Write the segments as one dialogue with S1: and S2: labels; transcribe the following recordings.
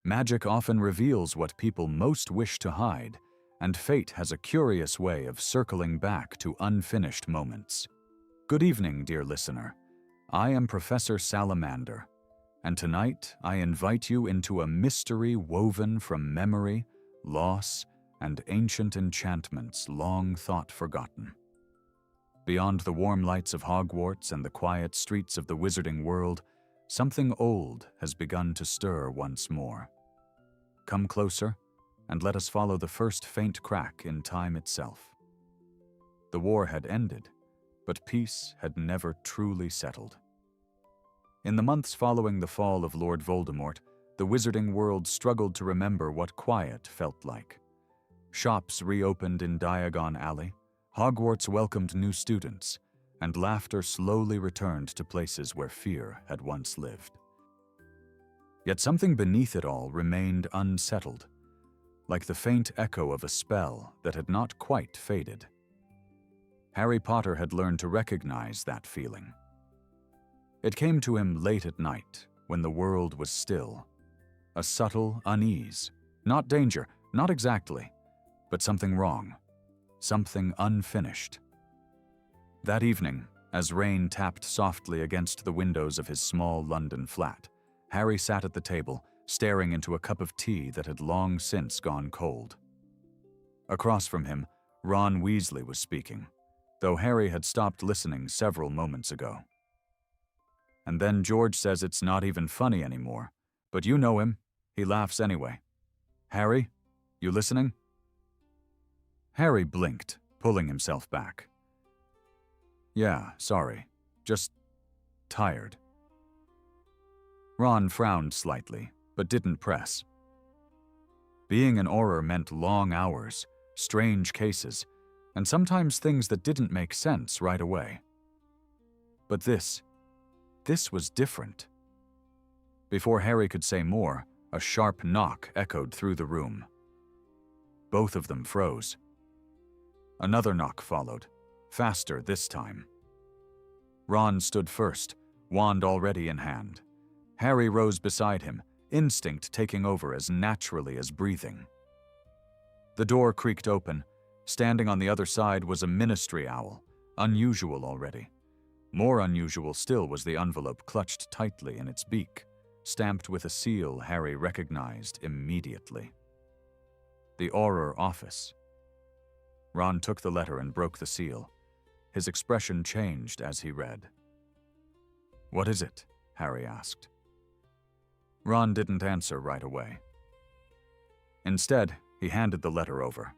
S1: Magic often reveals what people most wish to hide, and fate has a curious way of circling back to unfinished moments. Good evening, dear listener. I am Professor Salamander, and tonight I invite you into a mystery woven from memory, loss, and ancient enchantments long thought forgotten. Beyond the warm lights of Hogwarts and the quiet streets of the wizarding world, something old has begun to stir once more. Come closer, and let us follow the first faint crack in time itself. The war had ended, but peace had never truly settled. In the months following the fall of Lord Voldemort, the wizarding world struggled to remember what quiet felt like. Shops reopened in Diagon Alley, Hogwarts welcomed new students, and laughter slowly returned to places where fear had once lived. Yet something beneath it all remained unsettled, like the faint echo of a spell that had not quite faded. Harry Potter had learned to recognize that feeling. It came to him late at night, when the world was still. A subtle unease, not danger, not exactly, but something wrong, something unfinished. That evening, as rain tapped softly against the windows of his small London flat, Harry sat at the table, staring into a cup of tea that had long since gone cold. Across from him, Ron Weasley was speaking, though Harry had stopped listening several moments ago. And then George says it's not even funny anymore, but you know him, he laughs anyway. Harry, you listening? Harry blinked, pulling himself back. Yeah, sorry, just tired. Ron frowned slightly, but didn't press. Being an Auror meant long hours, strange cases, and sometimes things that didn't make sense right away. But this was different. Before Harry could say more, a sharp knock echoed through the room. Both of them froze. Another knock followed, faster this time. Ron stood first, wand already in hand. Harry rose beside him, instinct taking over as naturally as breathing. The door creaked open. Standing on the other side was a ministry owl, unusual already. More unusual still was the envelope clutched tightly in its beak, stamped with a seal Harry recognized immediately. The Auror office. Ron took the letter and broke the seal. His expression changed as he read. "What is it?" Harry asked. Ron didn't answer right away. Instead, he handed the letter over.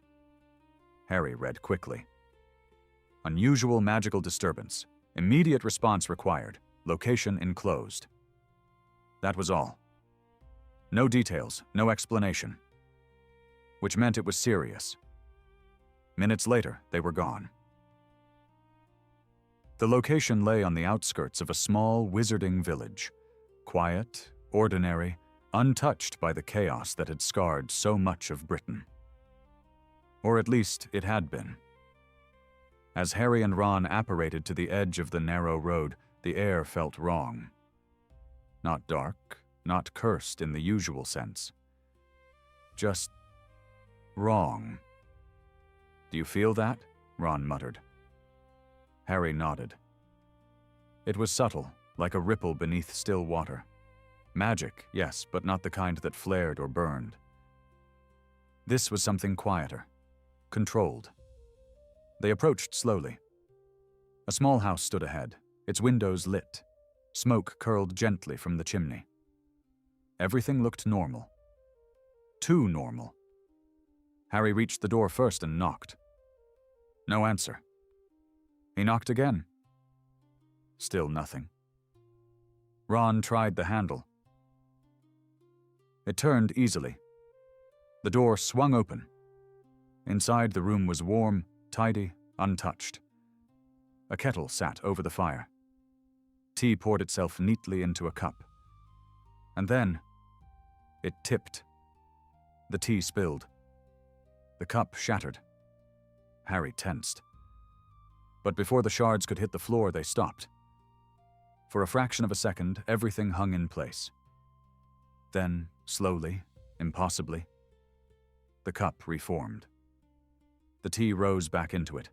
S1: Harry read quickly. Unusual magical disturbance. Immediate response required. Location enclosed. That was all. No details, no explanation. Which meant it was serious. Minutes later, they were gone. The location lay on the outskirts of a small wizarding village. Quiet, ordinary, untouched by the chaos that had scarred so much of Britain. Or at least it had been. As Harry and Ron apparated to the edge of the narrow road, the air felt wrong. Not dark, not cursed in the usual sense. Just wrong. "Do you feel that?" Ron muttered. Harry nodded. It was subtle, like a ripple beneath still water. Magic, yes, but not the kind that flared or burned. This was something quieter, controlled. They approached slowly. A small house stood ahead, its windows lit. Smoke curled gently from the chimney. Everything looked normal. Too normal. Harry reached the door first and knocked. No answer. He knocked again. Still nothing. Ron tried the handle. It turned easily. The door swung open. Inside, the room was warm, tidy, untouched. A kettle sat over the fire. Tea poured itself neatly into a cup. And then, it tipped. The tea spilled. The cup shattered. Harry tensed. But before the shards could hit the floor, they stopped. For a fraction of a second, everything hung in place. Then, slowly, Impossibly. The cup reformed. The tea rose back into it.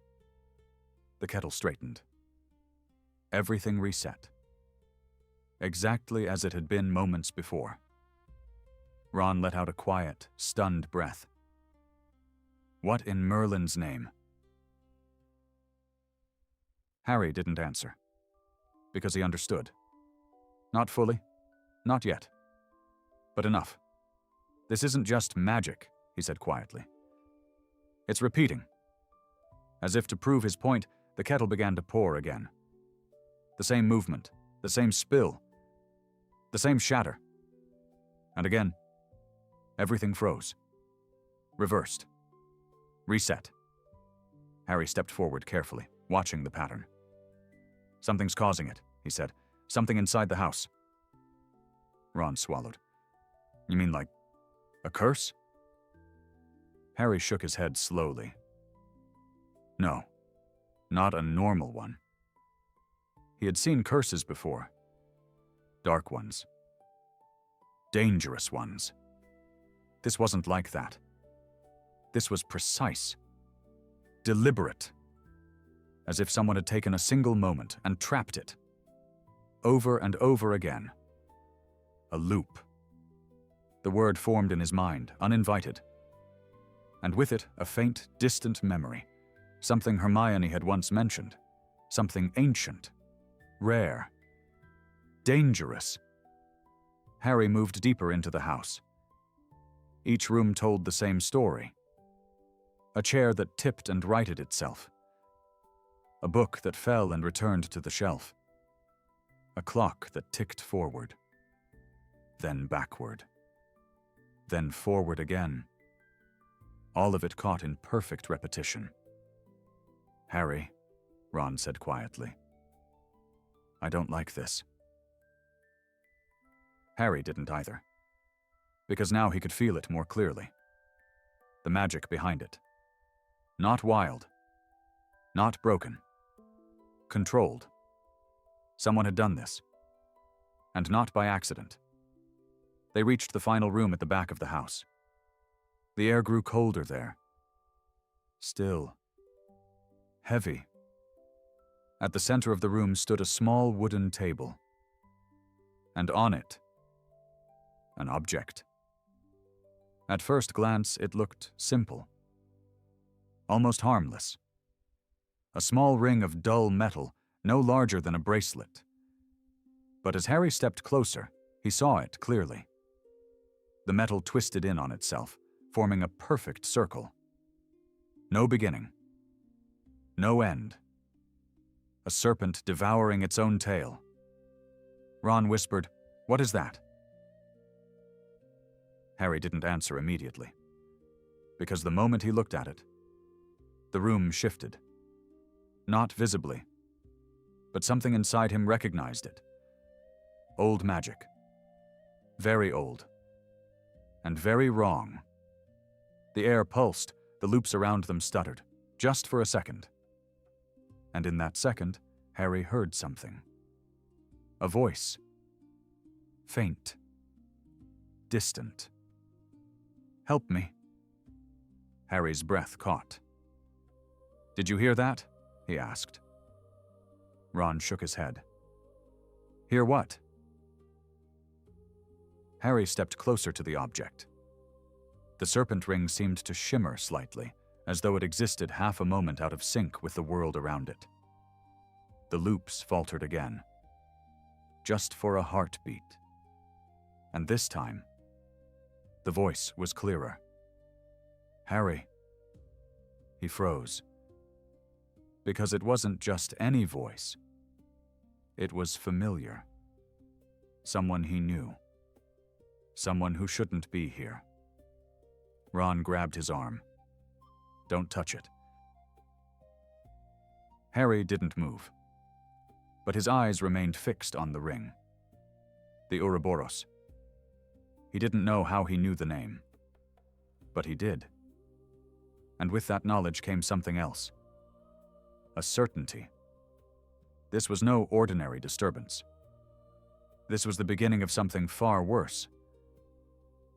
S1: The kettle straightened. Everything reset. Exactly as it had been moments before. Ron let out a quiet, stunned breath. What in Merlin's name? Harry didn't answer. Because he understood. Not fully. Not yet. But enough. This isn't just magic, he said quietly. It's repeating. As if to prove his point, the kettle began to pour again. The same movement, the same spill, the same shatter. And again, everything froze. Reversed. Reset. Harry stepped forward carefully, watching the pattern. Something's causing it, he said. Something inside the house. Ron swallowed. You mean like a curse? Harry shook his head slowly. No, not a normal one. He had seen curses before. Dark ones. Dangerous ones. This wasn't like that. This was precise. Deliberate. As if someone had taken a single moment and trapped it. Over and over again. A loop. The word formed in his mind, uninvited. And with it, a faint, distant memory. Something Hermione had once mentioned. Something ancient. Rare. Dangerous. Harry moved deeper into the house. Each room told the same story. A chair that tipped and righted itself. A book that fell and returned to the shelf. A clock that ticked forward. Then backward. Then forward again. All of it caught in perfect repetition. Harry, Ron said quietly. I don't like this. Harry didn't either. Because now he could feel it more clearly. The magic behind it. Not wild. Not broken. Controlled. Someone had done this. And not by accident. They reached the final room at the back of the house. The air grew colder there. Still. Heavy. At the center of the room stood a small wooden table. And on it, an object. At first glance, it looked simple. Almost harmless. A small ring of dull metal, no larger than a bracelet. But as Harry stepped closer, he saw it clearly. The metal twisted in on itself, forming a perfect circle. No beginning. No end. A serpent devouring its own tail. Ron whispered, "What is that?" Harry didn't answer immediately. Because the moment he looked at it, the room shifted. Not visibly, but something inside him recognized it. Old magic. Very old. And very wrong. The air pulsed, the loops around them stuttered, just for a second. And in that second, Harry heard something. A voice. Faint. Distant. Help me. Harry's breath caught. Did you hear that? He asked. Ron shook his head. Hear what? Harry stepped closer to the object. The serpent ring seemed to shimmer slightly, as though it existed half a moment out of sync with the world around it. The loops faltered again. Just for a heartbeat. And this time, the voice was clearer. Harry. He froze. Because it wasn't just any voice. It was familiar. Someone he knew. Someone who shouldn't be here. Ron grabbed his arm. Don't touch it. Harry didn't move. But his eyes remained fixed on the ring. The Ouroboros. He didn't know how he knew the name. But he did. And with that knowledge came something else. A certainty. This was no ordinary disturbance. This was the beginning of something far worse.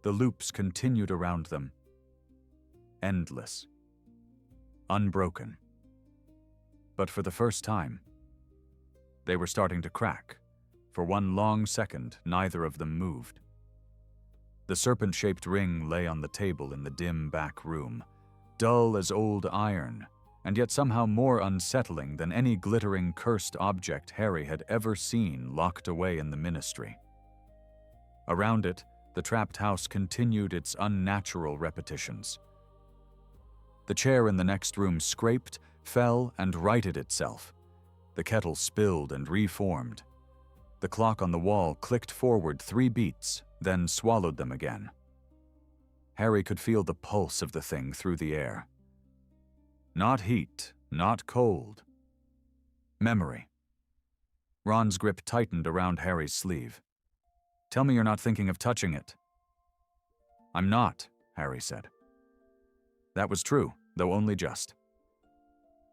S1: The loops continued around them. Endless. Unbroken. But for the first time, they were starting to crack. For one long second, neither of them moved. The serpent-shaped ring lay on the table in the dim back room, dull as old iron, and yet somehow more unsettling than any glittering cursed object Harry had ever seen locked away in the ministry. Around it, the trapped house continued its unnatural repetitions. The chair in the next room scraped, fell, and righted itself. The kettle spilled and reformed. The clock on the wall clicked forward 3 beats, then swallowed them again. Harry could feel the pulse of the thing through the air. Not heat, not cold. Memory. Ron's grip tightened around Harry's sleeve. "Tell me you're not thinking of touching it." "I'm not," Harry said. That was true, though only just.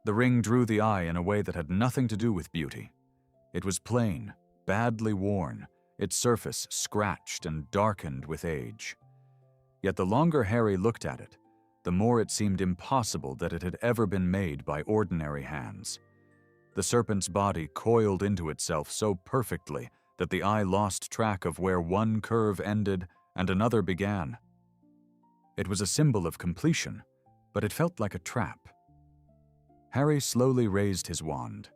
S1: The ring drew the eye in a way that had nothing to do with beauty. It was plain, badly worn, its surface scratched and darkened with age. Yet the longer Harry looked at it, the more it seemed impossible that it had ever been made by ordinary hands. The serpent's body coiled into itself so perfectly that the eye lost track of where one curve ended and another began. It was a symbol of completion, but it felt like a trap. Harry slowly raised his wand.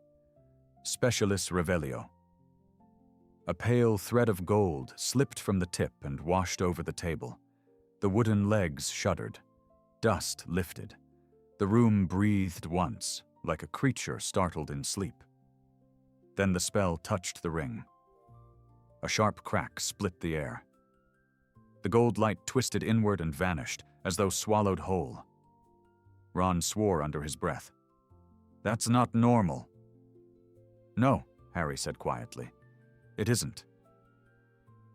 S1: Specialis Revelio. A pale thread of gold slipped from the tip and washed over the table. The wooden legs shuddered. Dust lifted. The room breathed once, like a creature startled in sleep. Then the spell touched the ring. A sharp crack split the air. The gold light twisted inward and vanished, as though swallowed whole. Ron swore under his breath. "That's not normal." "No," Harry said quietly. "It isn't."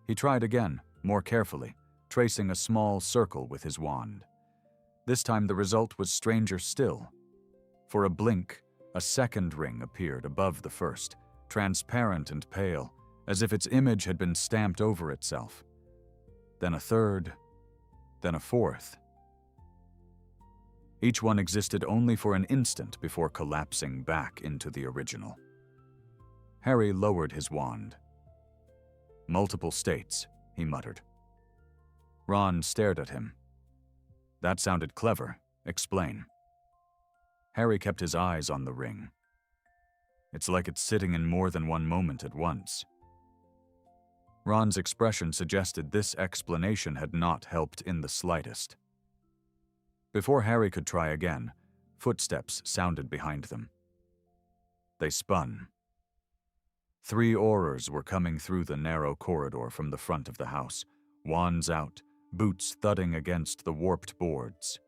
S1: He tried again, more carefully, tracing a small circle with his wand. This time the result was stranger still. For a blink, a second ring appeared above the first, transparent and pale, as if its image had been stamped over itself. Then a third, then a fourth. Each one existed only for an instant before collapsing back into the original. Harry lowered his wand. "Multiple states," he muttered. Ron stared at him. "That sounded clever. Explain." Harry kept his eyes on the ring. "It's like it's sitting in more than one moment at once." Ron's expression suggested this explanation had not helped in the slightest. Before Harry could try again, footsteps sounded behind them. They spun. 3 Aurors were coming through the narrow corridor from the front of the house, wands out, boots thudding against the warped boards.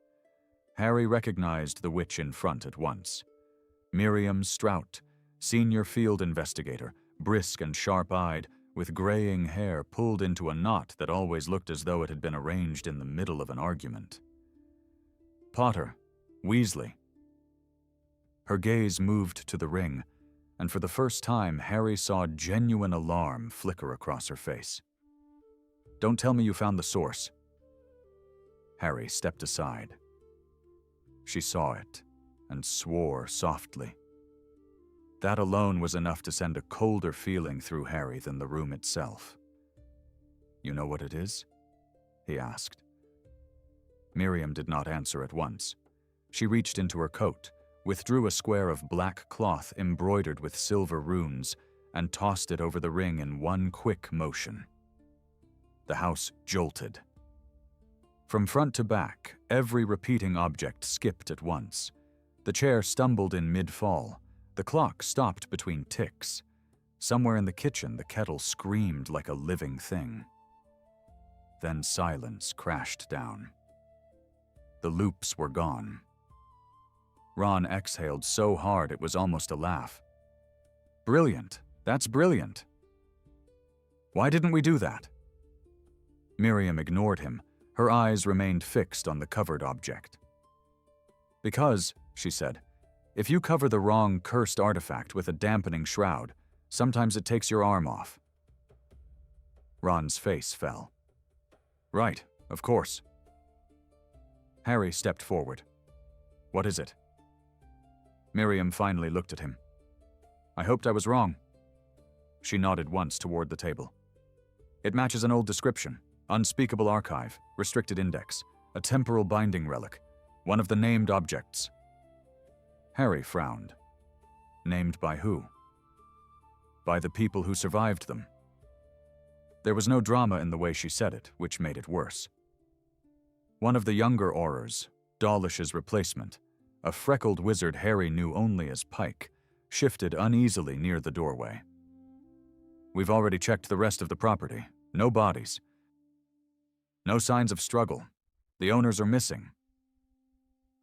S1: Harry recognized the witch in front at once. Miriam Strout, senior field investigator, brisk and sharp-eyed, with graying hair pulled into a knot that always looked as though it had been arranged in the middle of an argument. Potter, Weasley. Her gaze moved to the ring, and for the first time Harry saw genuine alarm flicker across her face. "Don't tell me you found the source." Harry stepped aside. She saw it and swore softly. That alone was enough to send a colder feeling through Harry than the room itself. "You know what it is?" he asked. Miriam did not answer at once. She reached into her coat, withdrew a square of black cloth embroidered with silver runes, and tossed it over the ring in one quick motion. The house jolted. From front to back, every repeating object skipped at once. The chair stumbled in mid-fall. The clock stopped between ticks. Somewhere in the kitchen, the kettle screamed like a living thing. Then silence crashed down. The loops were gone. Ron exhaled so hard it was almost a laugh. "Brilliant. That's brilliant. Why didn't we do that?" Miriam ignored him. Her eyes remained fixed on the covered object. "Because," she said, "if you cover the wrong cursed artifact with a dampening shroud, sometimes it takes your arm off." Ron's face fell. "Right, Of course. Harry stepped forward. What is it? Miriam finally looked at him. I hoped I was wrong. She nodded once toward the table. It matches an old description. Unspeakable archive, restricted index, a temporal binding relic, one of the named objects. Harry frowned. Named by who? By the people who survived them. There was no drama in the way she said it, which made it worse. One of the younger Aurors, Dawlish's replacement, a freckled wizard Harry knew only as Pike, shifted uneasily near the doorway. We've already checked the rest of the property. No bodies. No signs of struggle. The owners are missing.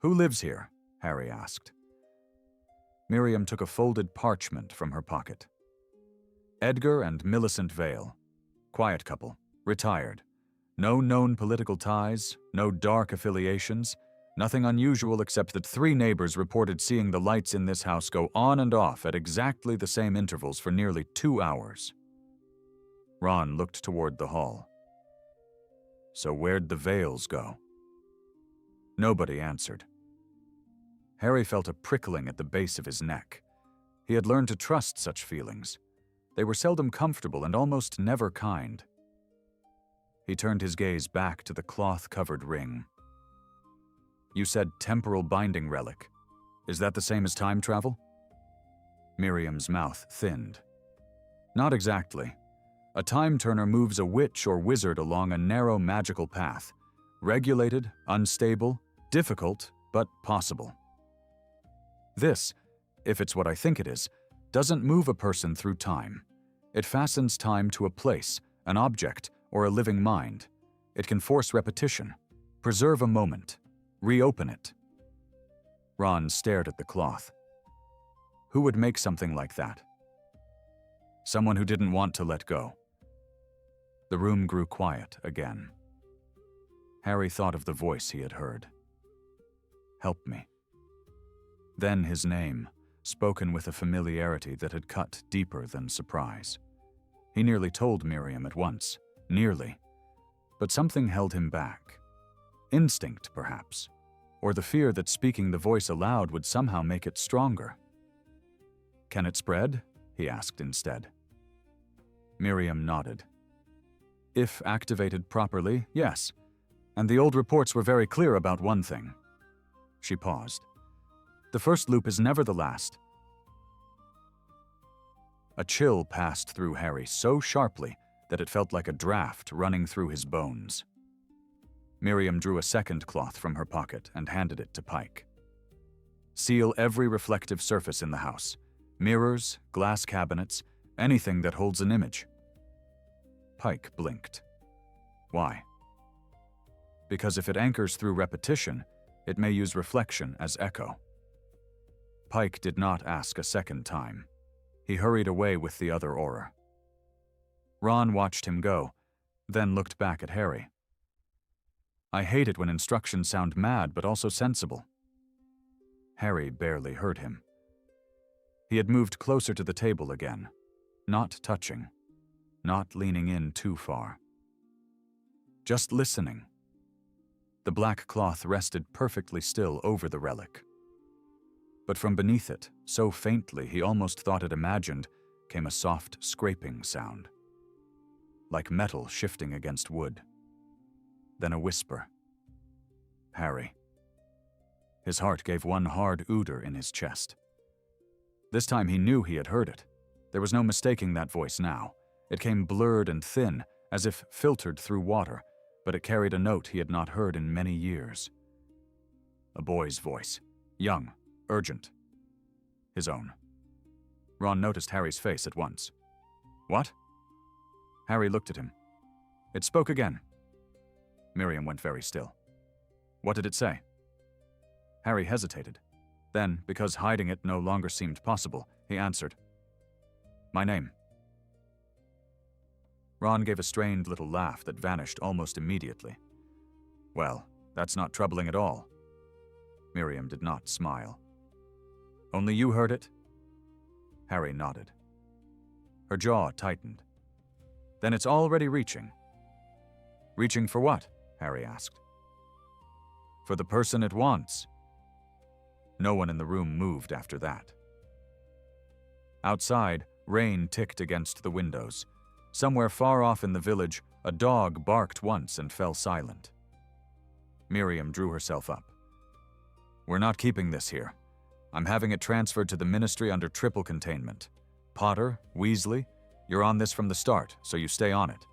S1: Who lives here? Harry asked. Miriam took a folded parchment from her pocket. Edgar and Millicent Vale. Quiet couple. Retired. No known political ties, no dark affiliations, nothing unusual except that 3 neighbors reported seeing the lights in this house go on and off at exactly the same intervals for nearly 2 hours. Ron looked toward the hall. So where'd the Vales go? Nobody answered. Harry felt a prickling at the base of his neck. He had learned to trust such feelings. They were seldom comfortable and almost never kind. He turned his gaze back to the cloth-covered ring. You said temporal binding relic. Is that the same as time travel? Miriam's mouth thinned. Not exactly. A time-turner moves a witch or wizard along a narrow magical path. Regulated, unstable, difficult, but possible. This, if it's what I think it is, doesn't move a person through time. It fastens time to a place, an object, or a living mind. It can force repetition, preserve a moment, reopen it. Ron stared at the cloth. Who would make something like that? Someone who didn't want to let go. The room grew quiet again. Harry thought of the voice he had heard. Help me. Then his name, spoken with a familiarity that had cut deeper than surprise. He nearly told Miriam at once. Nearly. But something held him back. Instinct, perhaps. Or the fear that speaking the voice aloud would somehow make it stronger. Can it spread? He asked instead. Miriam nodded. If activated properly, yes. And the old reports were very clear about one thing. She paused. The first loop is never the last. A chill passed through Harry so sharply that it felt like a draft running through his bones. Miriam drew a second cloth from her pocket and handed it to Pike. Seal every reflective surface in the house. Mirrors, glass cabinets, anything that holds an image. Pike blinked. Why? Because if it anchors through repetition, it may use reflection as echo. Pike did not ask a second time. He hurried away with the other aura. Ron watched him go, then looked back at Harry. I hate it when instructions sound mad but also sensible. Harry barely heard him. He had moved closer to the table again, not touching, not leaning in too far. Just listening. The black cloth rested perfectly still over the relic. But from beneath it, so faintly he almost thought it imagined, came a soft scraping sound. Like metal shifting against wood. Then a whisper. Harry. His heart gave one hard odor in his chest. This time he knew he had heard it. There was no mistaking that voice now. It came blurred and thin, as if filtered through water, but it carried a note he had not heard in many years. A boy's voice. Young. Urgent. His own. Ron noticed Harry's face at once. What? Harry looked at him. It spoke again. Miriam went very still. What did it say? Harry hesitated. Then, because hiding it no longer seemed possible, he answered. My name. Ron gave a strained little laugh that vanished almost immediately. Well, that's not troubling at all. Miriam did not smile. Only you heard it? Harry nodded. Her jaw tightened. Then it's already reaching. Reaching for what? Harry asked. For the person it wants. No one in the room moved after that. Outside, rain ticked against the windows. Somewhere far off in the village, a dog barked once and fell silent. Miriam drew herself up. We're not keeping this here. I'm having it transferred to the ministry under triple containment. Potter, Weasley, you're on this from the start, so you stay on it.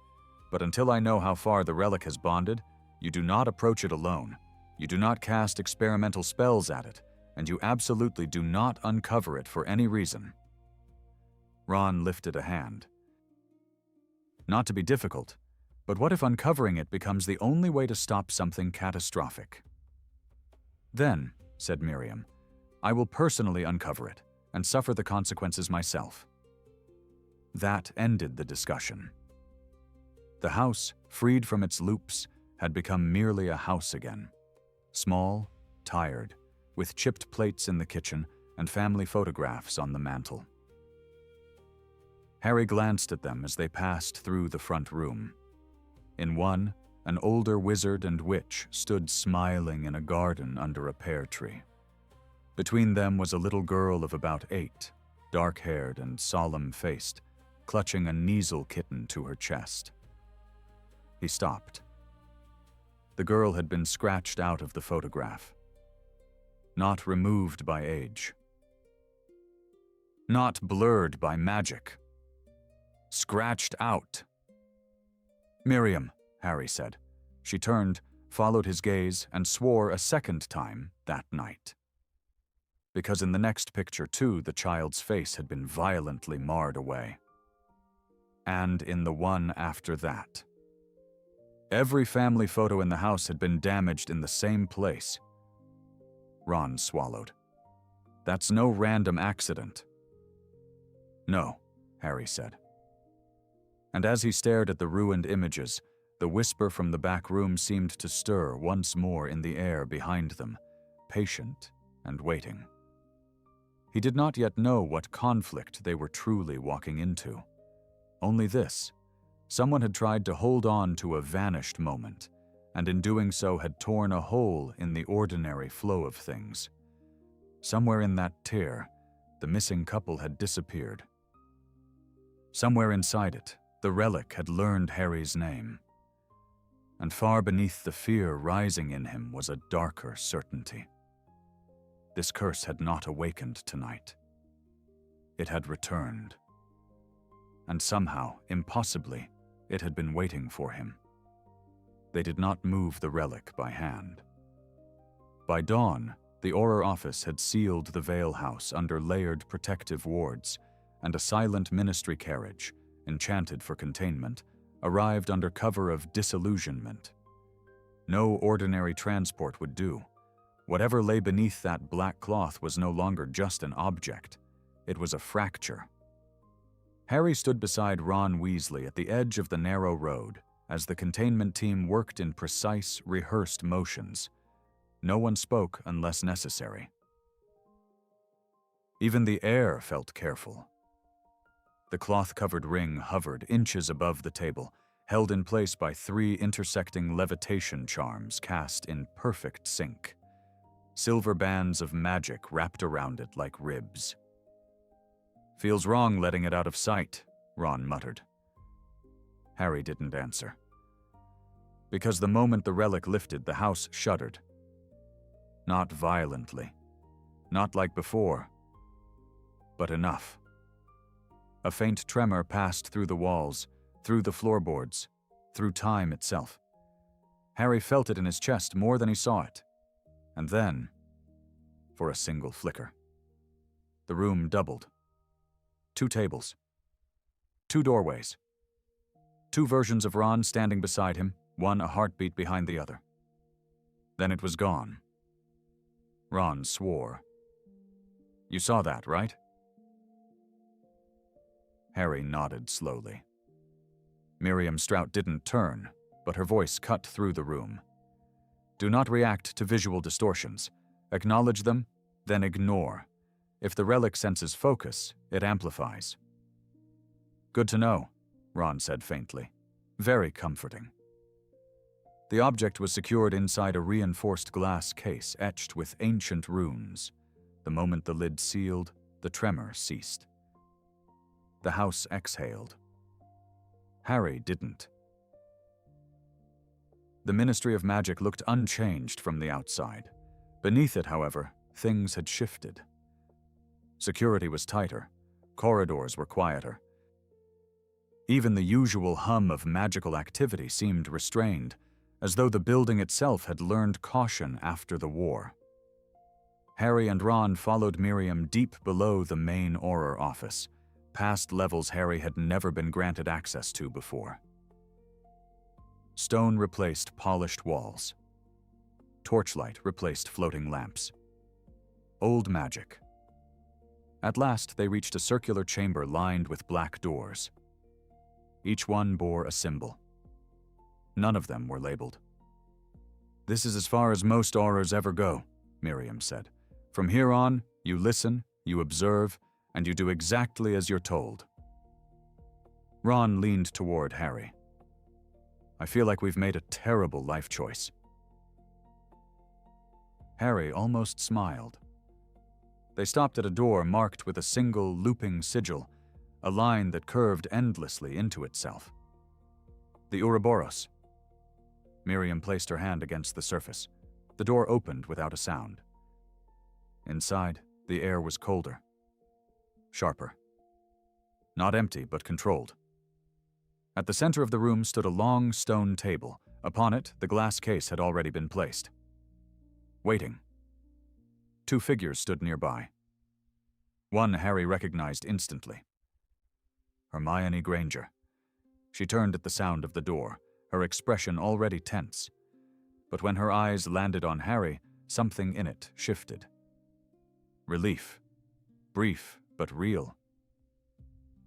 S1: But until I know how far the relic has bonded, you do not approach it alone. You do not cast experimental spells at it, and you absolutely do not uncover it for any reason. Ron lifted a hand. Not to be difficult, but what if uncovering it becomes the only way to stop something catastrophic? Then, said Miriam, I will personally uncover it and suffer the consequences myself. That ended the discussion. The house, freed from its loops, had become merely a house again. Small, tired, with chipped plates in the kitchen and family photographs on the mantel. Harry glanced at them as they passed through the front room. In one, an older wizard and witch stood smiling in a garden under a pear tree. Between them was a little girl of about 8, dark-haired and solemn-faced, clutching a Kneasel kitten to her chest. He stopped. The girl had been scratched out of the photograph. Not removed by age. Not blurred by magic. Scratched out. Miriam, Harry said. She turned, followed his gaze, and swore a second time that night. Because in the next picture, too, the child's face had been violently marred away. And in the one after that. Every family photo in the house had been damaged in the same place. Ron swallowed. That's no random accident. No, Harry said. And as he stared at the ruined images, the whisper from the back room seemed to stir once more in the air behind them, patient and waiting. He did not yet know what conflict they were truly walking into. Only this: someone had tried to hold on to a vanished moment, and in doing so had torn a hole in the ordinary flow of things. Somewhere in that tear, the missing couple had disappeared. Somewhere inside it, the relic had learned Harry's name. And far beneath the fear rising in him was a darker certainty. This curse had not awakened tonight. It had returned. And somehow, impossibly, it had been waiting for him. They did not move the relic by hand. By dawn, the Auror office had sealed the Vale House under layered protective wards, and a silent ministry carriage, enchanted for containment, arrived under cover of disillusionment. No ordinary transport would do. Whatever lay beneath that black cloth was no longer just an object. It was a fracture. Harry stood beside Ron Weasley at the edge of the narrow road as the containment team worked in precise, rehearsed motions. No one spoke unless necessary. Even the air felt careful. The cloth-covered ring hovered inches above the table, held in place by 3 intersecting levitation charms cast in perfect sync. Silver bands of magic wrapped around it like ribs. Feels wrong letting it out of sight, Ron muttered. Harry didn't answer. Because the moment the relic lifted, the house shuddered. Not violently. Not like before. But enough. A faint tremor passed through the walls, through the floorboards, through time itself. Harry felt it in his chest more than he saw it. And then, for a single flicker, the room doubled. 2 tables. 2 doorways. 2 versions of Ron standing beside him, one a heartbeat behind the other. Then it was gone. Ron swore. You saw that, right? Harry nodded slowly. Miriam Strout didn't turn, but her voice cut through the room. Do not react to visual distortions. Acknowledge them, then ignore. If the relic senses focus, it amplifies. Good to know, Ron said faintly. Very comforting. The object was secured inside a reinforced glass case etched with ancient runes. The moment the lid sealed, the tremor ceased. The house exhaled. Harry didn't. The Ministry of Magic looked unchanged from the outside. Beneath it, however, things had shifted. Security was tighter. Corridors were quieter. Even the usual hum of magical activity seemed restrained, as though the building itself had learned caution after the war. Harry and Ron followed Miriam deep below the main Auror office, past levels Harry had never been granted access to before. Stone replaced polished walls. Torchlight replaced floating lamps. Old magic. At last, they reached a circular chamber lined with black doors. Each one bore a symbol. None of them were labeled. "This is as far as most Aurors ever go," Miriam said. "From here on, you listen, you observe, and you do exactly as you're told." Ron leaned toward Harry. "I feel like we've made a terrible life choice." Harry almost smiled. They stopped at a door marked with a single looping sigil, a line that curved endlessly into itself. "The Ouroboros." Miriam placed her hand against the surface. The door opened without a sound. Inside, the air was colder. Sharper. Not empty, but controlled. At the center of the room stood a long stone table. Upon it, the glass case had already been placed. Waiting. 2 figures stood nearby. One Harry recognized instantly. Hermione Granger. She turned at the sound of the door, her expression already tense. But when her eyes landed on Harry, something in it shifted. Relief. Brief, but real.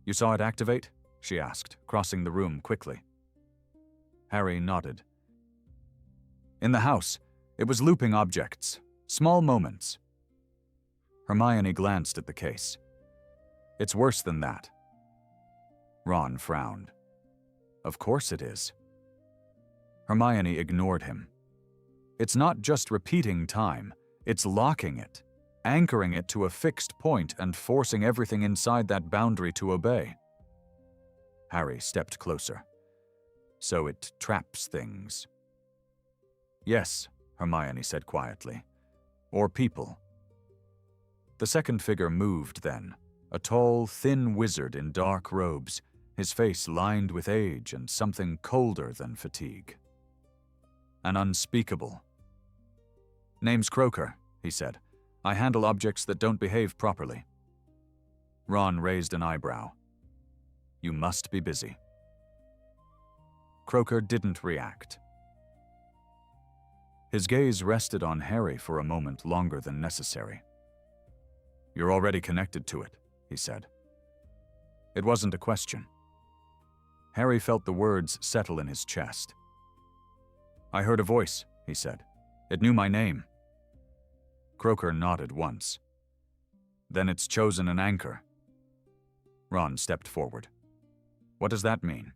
S1: "You saw it activate?" she asked, crossing the room quickly. Harry nodded. "In the house, it was looping objects, small moments." Hermione glanced at the case. "It's worse than that." Ron frowned. "Of course it is." Hermione ignored him. "It's not just repeating time, it's locking it, anchoring it to a fixed point and forcing everything inside that boundary to obey." Harry stepped closer. "So it traps things." "Yes," Hermione said quietly. "Or people." The second figure moved then, a tall, thin wizard in dark robes, his face lined with age and something colder than fatigue. An unspeakable. "Name's Croaker," he said. "I handle objects that don't behave properly." Ron raised an eyebrow. "You must be busy." Croaker didn't react. His gaze rested on Harry for a moment longer than necessary. "You're already connected to it," he said. It wasn't a question. Harry felt the words settle in his chest. "I heard a voice," he said. "It knew my name." Croaker nodded once. "Then it's chosen an anchor." Ron stepped forward. "What does that mean?"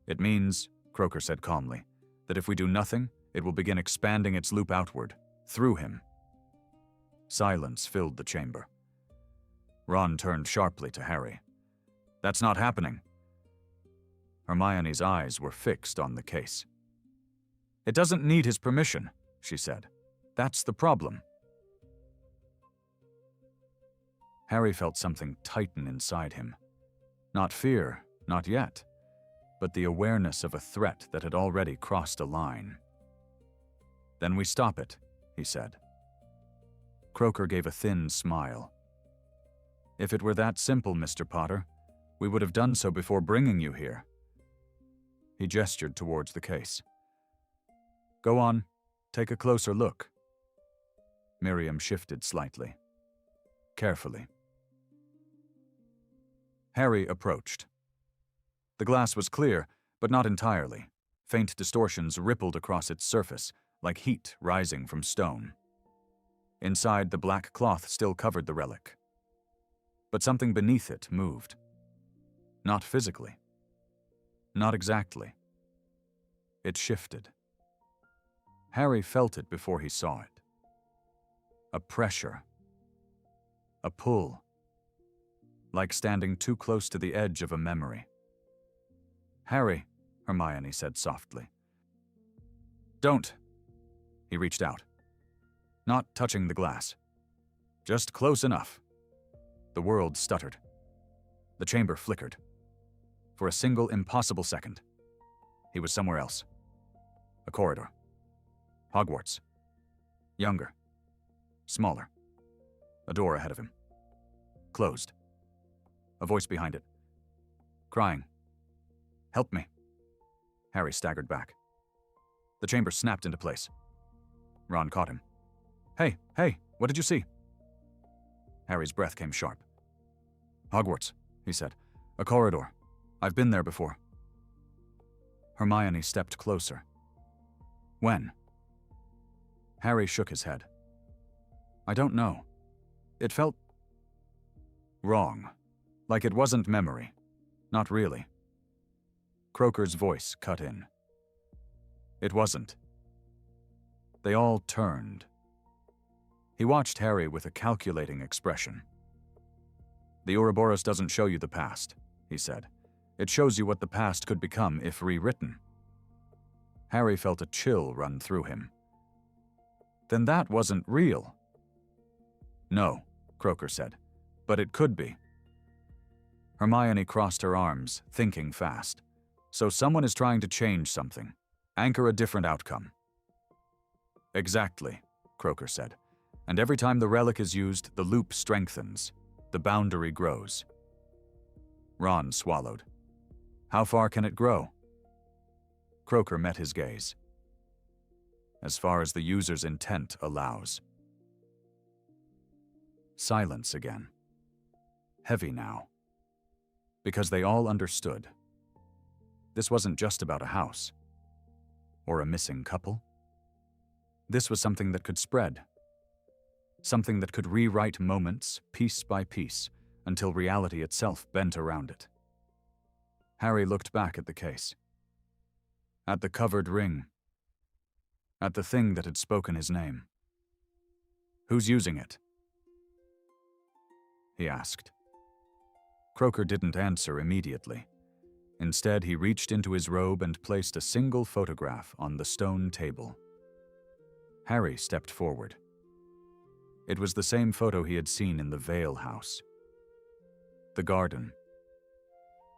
S1: "It means," Croaker said calmly, "that if we do nothing, it will begin expanding its loop outward, through him." Silence filled the chamber. Ron turned sharply to Harry. "That's not happening." Hermione's eyes were fixed on the case. "It doesn't need his permission," she said. "That's the problem." Harry felt something tighten inside him. Not fear, not yet, but the awareness of a threat that had already crossed a line. "Then we stop it," he said. Croaker gave a thin smile. "If it were that simple, Mr. Potter, we would have done so before bringing you here." He gestured towards the case. "Go on, take a closer look." Miriam shifted slightly. Carefully. Harry approached. The glass was clear, but not entirely. Faint distortions rippled across its surface, like heat rising from stone. Inside, the black cloth still covered the relic. But something beneath it moved. Not physically. Not exactly. It shifted. Harry felt it before he saw it. A pressure. A pull. Like standing too close to the edge of a memory. "Harry," Hermione said softly. "Don't." He reached out. Not touching the glass. Just close enough. The world stuttered. The chamber flickered. For a single impossible second, he was somewhere else. A corridor. Hogwarts. Younger. Smaller. A door ahead of him. Closed. A voice behind it. Crying. "Help me." Harry staggered back. The chamber snapped into place. Ron caught him. Hey, what did you see?" Harry's breath came sharp. "Hogwarts," he said. "A corridor. I've been there before." Hermione stepped closer. "When?" Harry shook his head. "I don't know. It felt wrong. Like it wasn't memory. Not really." Croaker's voice cut in. "It wasn't." They all turned. He watched Harry with a calculating expression. "The Ouroboros doesn't show you the past," he said. "It shows you what the past could become if rewritten." Harry felt a chill run through him. "Then that wasn't real." "No," Croaker said, "but it could be." Hermione crossed her arms, thinking fast. "So someone is trying to change something, anchor a different outcome." "Exactly," Croaker said. "And every time the relic is used, the loop strengthens. The boundary grows." Ron swallowed. "How far can it grow?" Croaker met his gaze. "As far as the user's intent allows." Silence again. Heavy now. Because they all understood. This wasn't just about a house. Or a missing couple. This was something that could spread. Something that could rewrite moments, piece by piece, until reality itself bent around it. Harry looked back at the case. At the covered ring. At the thing that had spoken his name. "Who's using it?" he asked. Croaker didn't answer immediately. Instead, he reached into his robe and placed a single photograph on the stone table. Harry stepped forward. It was the same photo he had seen in the Vale house. The garden.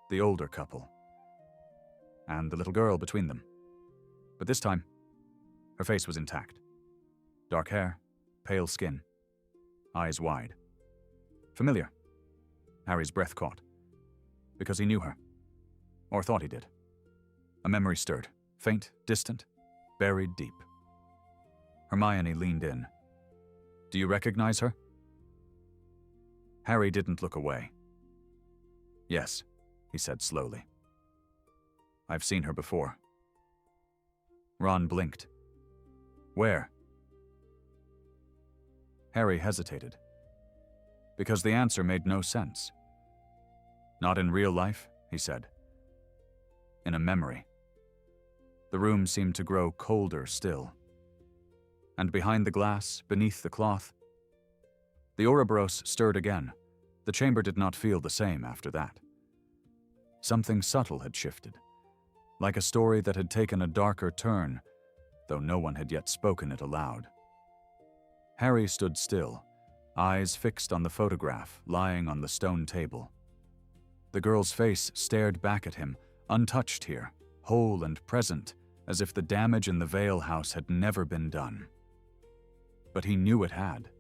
S1: The older couple. And the little girl between them. But this time, her face was intact. Dark hair, pale skin, eyes wide. Familiar. Harry's breath caught. Because he knew her. Or thought he did. A memory stirred, faint, distant, buried deep. Hermione leaned in. "Do you recognize her?" Harry didn't look away. "Yes," he said slowly. "I've seen her before." Ron blinked. "Where?" Harry hesitated. Because the answer made no sense. "Not in real life," he said. "In a memory." The room seemed to grow colder still. And behind the glass, beneath the cloth, the Ouroboros stirred again. The chamber did not feel the same after that. Something subtle had shifted, like a story that had taken a darker turn, though no one had yet spoken it aloud. Harry stood still, eyes fixed on the photograph lying on the stone table. The girl's face stared back at him, untouched here, whole and present, as if the damage in the Vale house had never been done. But he knew it had.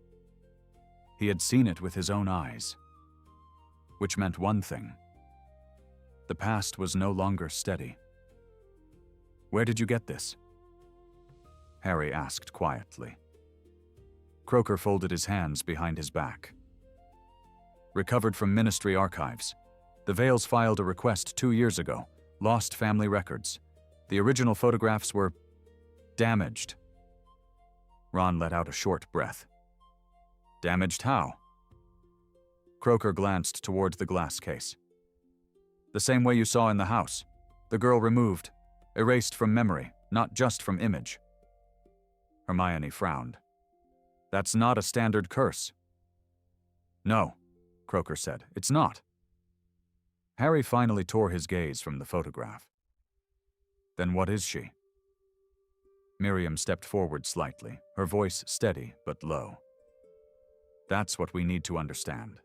S1: He had seen it with his own eyes. Which meant one thing. The past was no longer steady. "Where did you get this?" Harry asked quietly. Croaker folded his hands behind his back. "Recovered from Ministry archives. The Vales filed a request 2 years ago. Lost family records. The original photographs were damaged." Ron let out a short breath. "Damaged how?" Croaker glanced towards the glass case. "The same way you saw in the house. The girl removed, erased from memory, not just from image. Hermione frowned. That's not a standard curse. No, Croaker said, it's not. Harry finally tore his gaze from the photograph. Then what is she? Miriam stepped forward slightly, her voice steady but low. That's what we need to understand.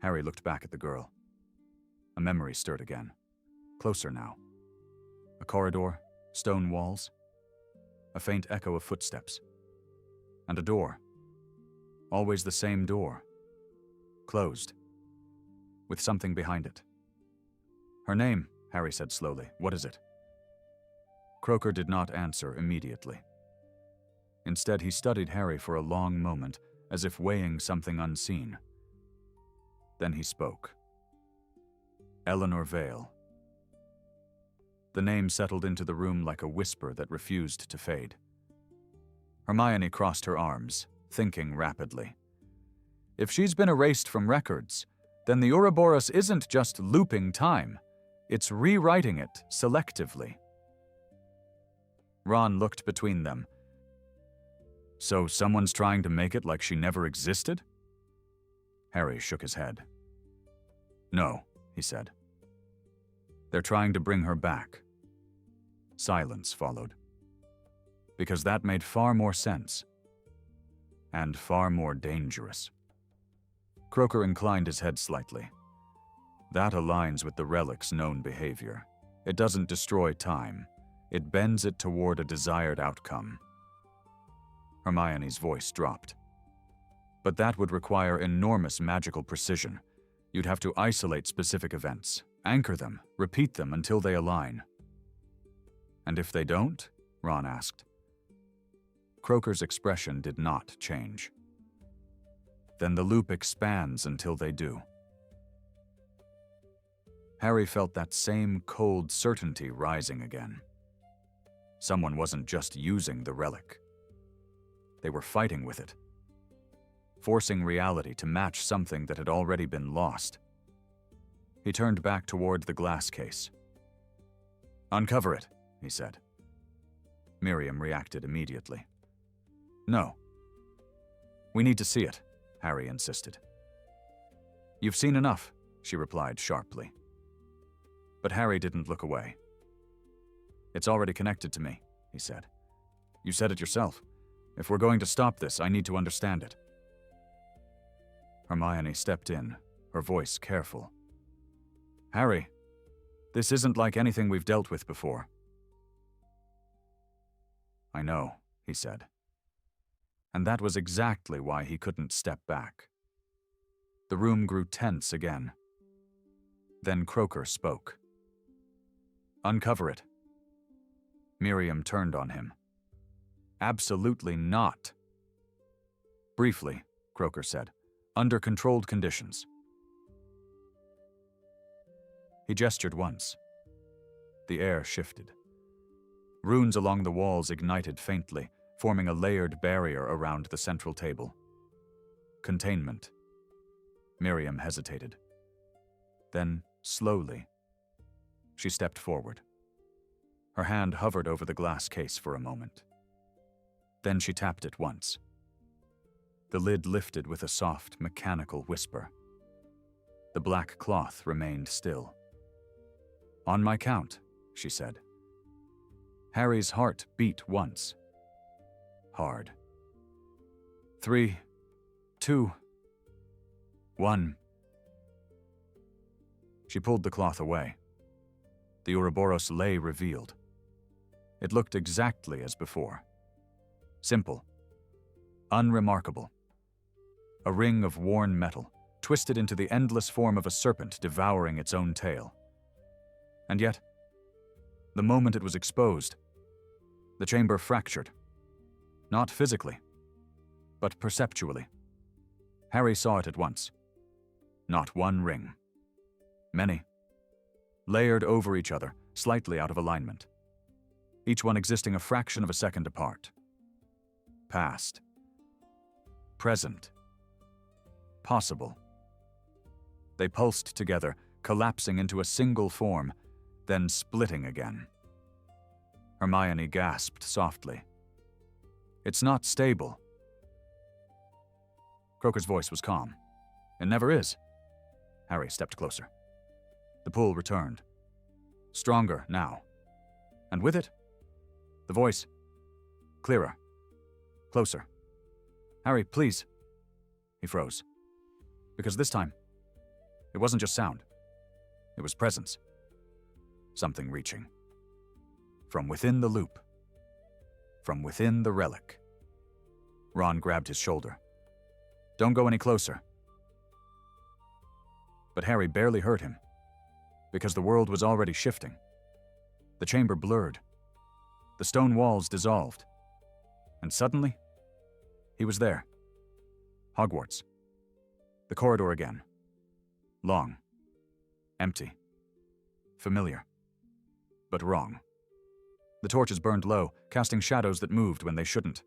S1: Harry looked back at the girl. A memory stirred again. Closer now. A corridor, stone walls, a faint echo of footsteps, and a door. Always the same door. Closed. With something behind it. Her name, Harry said slowly. What is it? Croaker did not answer immediately. Instead, he studied Harry for a long moment, as if weighing something unseen. Then he spoke. Eleanor Vale. The name settled into the room like a whisper that refused to fade. Hermione crossed her arms, thinking rapidly. If she's been erased from records, then the Ouroboros isn't just looping time, it's rewriting it selectively. Ron looked between them. So someone's trying to make it like she never existed? Harry shook his head. No, he said. They're trying to bring her back. Silence followed. Because that made far more sense. And far more dangerous. Croaker inclined his head slightly. That aligns with the relic's known behavior. It doesn't destroy time. It bends it toward a desired outcome. Hermione's voice dropped. But that would require enormous magical precision. You'd have to isolate specific events, anchor them, repeat them until they align. And if they don't? Ron asked. Croaker's expression did not change. Then the loop expands until they do. Harry felt that same cold certainty rising again. Someone wasn't just using the relic. They were fighting with it, forcing reality to match something that had already been lost. He turned back toward the glass case. Uncover it, he said. Miriam reacted immediately. No. We need to see it, Harry insisted. You've seen enough, she replied sharply. But Harry didn't look away. It's already connected to me, he said. You said it yourself. If we're going to stop this, I need to understand it. Hermione stepped in, her voice careful. Harry, this isn't like anything we've dealt with before. I know, he said. And that was exactly why he couldn't step back. The room grew tense again. Then Croaker spoke. Uncover it. Miriam turned on him. Absolutely not. Briefly, Croaker said, under controlled conditions. He gestured once. The air shifted. Runes along the walls ignited faintly, forming a layered barrier around the central table. Containment. Miriam hesitated. Then, slowly, she stepped forward. Her hand hovered over the glass case for a moment. Then she tapped it once. The lid lifted with a soft, mechanical whisper. The black cloth remained still. On my count, she said. Harry's heart beat once. Hard. 3, 2, 1. She pulled the cloth away. The Ouroboros lay revealed. It looked exactly as before. Simple. Unremarkable. A ring of worn metal, twisted into the endless form of a serpent devouring its own tail. And yet, the moment it was exposed, the chamber fractured. Not physically, but perceptually. Harry saw it at once. Not one ring. Many. Layered over each other, slightly out of alignment. Each one existing a fraction of a second apart. Past. Present. Possible. They pulsed together, collapsing into a single form, then splitting again. Hermione gasped softly. "It's not stable." Croaker's voice was calm. "It never is." Harry stepped closer. The pull returned. Stronger now. And with it, the voice. Clearer. Closer. "Harry, please." He froze. Because this time, it wasn't just sound. It was presence. Something reaching. From within the loop. From within the relic. Ron grabbed his shoulder. "Don't go any closer." But Harry barely heard him, because the world was already shifting. The chamber blurred. The stone walls dissolved. And suddenly, he was there. Hogwarts. The corridor again. Long. Empty. Familiar. But wrong. The torches burned low, casting shadows that moved when they shouldn't.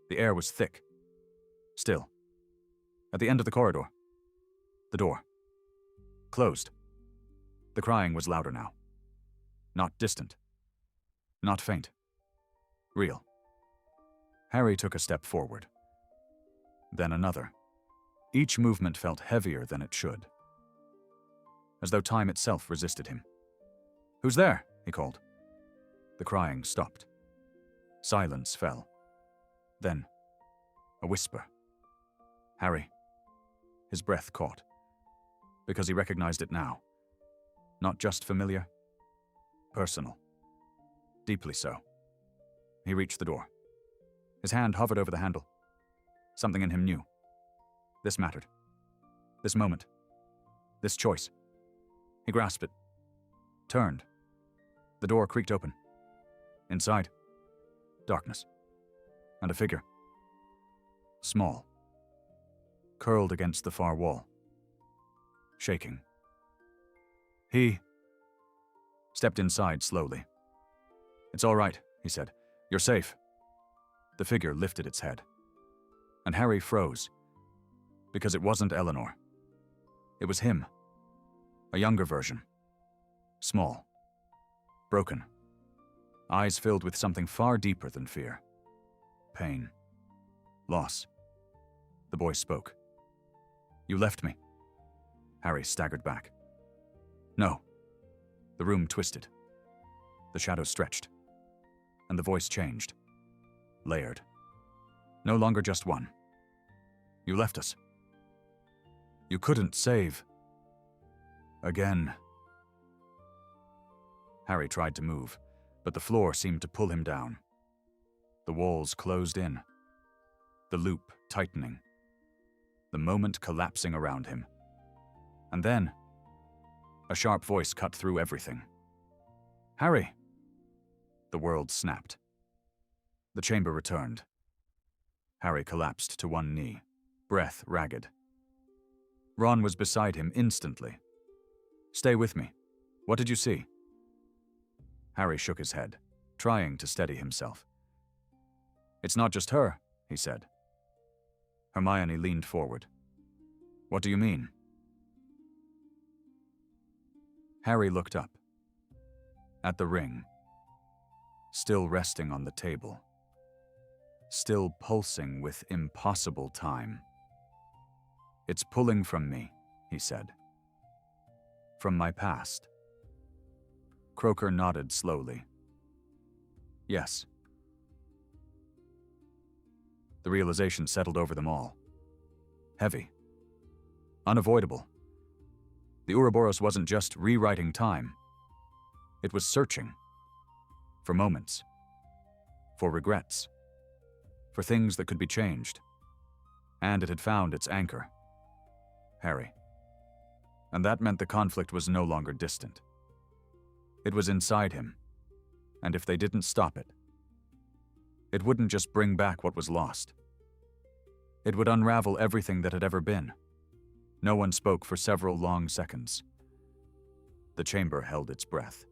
S1: The air was thick. Still. At the end of the corridor. The door. Closed. The crying was louder now. Not distant. Not faint. Real. Harry took a step forward. Then another. Each movement felt heavier than it should. As though time itself resisted him. "Who's there?" he called. The crying stopped. Silence fell. Then, a whisper. "Harry." His breath caught. Because he recognized it now. Not just familiar. Personal. Deeply so. He reached the door. His hand hovered over the handle. Something in him knew. This mattered. This moment. This choice. He grasped it. Turned. The door creaked open. Inside. Darkness. And a figure. Small. Curled against the far wall. Shaking. He stepped inside slowly. "It's all right," he said. "You're safe." The figure lifted its head. And Harry froze. Because it wasn't Eleanor. It was him. A younger version. Small. Broken. Eyes filled with something far deeper than fear. Pain. Loss. The boy spoke. "You left me." Harry staggered back. "No." The room twisted. The shadows stretched. And the voice changed. Layered. No longer just one. "You left us. You couldn't save. Again." Harry tried to move, but the floor seemed to pull him down. The walls closed in. The loop tightening. The moment collapsing around him. And then, a sharp voice cut through everything. "Harry!" The world snapped. The chamber returned. Harry collapsed to one knee, breath ragged. Ron was beside him instantly. "Stay with me. What did you see?" Harry shook his head, trying to steady himself. "It's not just her," he said. Hermione leaned forward. "What do you mean?" Harry looked up. At the ring. Still resting on the table. Still pulsing with impossible time. "It's pulling from me," he said. "From my past." Croaker nodded slowly. "Yes." The realization settled over them all. Heavy. Unavoidable. The Ouroboros wasn't just rewriting time. It was searching. For moments. For regrets. For things that could be changed. And it had found its anchor. Harry. And that meant the conflict was no longer distant. It was inside him. And if they didn't stop it, it wouldn't just bring back what was lost. It would unravel everything that had ever been. No one spoke for several long seconds. The chamber held its breath.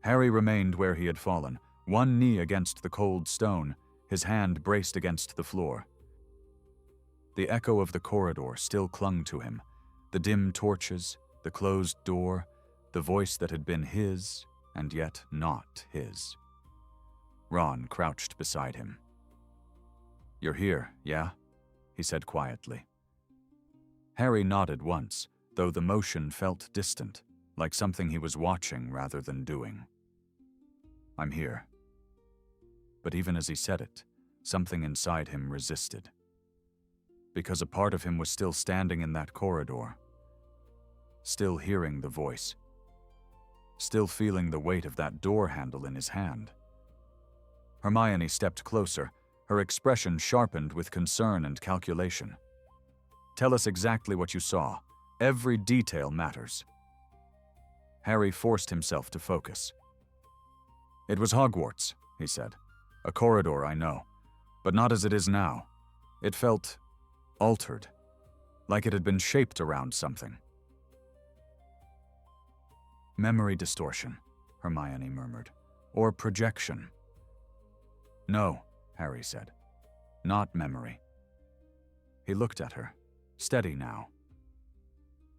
S1: Harry remained where he had fallen, one knee against the cold stone, his hand braced against the floor. The echo of the corridor still clung to him, the dim torches, the closed door, the voice that had been his and yet not his. Ron crouched beside him. "You're here, yeah?" he said quietly. Harry nodded once, though the motion felt distant, like something he was watching rather than doing. "I'm here." But even as he said it, something inside him resisted. Because a part of him was still standing in that corridor, still hearing the voice, still feeling the weight of that door handle in his hand. Hermione stepped closer, her expression sharpened with concern and calculation. "Tell us exactly what you saw. Every detail matters." Harry forced himself to focus. "It was Hogwarts," he said. "A corridor, I know, but not as it is now. It felt altered, like it had been shaped around something." "Memory distortion," Hermione murmured. "Or projection." "No," Harry said. "Not memory." He looked at her, steady now.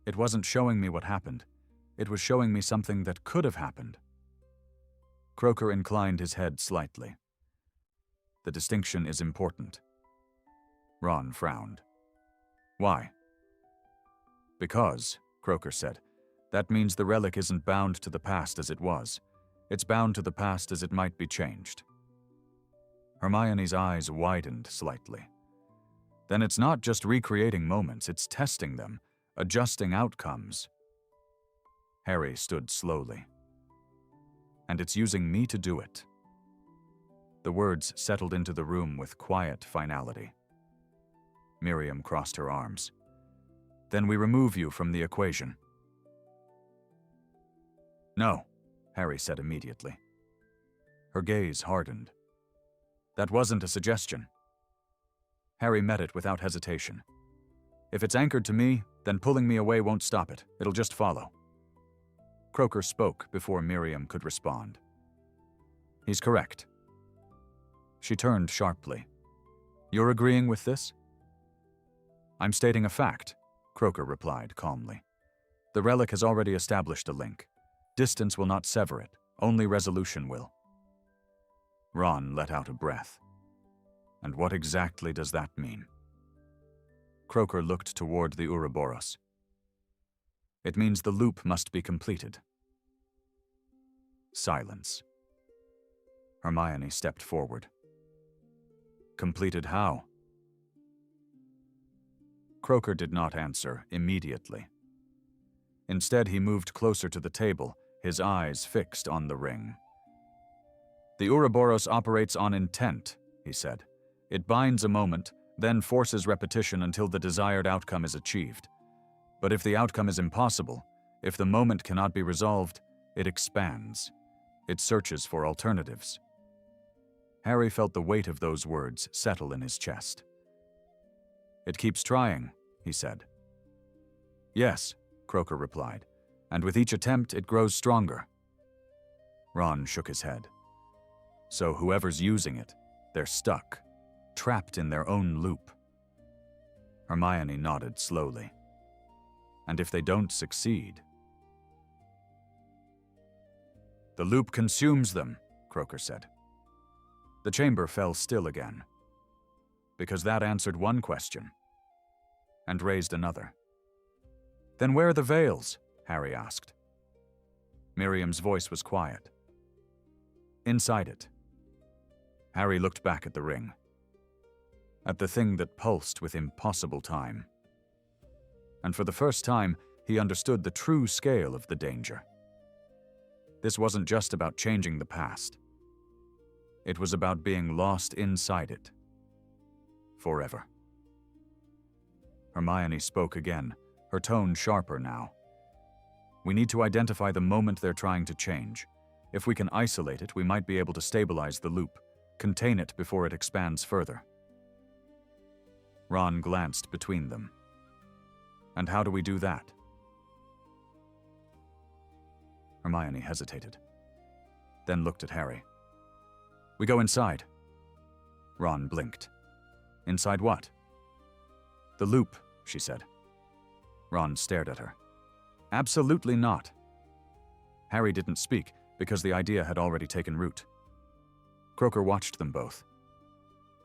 S1: "It wasn't showing me what happened. It was showing me something that could have happened." Croaker inclined his head slightly. "The distinction is important." Ron frowned. "Why?" "Because," Croaker said, "that means the relic isn't bound to the past as it was. It's bound to the past as it might be changed." Hermione's eyes widened slightly. "Then it's not just recreating moments, it's testing them, adjusting outcomes." Harry stood slowly. "And it's using me to do it." The words settled into the room with quiet finality. Miriam crossed her arms. "Then we remove you from the equation." "No," Harry said immediately. Her gaze hardened. "That wasn't a suggestion." Harry met it without hesitation. "If it's anchored to me, then pulling me away won't stop it. It'll just follow." Croaker spoke before Miriam could respond. "He's correct." She turned sharply. "You're agreeing with this?" "I'm stating a fact," Croaker replied calmly. "The relic has already established a link. Distance will not sever it, only resolution will." Ron let out a breath. "And what exactly does that mean?" Croaker looked toward the Ouroboros. "It means the loop must be completed." Silence. Hermione stepped forward. "Completed how?" Croaker did not answer immediately. Instead, he moved closer to the table, his eyes fixed on the ring. "The Ouroboros operates on intent," he said. "It binds a moment, then forces repetition until the desired outcome is achieved. But if the outcome is impossible, if the moment cannot be resolved, it expands. It searches for alternatives." Harry felt the weight of those words settle in his chest. "It keeps trying," he said. "Yes," Croaker replied, "and with each attempt it grows stronger." Ron shook his head. "So whoever's using it, they're stuck, trapped in their own loop." Hermione nodded slowly. "And if they don't succeed?" "The loop consumes them," Croaker said. The chamber fell still again, because that answered one question, and raised another. "Then where are the veils?" Harry asked. Miriam's voice was quiet. "Inside it." Harry looked back at the ring, at the thing that pulsed with impossible time. And for the first time, he understood the true scale of the danger. This wasn't just about changing the past. It was about being lost inside it. Forever. Hermione spoke again, her tone sharper now. "We need to identify the moment they're trying to change. If we can isolate it, we might be able to stabilize the loop, contain it before it expands further." Ron glanced between them. "And how do we do that?" Hermione hesitated, then looked at Harry. "We go inside." Ron blinked. "Inside what?" "The loop," she said. Ron stared at her. "Absolutely not." Harry didn't speak because the idea had already taken root. Croaker watched them both.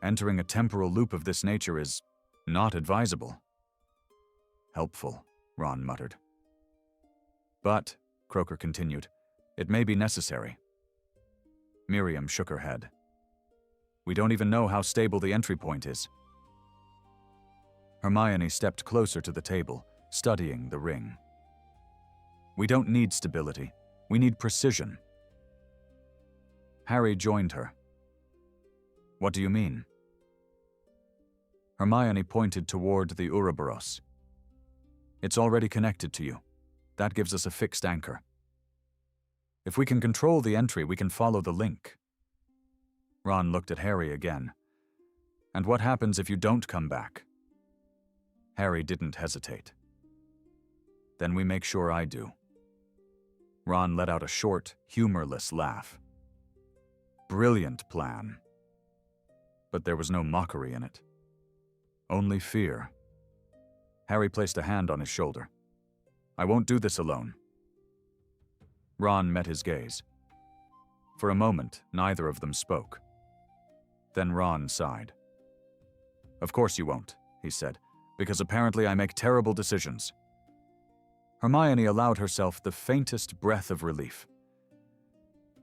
S1: Entering a temporal loop of this nature is not advisable. Helpful, Ron muttered. But, Croaker continued, it may be necessary. Miriam shook her head. We don't even know how stable the entry point is. Hermione stepped closer to the table, studying the ring. We don't need stability. We need precision. Harry joined her. What do you mean? Hermione pointed toward the Ouroboros. It's already connected to you. That gives us a fixed anchor. If we can control the entry, we can follow the link. Ron looked at Harry again. And what happens if you don't come back? Harry didn't hesitate. Then we make sure I do. Ron let out a short, humorless laugh. Brilliant plan. But there was no mockery in it. Only fear. Harry placed a hand on his shoulder. I won't do this alone. Ron met his gaze. For a moment, neither of them spoke. Then Ron sighed. Of course you won't, he said, because apparently I make terrible decisions. Hermione allowed herself the faintest breath of relief.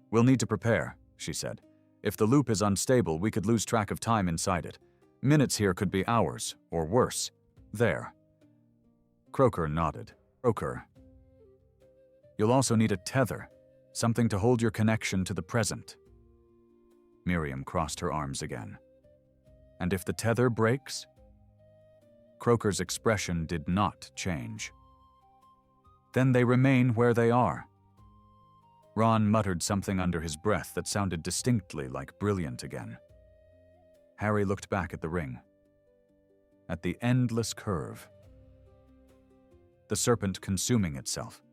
S1: We'll need to prepare, she said. If the loop is unstable, we could lose track of time inside it. Minutes here could be hours, or worse. There. Croaker nodded. Croaker. You'll also need a tether, something to hold your connection to the present. Miriam crossed her arms again. And if the tether breaks? Croaker's expression did not change. Then they remain where they are. Ron muttered something under his breath that sounded distinctly like brilliant again. Harry looked back at the ring. At the endless curve. The serpent consuming itself.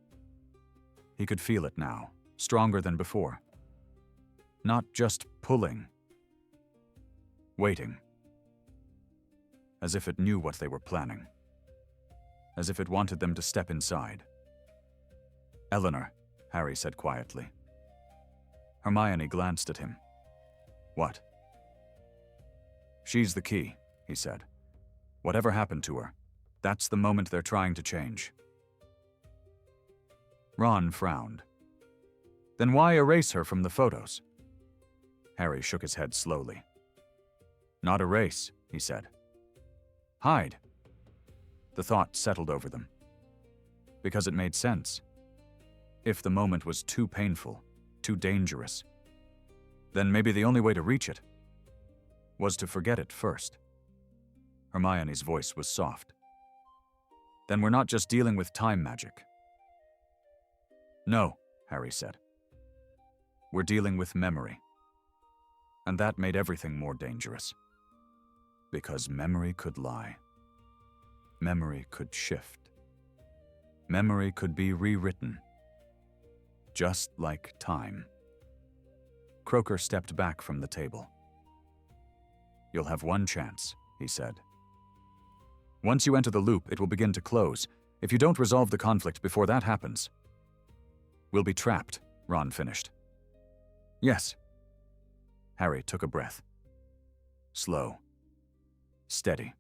S1: He could feel it now, stronger than before. Not just pulling. Waiting. As if it knew what they were planning. As if it wanted them to step inside. Eleanor, Harry said quietly. Hermione glanced at him. What? She's the key, he said. Whatever happened to her, that's the moment they're trying to change. Ron frowned. Then why erase her from the photos? Harry shook his head slowly. Not erase, he said. Hide. The thought settled over them. Because it made sense. If the moment was too painful, too dangerous, then maybe the only way to reach it was to forget it first. Hermione's voice was soft. Then we're not just dealing with time magic. No, Harry said. We're dealing with memory. And that made everything more dangerous. Because memory could lie. Memory could shift. Memory could be rewritten. Just like time. Croaker stepped back from the table. You'll have one chance, he said. Once you enter the loop, it will begin to close. If you don't resolve the conflict before that happens, we'll be trapped, Ron finished. Yes. Harry took a breath. Slow. Steady.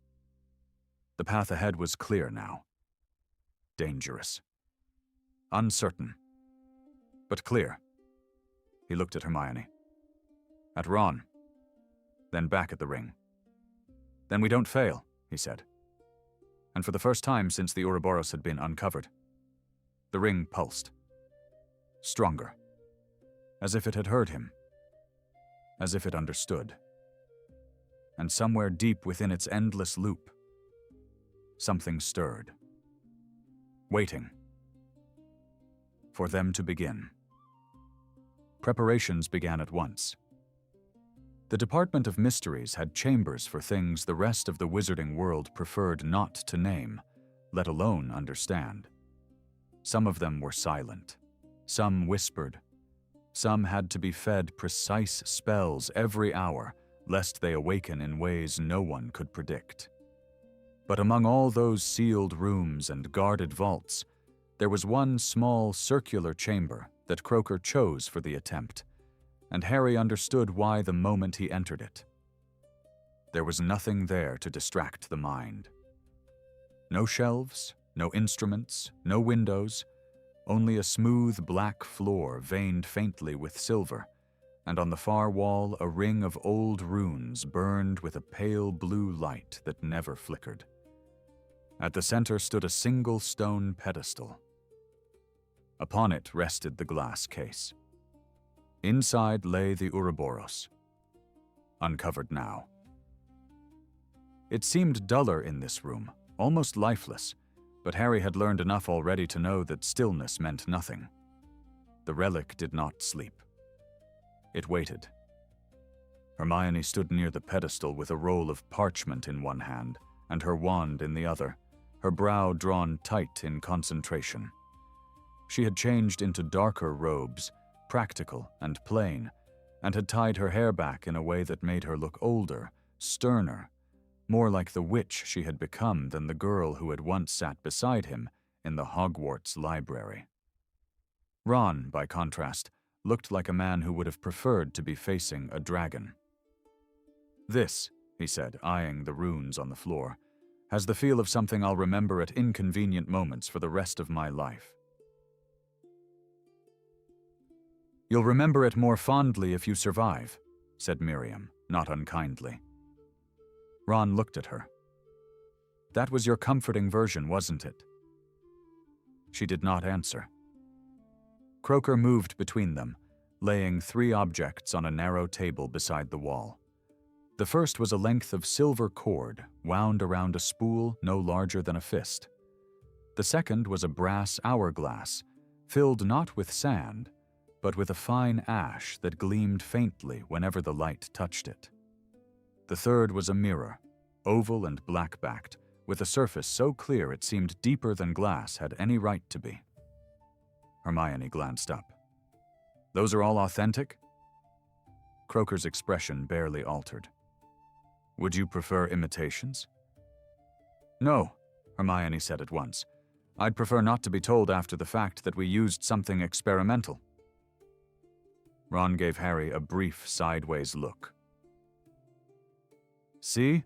S1: The path ahead was clear now. Dangerous. Uncertain. But clear. He looked at Hermione. At Ron. Then back at the ring. Then we don't fail, he said. And for the first time since the Ouroboros had been uncovered, the ring pulsed. Stronger. As if it had heard him. As if it understood. And somewhere deep within its endless loop, something stirred. Waiting. For them to begin. Preparations began at once. The Department of Mysteries had chambers for things the rest of the wizarding world preferred not to name, let alone understand. Some of them were silent. Some whispered. Some had to be fed precise spells every hour, lest they awaken in ways no one could predict. But among all those sealed rooms and guarded vaults, there was one small circular chamber that Croaker chose for the attempt, and Harry understood why the moment he entered it. There was nothing there to distract the mind. No shelves, no instruments, no windows, only a smooth black floor veined faintly with silver, and on the far wall a ring of old runes burned with a pale blue light that never flickered. At the center stood a single stone pedestal. Upon it rested the glass case. Inside lay the Ouroboros, uncovered now. It seemed duller in this room, almost lifeless, but Harry had learned enough already to know that stillness meant nothing. The relic did not sleep. It waited. Hermione stood near the pedestal with a roll of parchment in one hand and her wand in the other, her brow drawn tight in concentration. She had changed into darker robes, practical and plain, and had tied her hair back in a way that made her look older, sterner, more like the witch she had become than the girl who had once sat beside him in the Hogwarts library. Ron, by contrast, looked like a man who would have preferred to be facing a dragon. "This," he said, eyeing the runes on the floor, "has the feel of something I'll remember at inconvenient moments for the rest of my life." "You'll remember it more fondly if you survive," said Miriam, not unkindly. Ron looked at her. "That was your comforting version, wasn't it?" She did not answer. Croaker moved between them, laying 3 objects on a narrow table beside the wall. The first was a length of silver cord wound around a spool no larger than a fist. The second was a brass hourglass, filled not with sand, but with a fine ash that gleamed faintly whenever the light touched it. The third was a mirror, oval and black-backed, with a surface so clear it seemed deeper than glass had any right to be. Hermione glanced up. "Those are all authentic?" Croaker's expression barely altered. "Would you prefer imitations?" "No," Hermione said at once. "I'd prefer not to be told after the fact that we used something experimental." Ron gave Harry a brief sideways look. "See?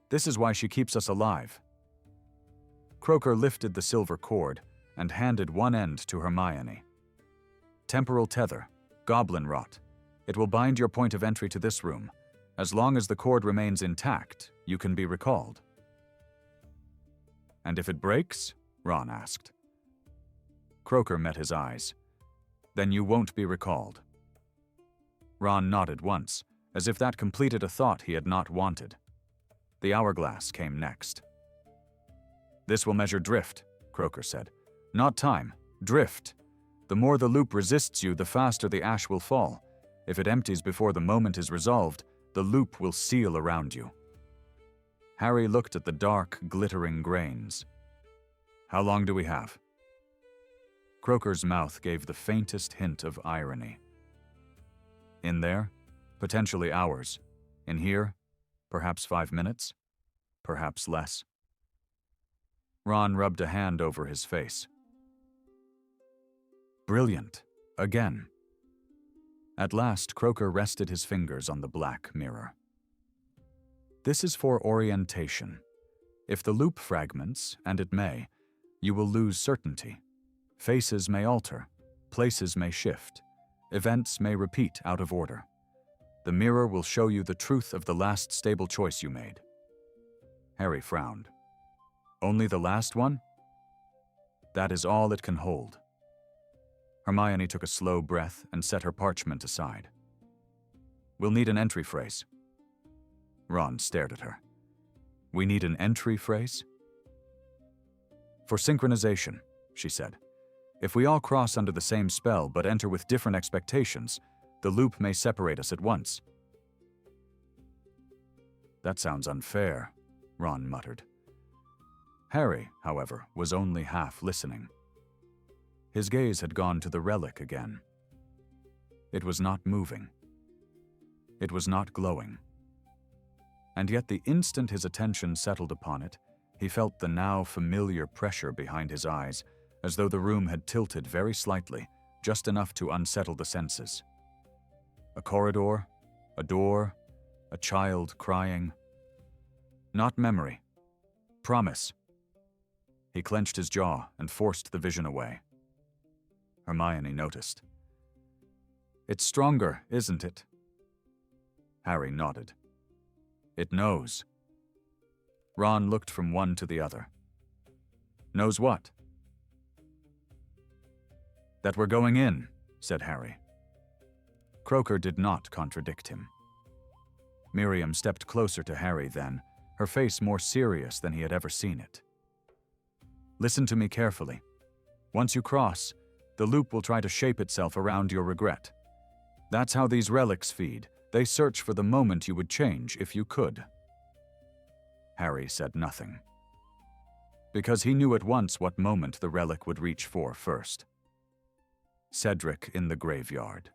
S1: This is why she keeps us alive." Croaker lifted the silver cord and handed one end to Hermione. "Temporal tether, goblin rot. It will bind your point of entry to this room. As long as the cord remains intact, you can be recalled." "And if it breaks?" Ron asked. Croaker met his eyes. "Then you won't be recalled." Ron nodded once, as if that completed a thought he had not wanted. The hourglass came next. "This will measure drift," Croaker said. "Not time, drift. The more the loop resists you, the faster the ash will fall. If it empties before the moment is resolved, the loop will seal around you." Harry looked at the dark, glittering grains. "How long do we have?" Croaker's mouth gave the faintest hint of irony. "In there, potentially hours. In here, perhaps 5 minutes, perhaps less." Ron rubbed a hand over his face. "Brilliant. Again." At last, Croaker rested his fingers on the black mirror. "This is for orientation. If the loop fragments, and it may, you will lose certainty. Faces may alter, places may shift, events may repeat out of order. The mirror will show you the truth of the last stable choice you made." Harry frowned. "Only the last one?" "That is all it can hold." Hermione took a slow breath and set her parchment aside. "We'll need an entry phrase." Ron stared at her. "We need an entry phrase?" "For synchronization," she said. "If we all cross under the same spell but enter with different expectations, the loop may separate us at once." "That sounds unfair," Ron muttered. Harry, however, was only half listening. His gaze had gone to the relic again. It was not moving. It was not glowing. And yet the instant his attention settled upon it, he felt the now familiar pressure behind his eyes, as though the room had tilted very slightly, just enough to unsettle the senses. A corridor, a door, a child crying. Not memory. Promise. He clenched his jaw and forced the vision away. Hermione noticed. It's stronger, isn't it? Harry nodded. It knows. Ron looked from one to the other. Knows what? That we're going in, said Harry. Croaker did not contradict him. Miriam stepped closer to Harry then, her face more serious than he had ever seen it. Listen to me carefully. Once you cross, the loop will try to shape itself around your regret. That's how these relics feed. They search for the moment you would change if you could. Harry said nothing, because he knew at once what moment the relic would reach for first. Cedric in the graveyard.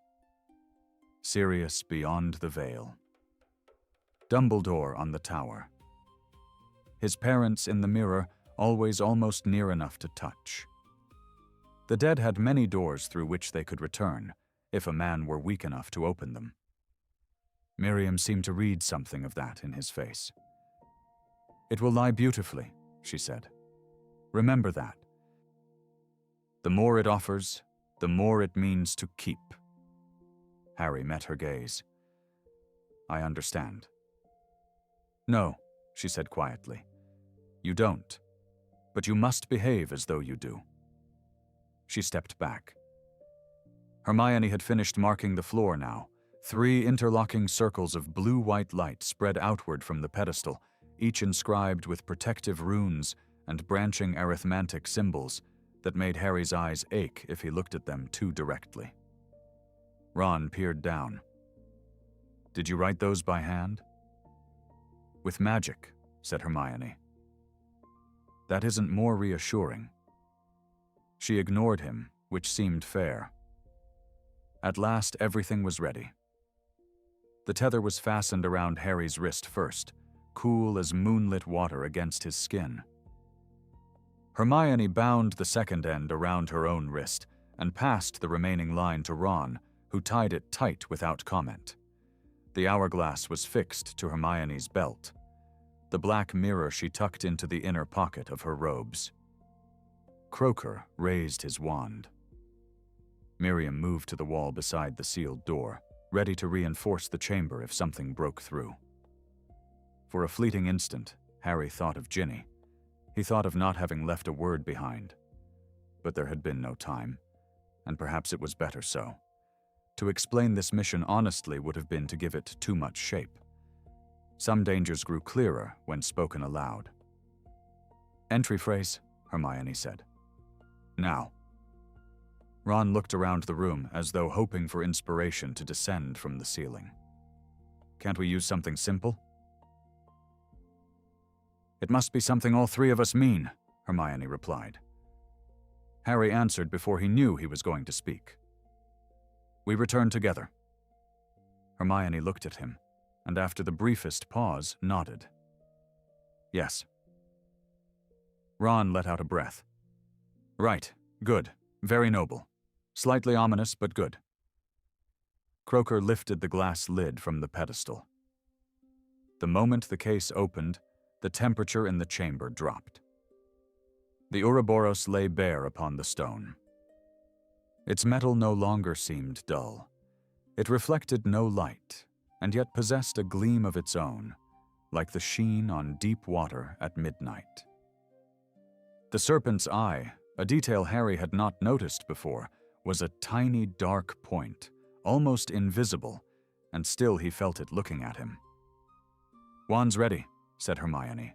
S1: Sirius beyond the veil. Dumbledore on the tower. His parents in the mirror, always almost near enough to touch. The dead had many doors through which they could return, if a man were weak enough to open them. Miriam seemed to read something of that in his face. It will lie beautifully, she said. Remember that. The more it offers, the more it means to keep. Harry met her gaze. I understand. No, she said quietly. You don't. But you must behave as though you do. She stepped back. Hermione had finished marking the floor now. 3 interlocking circles of blue-white light spread outward from the pedestal, each inscribed with protective runes and branching arithmantic symbols that made Harry's eyes ache if he looked at them too directly. Ron peered down. Did you write those by hand? With magic, said Hermione. That isn't more reassuring. She ignored him, which seemed fair. At last, everything was ready. The tether was fastened around Harry's wrist first, cool as moonlit water against his skin. Hermione bound the second end around her own wrist and passed the remaining line to Ron, who tied it tight without comment. The hourglass was fixed to Hermione's belt, the black mirror she tucked into the inner pocket of her robes. Croaker raised his wand. Miriam moved to the wall beside the sealed door, ready to reinforce the chamber if something broke through. For a fleeting instant, Harry thought of Ginny. He thought of not having left a word behind. But there had been no time, and perhaps it was better so. To explain this mission honestly would have been to give it too much shape. Some dangers grew clearer when spoken aloud. Entry phrase, Hermione said. Now. Ron looked around the room as though hoping for inspiration to descend from the ceiling. Can't we use something simple? It must be something all 3 of us mean, Hermione replied. Harry answered before he knew he was going to speak. We return together. Hermione looked at him, and after the briefest pause, nodded. Yes. Ron let out a breath. Right, good, very noble. Slightly ominous, but good. Croaker lifted the glass lid from the pedestal. The moment the case opened, the temperature in the chamber dropped. The Ouroboros lay bare upon the stone. Its metal no longer seemed dull. It reflected no light, and yet possessed a gleam of its own, like the sheen on deep water at midnight. The serpent's eye, a detail Harry had not noticed before, was a tiny dark point, almost invisible, and still he felt it looking at him. Wand's ready, said Hermione.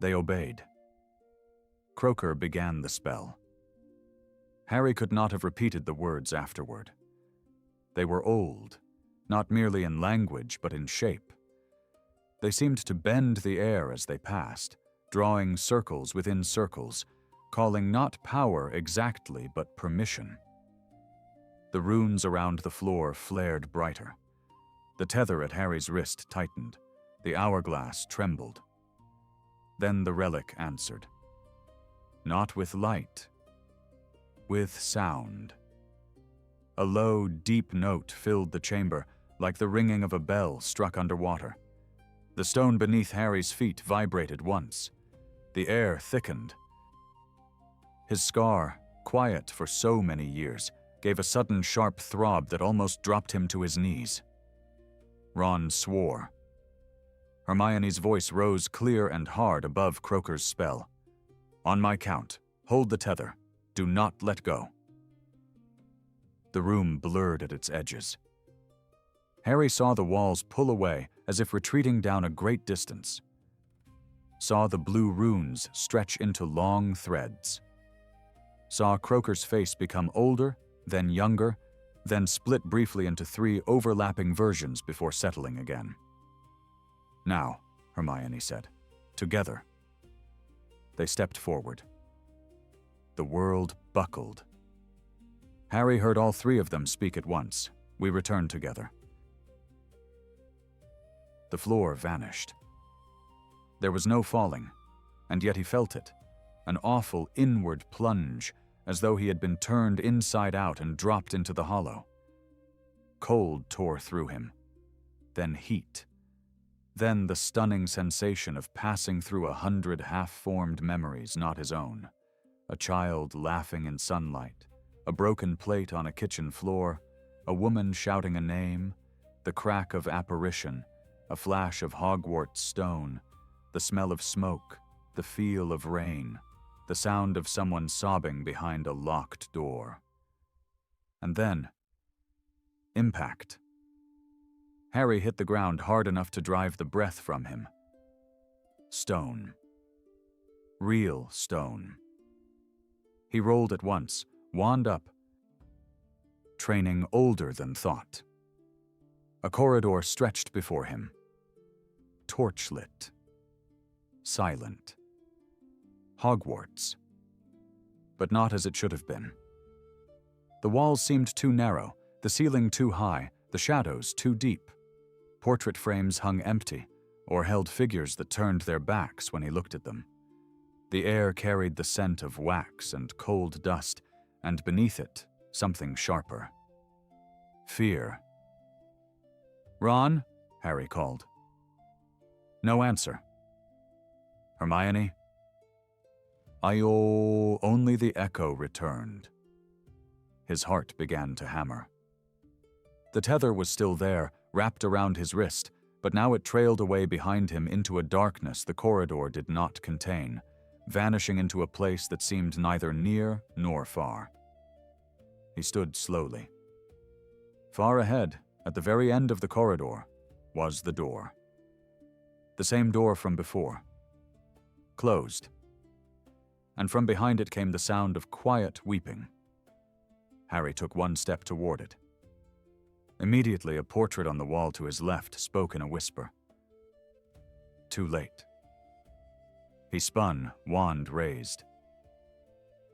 S1: They obeyed. Croaker began the spell. Harry could not have repeated the words afterward. They were old, not merely in language but in shape. They seemed to bend the air as they passed, drawing circles within circles, calling not power exactly but permission. The runes around the floor flared brighter. The tether at Harry's wrist tightened. The hourglass trembled. Then the relic answered. Not with light, with sound. A low, deep note filled the chamber, like the ringing of a bell struck underwater. The stone beneath Harry's feet vibrated once. The air thickened. His scar, quiet for so many years, gave a sudden sharp throb that almost dropped him to his knees. Ron swore. Hermione's voice rose clear and hard above Croaker's spell. "On my count, hold the tether. Do not let go." The room blurred at its edges. Harry saw the walls pull away as if retreating down a great distance. Saw the blue runes stretch into long threads. Saw Croaker's face become older, then younger, then split briefly into 3 overlapping versions before settling again. "Now," Hermione said, "together." They stepped forward. The world buckled. Harry heard all 3 of them speak at once. We returned together. The floor vanished. There was no falling, and yet he felt it, an awful inward plunge, as though he had been turned inside out and dropped into the hollow. Cold tore through him, then heat, then the stunning sensation of passing through 100 half-formed memories not his own. A child laughing in sunlight, a broken plate on a kitchen floor, a woman shouting a name, the crack of apparition, a flash of Hogwarts stone, the smell of smoke, the feel of rain, the sound of someone sobbing behind a locked door. And then, impact. Harry hit the ground hard enough to drive the breath from him. Stone. Real stone. He rolled at once, wand up, training older than thought. A corridor stretched before him. Torchlit. Silent. Hogwarts. But not as it should have been. The walls seemed too narrow, the ceiling too high, the shadows too deep. Portrait frames hung empty, or held figures that turned their backs when he looked at them. The air carried the scent of wax and cold dust, and beneath it, something sharper. Fear. "Ron?" Harry called. No answer. "Hermione?" Only the echo returned. His heart began to hammer. The tether was still there, wrapped around his wrist, but now it trailed away behind him into a darkness the corridor did not contain, vanishing into a place that seemed neither near nor far. He stood slowly. Far ahead, at the very end of the corridor, was the door. The same door from before. Closed. And from behind it came the sound of quiet weeping. Harry took one step toward it. Immediately, a portrait on the wall to his left spoke in a whisper. Too late. He spun, wand raised.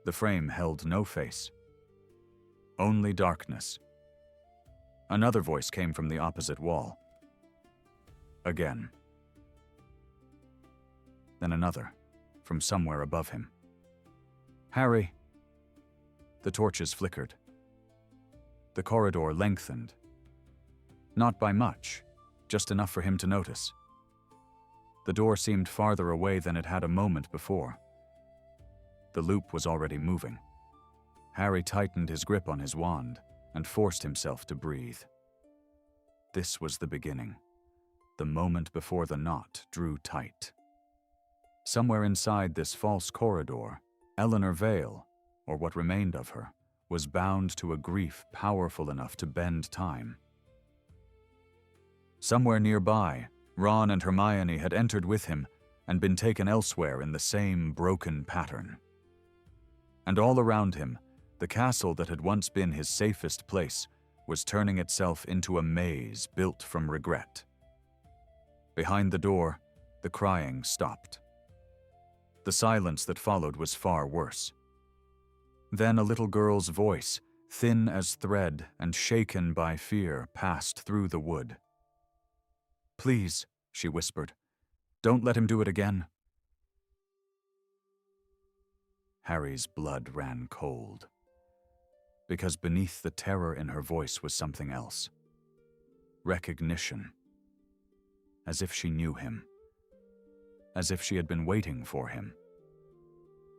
S1: The frame held no face. Only darkness. Another voice came from the opposite wall. Again. Then another, from somewhere above him. "Harry!" The torches flickered. The corridor lengthened. Not by much, just enough for him to notice. The door seemed farther away than it had a moment before. The loop was already moving. Harry tightened his grip on his wand and forced himself to breathe. This was the beginning, the moment before the knot drew tight. Somewhere inside this false corridor, Eleanor Vale, or what remained of her, was bound to a grief powerful enough to bend time. Somewhere nearby, Ron and Hermione had entered with him and been taken elsewhere in the same broken pattern. And all around him, the castle that had once been his safest place was turning itself into a maze built from regret. Behind the door, the crying stopped. The silence that followed was far worse. Then a little girl's voice, thin as thread and shaken by fear, passed through the wood. "Please," she whispered, "don't let him do it again." Harry's blood ran cold. because beneath the terror in her voice was something else. Recognition. As if she knew him. As if she had been waiting for him.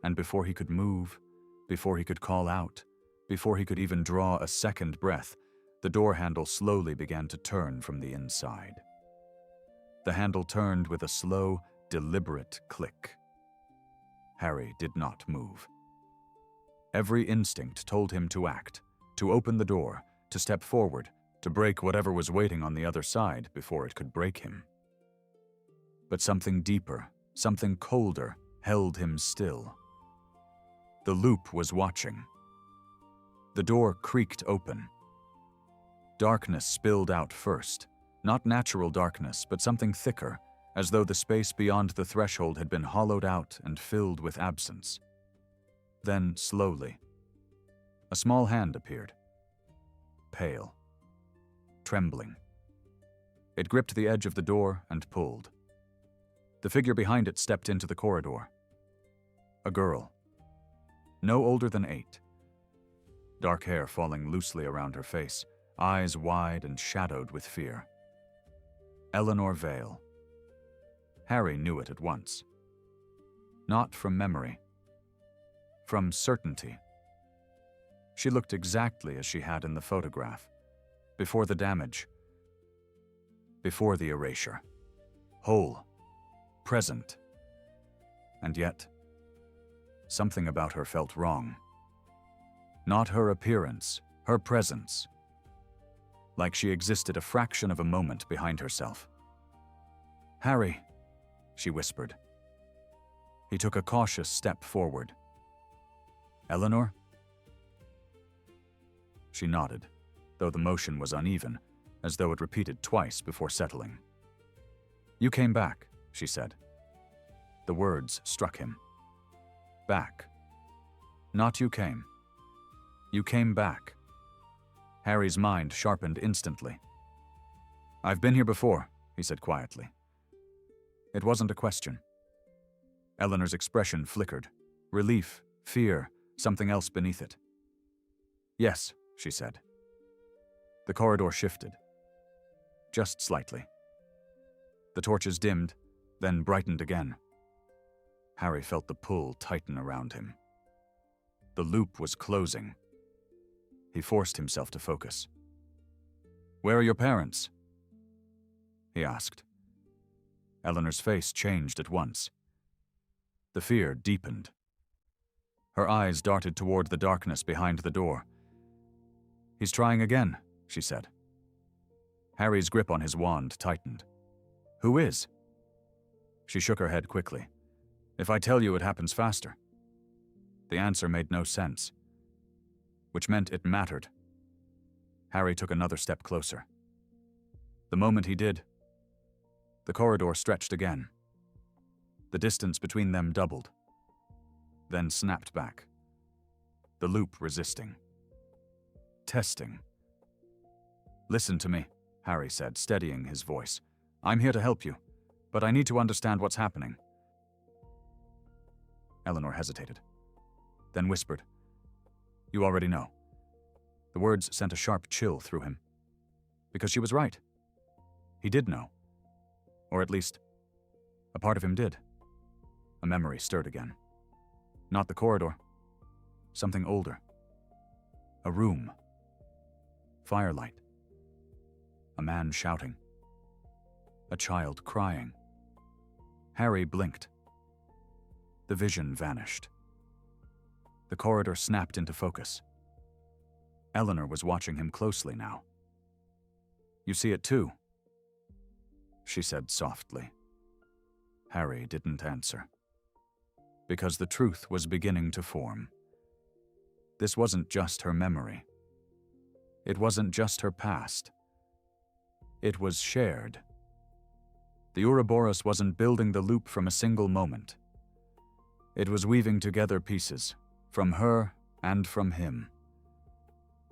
S1: And before he could move, before he could call out, before he could even draw a second breath, the door handle slowly began to turn from the inside. The handle turned with a slow, deliberate click. Harry did not move. Every instinct told him to act, to open the door, to step forward, to break whatever was waiting on the other side before it could break him. But something deeper, something colder, held him still. The loop was watching. The door creaked open. Darkness spilled out first. Not natural darkness, but something thicker, as though the space beyond the threshold had been hollowed out and filled with absence. Then, slowly, a small hand appeared. Pale. Trembling. It gripped the edge of the door and pulled. The figure behind it stepped into the corridor. A girl. No older than 8. Dark hair falling loosely around her face, eyes wide and shadowed with fear. Eleanor Vale. Harry knew it at once. Not from memory. From certainty. She looked exactly as she had in the photograph. Before the damage. Before the erasure. Whole. Present. And yet, something about her felt wrong. Not her appearance, her presence. Like she existed a fraction of a moment behind herself. "Harry," she whispered. He took a cautious step forward. "Eleanor?" She nodded, though the motion was uneven, as though it repeated twice before settling. "You came back," she said. The words struck him. Back. Not you came. You came back. Harry's mind sharpened instantly. "I've been here before," he said quietly. It wasn't a question. Eleanor's expression flickered. Relief, fear, something else beneath it. "Yes," she said. The corridor shifted. Just slightly. The torches dimmed, then brightened again. Harry felt the pull tighten around him. The loop was closing. He forced himself to focus. "Where are your parents?" he asked. Eleanor's face changed at once. The fear deepened. Her eyes darted toward the darkness behind the door. "He's trying again," she said. Harry's grip on his wand tightened. "Who is?" She shook her head quickly. "If I tell you, it happens faster." The answer made no sense, which meant it mattered. Harry took another step closer. The moment he did, the corridor stretched again. The distance between them doubled, then snapped back. The loop resisting. Testing. "Listen to me," Harry said, steadying his voice. "I'm here to help you, but I need to understand what's happening." Eleanor hesitated, then whispered, "You already know." The words sent a sharp chill through him. Because she was right. He did know. Or at least, a part of him did. A memory stirred again. Not the corridor. Something older. A room. Firelight. A man shouting. A child crying. Harry blinked. The vision vanished. The corridor snapped into focus. Eleanor was watching him closely now. "You see it too?" she said softly. Harry didn't answer. Because the truth was beginning to form. This wasn't just her memory. It wasn't just her past. It was shared. The Ouroboros wasn't building the loop from a single moment. It was weaving together pieces, from her and from him.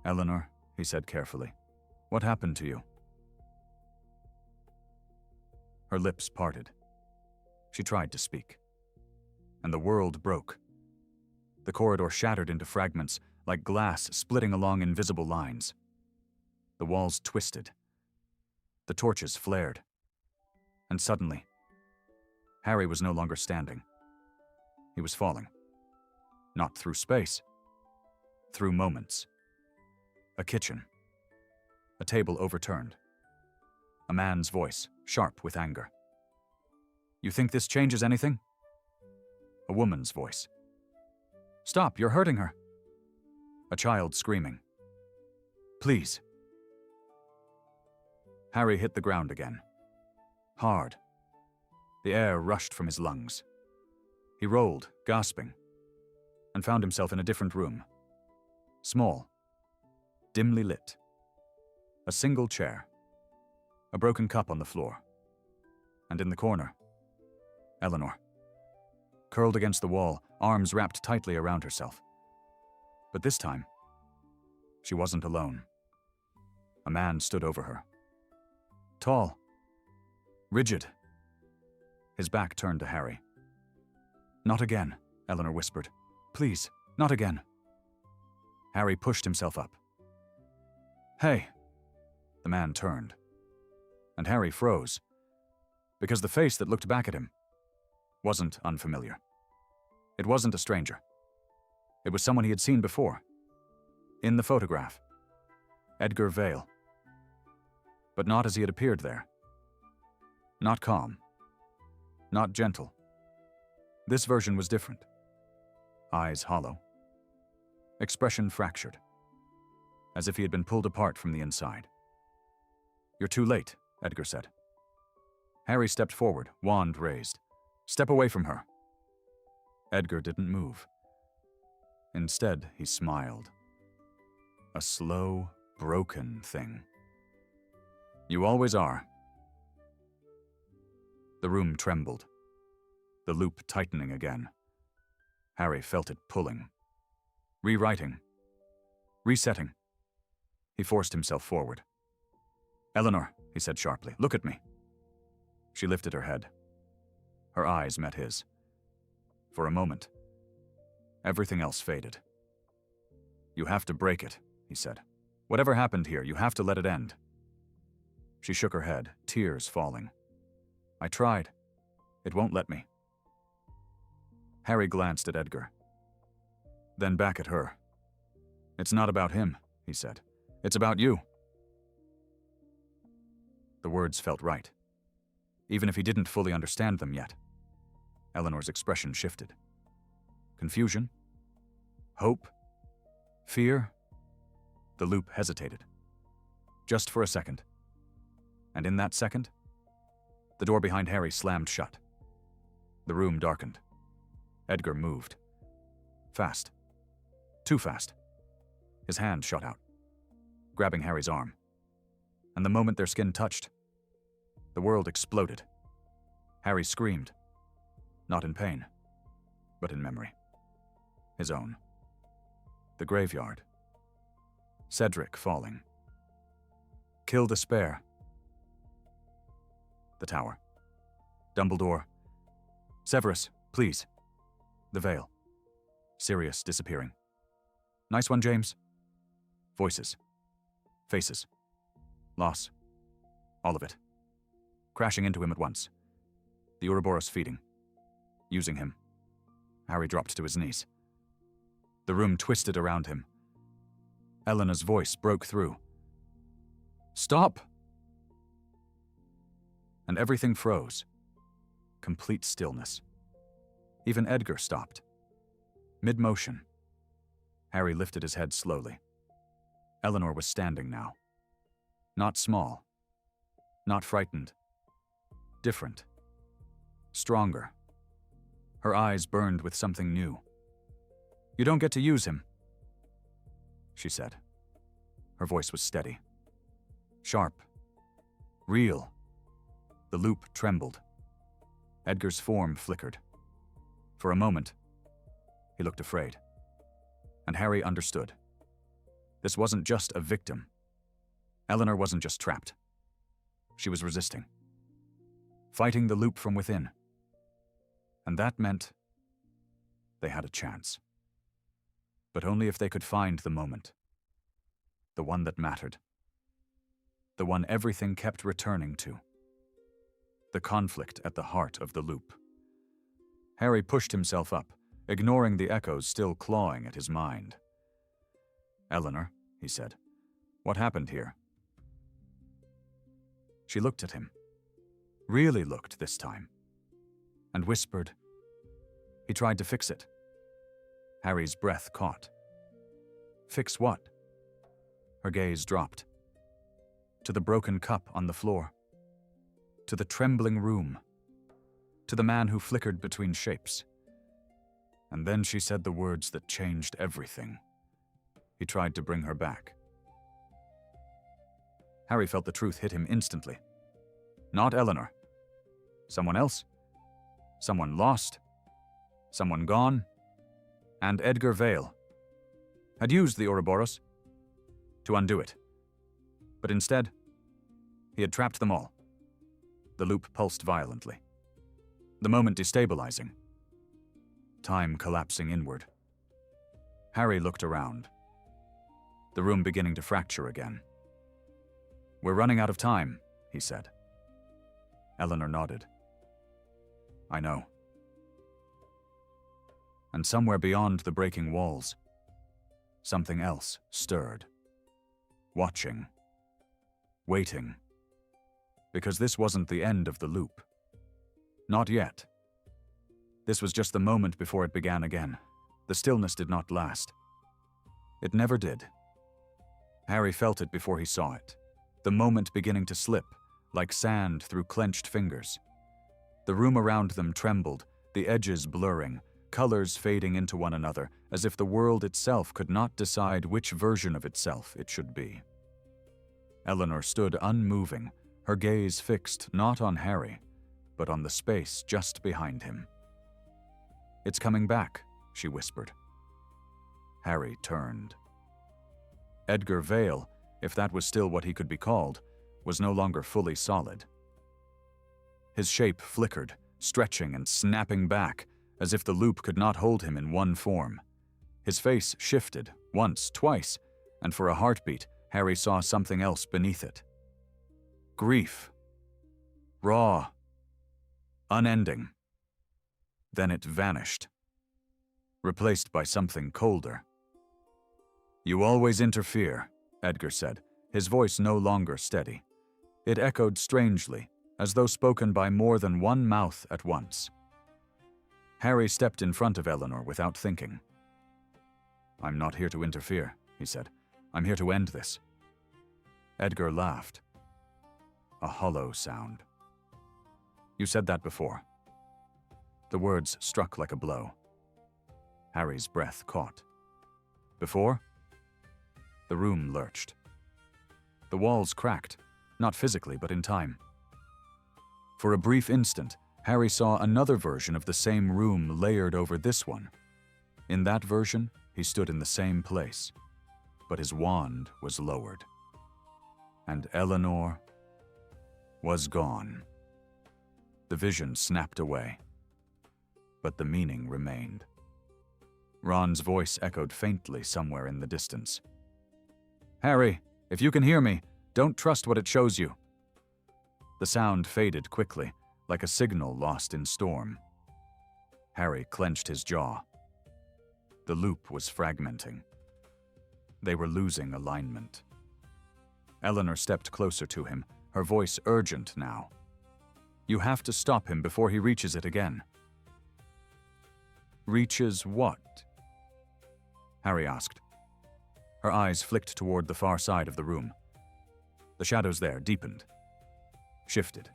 S1: "Eleanor," he said carefully, "what happened to you?" Her lips parted. She tried to speak. And the world broke. The corridor shattered into fragments, like glass splitting along invisible lines. The walls twisted. The torches flared. And suddenly, Harry was no longer standing. He was falling. Not through space. Through moments. A kitchen. A table overturned. A man's voice, sharp with anger. "You think this changes anything?" A woman's voice. "Stop, you're hurting her." A child screaming. "Please." Harry hit the ground again. Hard. The air rushed from his lungs. He rolled, gasping, and found himself in a different room. Small. Dimly lit. A single chair. A broken cup on the floor. And in the corner, Eleanor. Curled against the wall, arms wrapped tightly around herself. But this time, she wasn't alone. A man stood over her. Tall. Rigid. His back turned to Harry. "Not again," Eleanor whispered. "Please, not again." Harry pushed himself up. "Hey." The man turned. And Harry froze, because the face that looked back at him wasn't unfamiliar. It wasn't a stranger. It was someone he had seen before. In the photograph. Edgar Vale. But not as he had appeared there. Not calm. Not gentle. This version was different. Eyes hollow. Expression fractured. As if he had been pulled apart from the inside. "You're too late," Edgar said. Harry stepped forward, wand raised. "Step away from her." Edgar didn't move. Instead, he smiled. A slow, broken thing. "You always are." The room trembled. The loop tightening again. Harry felt it pulling. Rewriting. Resetting. He forced himself forward. "Eleanor," he said sharply, "look at me." She lifted her head. Her eyes met his. For a moment, everything else faded. "You have to break it," he said. "Whatever happened here, you have to let it end." She shook her head, tears falling. "I tried. It won't let me." Harry glanced at Edgar. Then back at her. "It's not about him," he said. "It's about you." The words felt right, even if he didn't fully understand them yet. Eleanor's expression shifted. Confusion? Hope? Fear? The loop hesitated. Just for a second. And in that second, the door behind Harry slammed shut. The room darkened. Edgar moved. Fast. Too fast. His hand shot out, grabbing Harry's arm. And the moment their skin touched, the world exploded. Harry screamed. Not in pain, but in memory. His own. The graveyard. Cedric falling. Kill despair. The tower. Dumbledore. "Severus, please." The veil. Sirius disappearing. "Nice one, James." Voices. Faces. Loss. All of it. Crashing into him at once. The Ouroboros feeding. Using him. Harry dropped to his knees. The room twisted around him. Eleanor's voice broke through. "Stop!" And everything froze. Complete stillness. Even Edgar stopped. Mid-motion. Harry lifted his head slowly. Eleanor was standing now. Not small. Not frightened. Different. Stronger. Her eyes burned with something new. "You don't get to use him," she said. Her voice was steady. Sharp. Real. The loop trembled. Edgar's form flickered. For a moment, he looked afraid. And Harry understood. This wasn't just a victim. Eleanor wasn't just trapped. She was resisting. Fighting the loop from within. And that meant they had a chance. but only if they could find the moment. The one that mattered. The one everything kept returning to. The conflict at the heart of the loop. Harry pushed himself up, ignoring the echoes still clawing at his mind. "Eleanor," he said, "what happened here?" She looked at him. Really looked this time. And whispered. He tried to fix it. Harry's breath caught. Fix what? Her gaze dropped. To the broken cup on the floor. To the trembling room. To the man who flickered between shapes. And then she said the words that changed everything. He tried to bring her back. Harry felt the truth hit him instantly. Not Eleanor. Someone else? Someone lost? Someone gone? And Edgar Vale had used the Ouroboros to undo it. But instead, he had trapped them all. The loop pulsed violently. The moment destabilizing. Time collapsing inward. Harry looked around. The room beginning to fracture again. "We're running out of time," he said. Eleanor nodded. "I know." And somewhere beyond the breaking walls, something else stirred. Watching. Waiting. Because this wasn't the end of the loop. Not yet. This was just the moment before it began again. The stillness did not last. It never did. Harry felt it before he saw it. The moment beginning to slip, like sand through clenched fingers. The room around them trembled, the edges blurring, colors fading into one another, as if the world itself could not decide which version of itself it should be. Eleanor stood unmoving, her gaze fixed not on Harry, but on the space just behind him. "It's coming back," she whispered. Harry turned. Edgar Vale, if that was still what he could be called, was no longer fully solid. His shape flickered, stretching and snapping back, as if the loop could not hold him in one form. His face shifted, once, twice, and for a heartbeat, Harry saw something else beneath it. Grief. Raw. Unending. Then it vanished. Replaced by something colder. "You always interfere," Edgar said, his voice no longer steady. It echoed strangely, as though spoken by more than one mouth at once. Harry stepped in front of Eleanor without thinking. "I'm not here to interfere," he said. "I'm here to end this." Edgar laughed. A hollow sound. "You said that before." The words struck like a blow. Harry's breath caught. "Before?" The room lurched. The walls cracked, not physically but in time. For a brief instant, Harry saw another version of the same room layered over this one. In that version, he stood in the same place, but his wand was lowered. And Eleanor was gone. The vision snapped away, but the meaning remained. Ron's voice echoed faintly somewhere in the distance. "Harry, if you can hear me, don't trust what it shows you." The sound faded quickly, like a signal lost in storm. Harry clenched his jaw. The loop was fragmenting. They were losing alignment. Eleanor stepped closer to him, her voice urgent now. "You have to stop him before he reaches it again." "Reaches what?" Harry asked. Her eyes flicked toward the far side of the room. The shadows there deepened, shifted.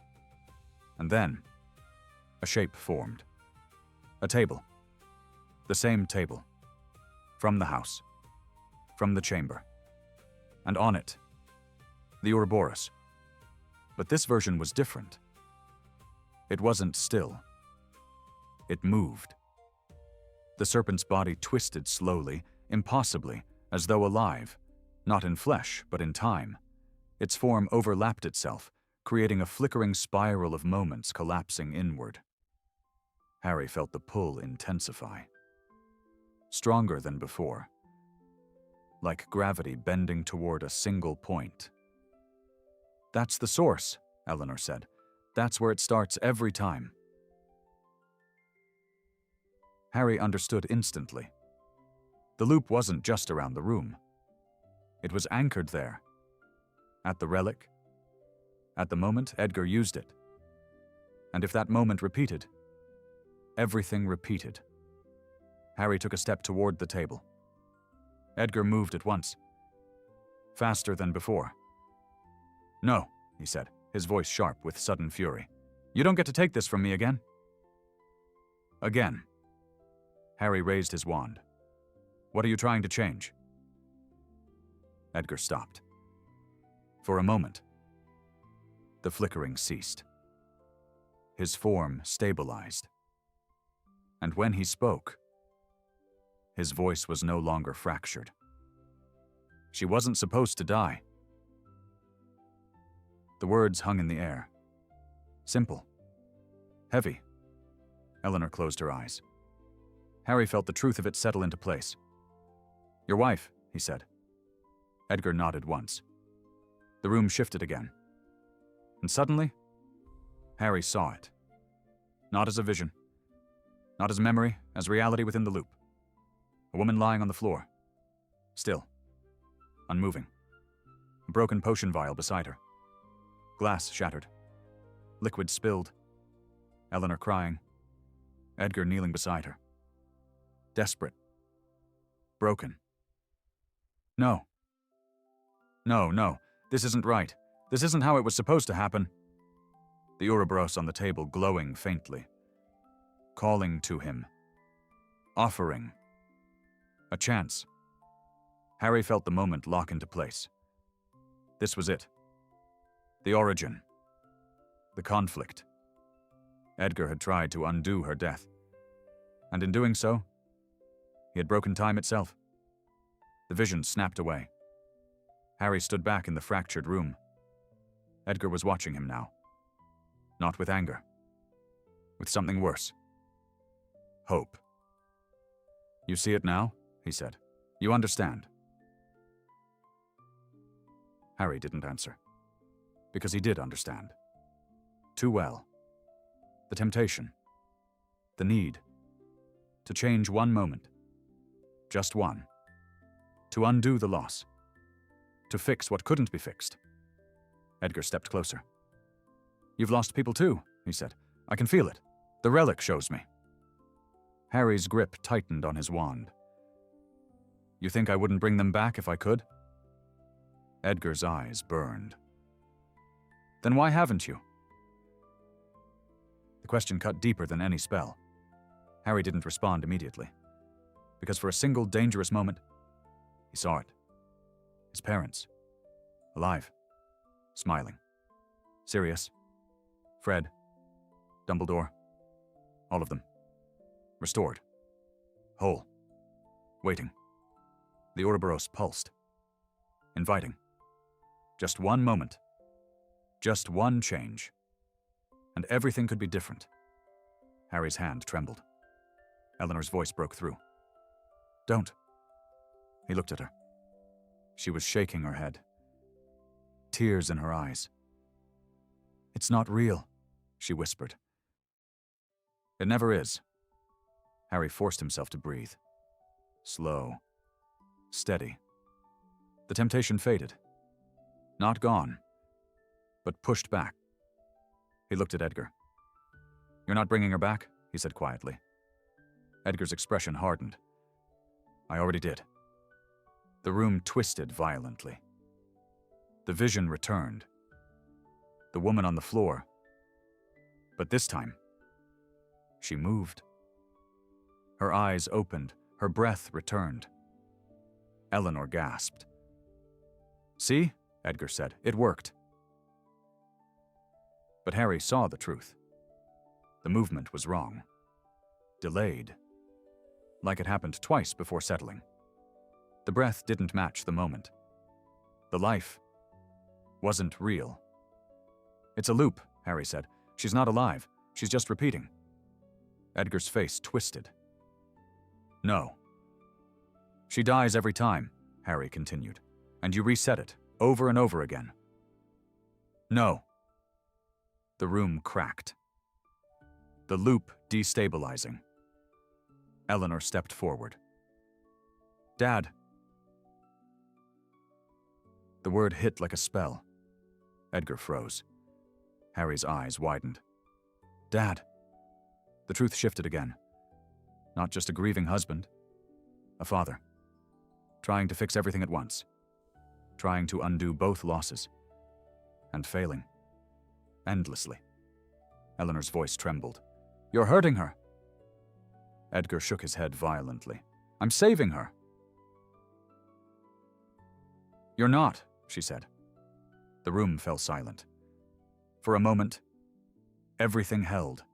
S1: And then, a shape formed. A table. The same table. From the house. From the chamber. And on it, the Ouroboros. But this version was different. It wasn't still. It moved. The serpent's body twisted slowly, impossibly, as though alive, not in flesh, but in time. Its form overlapped itself, creating a flickering spiral of moments collapsing inward. Harry felt the pull intensify. Stronger than before, like gravity bending toward a single point. "That's the source," Eleanor said. "That's where it starts every time." Harry understood instantly. The loop wasn't just around the room. It was anchored there. At the relic. At the moment Edgar used it. And if that moment repeated, everything repeated. Harry took a step toward the table. Edgar moved at once. Faster than before. "No," he said, his voice sharp with sudden fury. "You don't get to take this from me again." Again. Harry raised his wand. "What are you trying to change?" Edgar stopped. For a moment, the flickering ceased. His form stabilized. And when he spoke, his voice was no longer fractured. She wasn't supposed to die. The words hung in the air. Simple. Heavy. Eleanor closed her eyes. Harry felt the truth of it settle into place. "Your wife," he said. Edgar nodded once. The room shifted again. And suddenly, Harry saw it. Not as a vision. Not as memory, as reality within the loop. A woman lying on the floor. Still. Unmoving. A broken potion vial beside her. Glass shattered. Liquid spilled. Eleanor crying. Edgar kneeling beside her. Desperate. Broken. No. No. This isn't right. This isn't how it was supposed to happen. The Ouroboros on the table glowing faintly. Calling to him. Offering. A chance. Harry felt the moment lock into place. This was it. The origin. The conflict. Edgar had tried to undo her death. And in doing so, he had broken time itself. The vision snapped away. Harry stood back in the fractured room. Edgar was watching him now. Not with anger. With something worse. Hope. "You see it now?" he said. "You understand?" Harry didn't answer. Because he did understand. Too well. The temptation. The need. To change one moment. Just one. To undo the loss. To fix what couldn't be fixed. Edgar stepped closer. "You've lost people too," he said. "I can feel it. The relic shows me." Harry's grip tightened on his wand. "You think I wouldn't bring them back if I could?" Edgar's eyes burned. "Then why haven't you?" The question cut deeper than any spell. Harry didn't respond immediately. Because for a single dangerous moment, he saw it. His parents. Alive. Smiling. Sirius. Fred. Dumbledore. All of them. Restored. Whole. Waiting. The Ouroboros pulsed. Inviting. Just one moment. Just one change. And everything could be different. Harry's hand trembled. Eleanor's voice broke through. "Don't." He looked at her. She was shaking her head. Tears in her eyes. "It's not real," she whispered. "It never is." Harry forced himself to breathe. Slow. Steady. The temptation faded. Not gone, but pushed back. He looked at Edgar. "You're not bringing her back?" he said quietly. Edgar's expression hardened. "I already did." The room twisted violently. The vision returned. The woman on the floor. But this time, she moved. Her eyes opened, her breath returned. Eleanor gasped. "See?" Edgar said. "It worked." But Harry saw the truth. The movement was wrong. Delayed. Like it happened twice before settling. The breath didn't match the moment. The life wasn't real. "It's a loop," Harry said. "She's not alive. She's just repeating." Edgar's face twisted. "No. She dies every time. Harry continued. And you reset it, over and over again. No. The room cracked. The loop destabilizing. Eleanor stepped forward. Dad. The word hit like a spell. Edgar froze. Harry's eyes widened. Dad. The truth shifted again. Not just a grieving husband. A father. Trying to fix everything at once. Trying to undo both losses. And failing. Endlessly. Eleanor's voice trembled. You're hurting her. Edgar shook his head violently. I'm saving her. You're not, she said. The room fell silent. For a moment, everything held.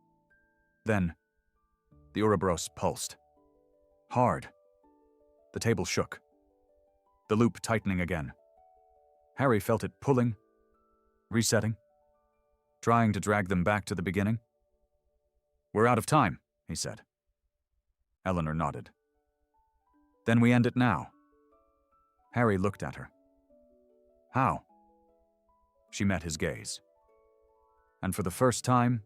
S1: Then, the Ouroboros pulsed. Hard. The table shook. The loop tightening again. Harry felt it pulling, resetting, trying to drag them back to the beginning. We're out of time, he said. Eleanor nodded. Then we end it now. Harry looked at her. How? She met his gaze. And for the first time,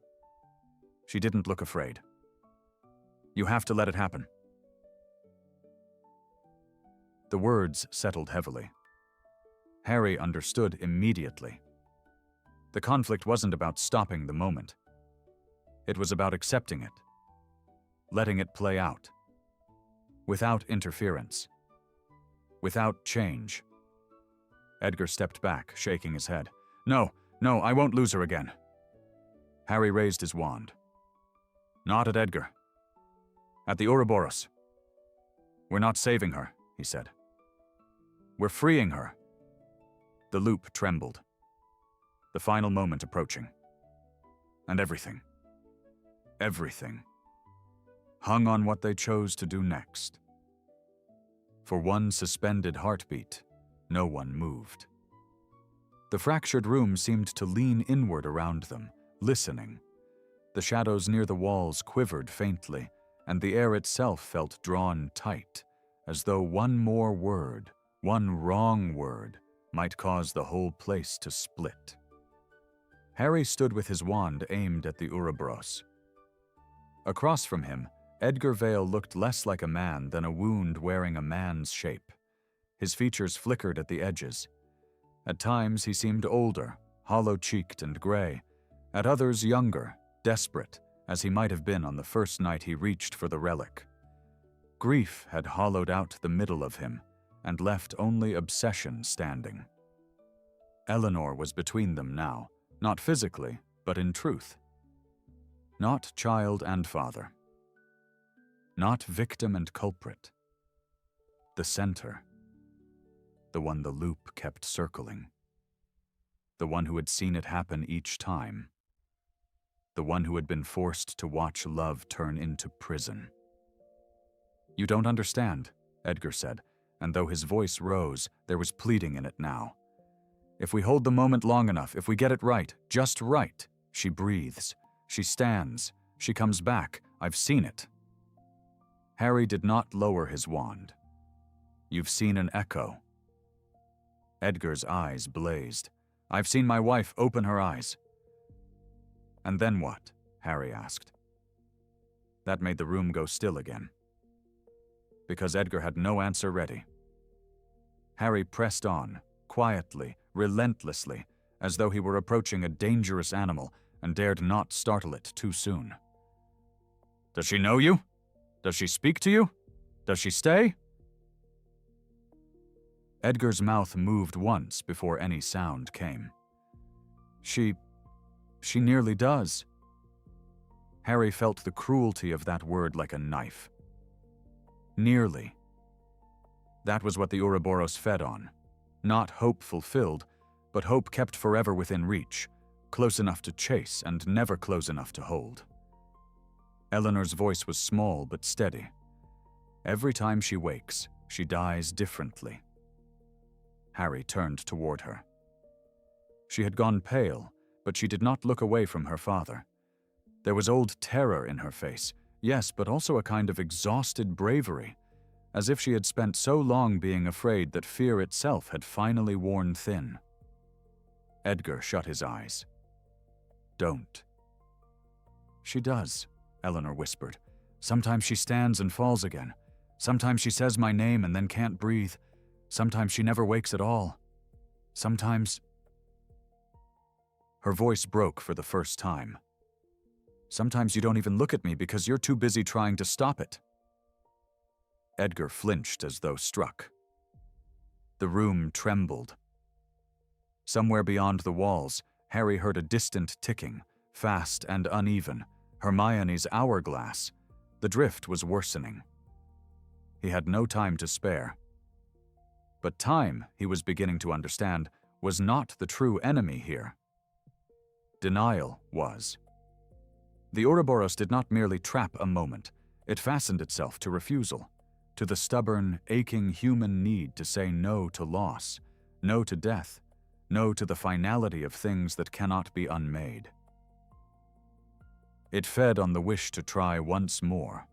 S1: she didn't look afraid. You have to let it happen. The words settled heavily. Harry understood immediately. The conflict wasn't about stopping the moment. It was about accepting it, letting it play out, without interference, without change. Edgar stepped back, shaking his head. No, I won't lose her again. Harry raised his wand. Not at Edgar. At the Ouroboros. We're not saving her, he said. We're freeing her. The loop trembled. The final moment approaching. And everything, hung on what they chose to do next. For one suspended heartbeat, no one moved. The fractured room seemed to lean inward around them, listening. The shadows near the walls quivered faintly, and the air itself felt drawn tight, as though one more word, one wrong word, might cause the whole place to split. Harry stood with his wand aimed at the Ouroboros. Across from him, Edgar Vale looked less like a man than a wound wearing a man's shape. His features flickered at the edges. At times he seemed older, hollow-cheeked and gray. At others younger, desperate, as he might have been on the first night he reached for the relic. Grief had hollowed out the middle of him and left only obsession standing. Eleanor was between them now, not physically, but in truth. Not child and father. Not victim and culprit. The center. The one the loop kept circling. The one who had seen it happen each time. The one who had been forced to watch love turn into prison. You don't understand, Edgar said, and though his voice rose, there was pleading in it now. If we hold the moment long enough, if we get it right, just right, she breathes. She stands. She comes back. I've seen it. Harry did not lower his wand. You've seen an echo. Edgar's eyes blazed. I've seen my wife open her eyes. And then what? Harry asked. That made the room go still again. Because Edgar had no answer ready. Harry pressed on, quietly, relentlessly, as though he were approaching a dangerous animal and dared not startle it too soon. Does she know you? Does she speak to you? Does she stay? Edgar's mouth moved once before any sound came. She nearly does. Harry felt the cruelty of that word like a knife. Nearly. That was what the Ouroboros fed on. Not hope fulfilled, but hope kept forever within reach, close enough to chase and never close enough to hold. Eleanor's voice was small but steady. Every time she wakes, she dies differently. Harry turned toward her. She had gone pale, but she did not look away from her father. There was old terror in her face, yes, but also a kind of exhausted bravery, as if she had spent so long being afraid that fear itself had finally worn thin. Edgar shut his eyes. "Don't." "She does," Eleanor whispered. "Sometimes she stands and falls again. Sometimes she says my name and then can't breathe. Sometimes she never wakes at all. Sometimes—" Her voice broke for the first time. "Sometimes you don't even look at me because you're too busy trying to stop it." Edgar flinched as though struck. The room trembled. Somewhere beyond the walls, Harry heard a distant ticking, fast and uneven, Hermione's hourglass. The drift was worsening. He had no time to spare. But time, he was beginning to understand, was not the true enemy here. Denial was. The Ouroboros did not merely trap a moment, it fastened itself to refusal, to the stubborn, aching human need to say no to loss, no to death, no to the finality of things that cannot be unmade. It fed on the wish to try once more.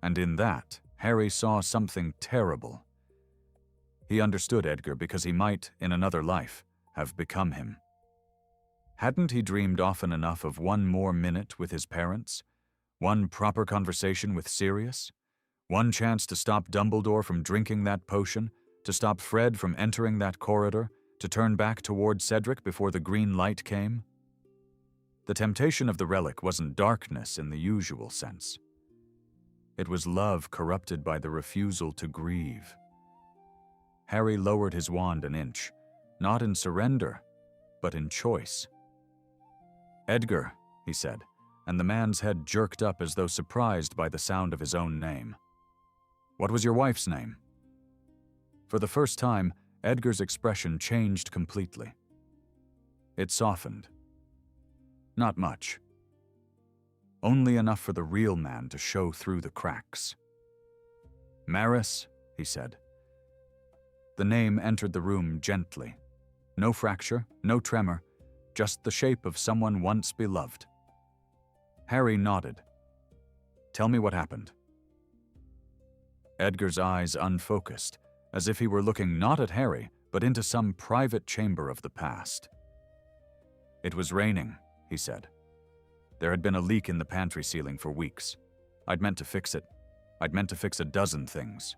S1: And in that, Harry saw something terrible. He understood Edgar because he might, in another life, have become him. Hadn't he dreamed often enough of one more minute with his parents? One proper conversation with Sirius? One chance to stop Dumbledore from drinking that potion, to stop Fred from entering that corridor, to turn back toward Cedric before the green light came? The temptation of the relic wasn't darkness in the usual sense. It was love corrupted by the refusal to grieve. Harry lowered his wand an inch, not in surrender, but in choice. "Edgar," he said, and the man's head jerked up as though surprised by the sound of his own name. "What was your wife's name?" For the first time, Edgar's expression changed completely. It softened. Not much. Only enough for the real man to show through the cracks. "Maris," he said. The name entered the room gently. No fracture, no tremor, just the shape of someone once beloved. Harry nodded. "Tell me what happened." Edgar's eyes unfocused, as if he were looking not at Harry, but into some private chamber of the past. "It was raining," he said. "There had been a leak in the pantry ceiling for weeks. I'd meant to fix it. I'd meant to fix a dozen things."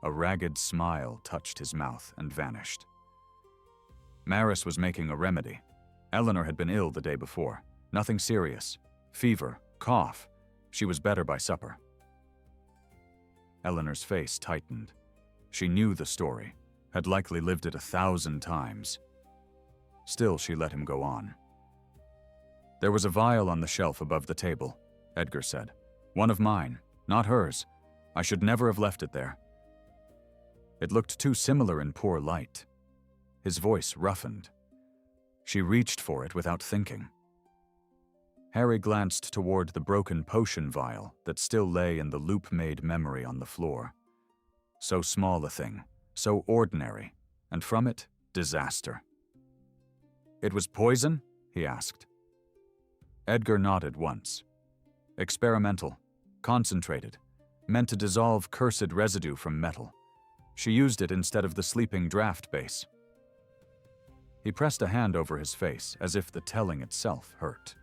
S1: A ragged smile touched his mouth and vanished. Maris was making a remedy. Eleanor had been ill the day before. Nothing serious. Fever, cough. She was better by supper. Eleanor's face tightened. She knew the story, had likely lived it 1,000 times. Still, she let him go on. "There was a vial on the shelf above the table," Edgar said. "One of mine, not hers. I should never have left it there. It looked too similar in poor light." His voice roughened. She reached for it without thinking. Harry glanced toward the broken potion vial that still lay in the loop-made memory on the floor. So small a thing, so ordinary, and from it, disaster. "It was poison?" he asked. Edgar nodded once. "Experimental, concentrated, meant to dissolve cursed residue from metal. She used it instead of the sleeping draft base." He pressed a hand over his face as if the telling itself hurt.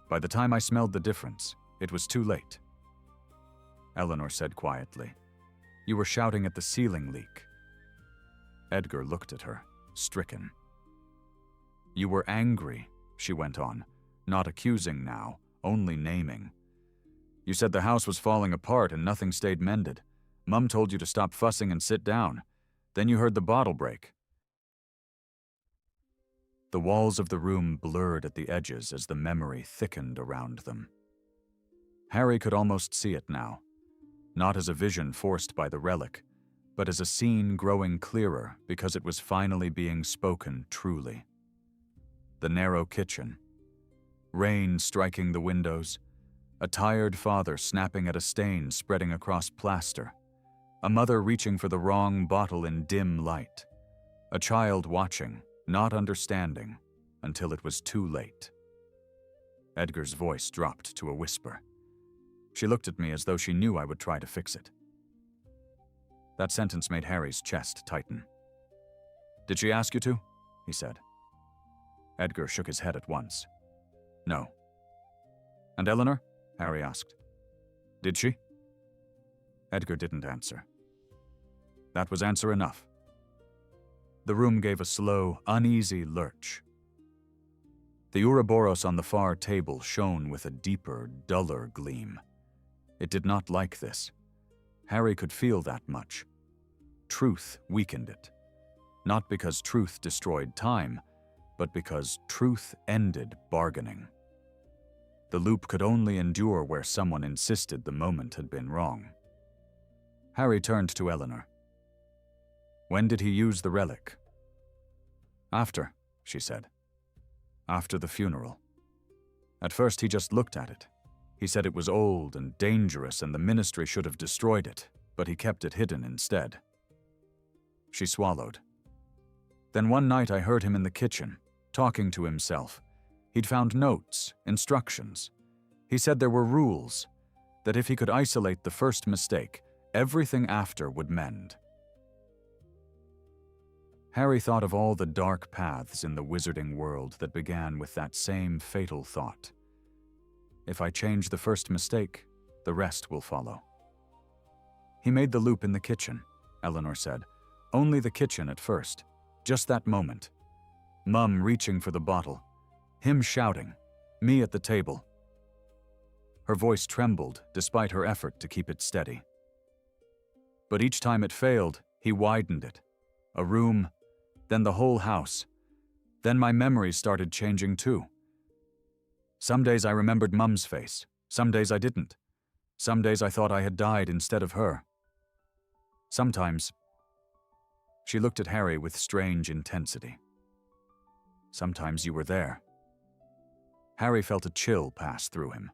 S1: "By the time I smelled the difference, it was too late." Eleanor said quietly, "You were shouting at the ceiling leak." Edgar looked at her, stricken. "You were angry," she went on, not accusing now, only naming. "You said the house was falling apart and nothing stayed mended. Mum told you to stop fussing and sit down. Then you heard the bottle break." The walls of the room blurred at the edges as the memory thickened around them. Harry could almost see it now, not as a vision forced by the relic, but as a scene growing clearer because it was finally being spoken truly. The narrow kitchen. Rain striking the windows. A tired father snapping at a stain spreading across plaster. A mother reaching for the wrong bottle in dim light. A child watching, not understanding, until it was too late. Edgar's voice dropped to a whisper. She looked at me as though she knew I would try to fix it. That sentence made Harry's chest tighten. "Did she ask you to?" he said. Edgar shook his head at once. "No." "And Eleanor?" Harry asked. "Did she?" Edgar didn't answer. That was answer enough. The room gave a slow, uneasy lurch. The Ouroboros on the far table shone with a deeper, duller gleam. It did not like this. Harry could feel that much. Truth weakened it. Not because truth destroyed time, but because truth ended bargaining. The loop could only endure where someone insisted the moment had been wrong. Harry turned to Eleanor. "When did he use the relic?" "After," she said. "After the funeral. At first he just looked at it. He said it was old and dangerous and the ministry should have destroyed it, but he kept it hidden instead." She swallowed. "Then one night I heard him in the kitchen, talking to himself. He'd found notes, instructions. He said there were rules, that if he could isolate the first mistake, everything after would mend." Harry thought of all the dark paths in the wizarding world that began with that same fatal thought. If I change the first mistake, the rest will follow. "He made the loop in the kitchen," Eleanor said. "Only the kitchen at first. Just that moment. Mum reaching for the bottle. Him shouting. Me at the table." Her voice trembled despite her effort to keep it steady. "But each time it failed, he widened it. A room, then the whole house. Then my memories started changing too. Some days I remembered Mum's face. Some days I didn't. Some days I thought I had died instead of her. Sometimes..." She looked at Harry with strange intensity. "Sometimes you were there." Harry felt a chill pass through him.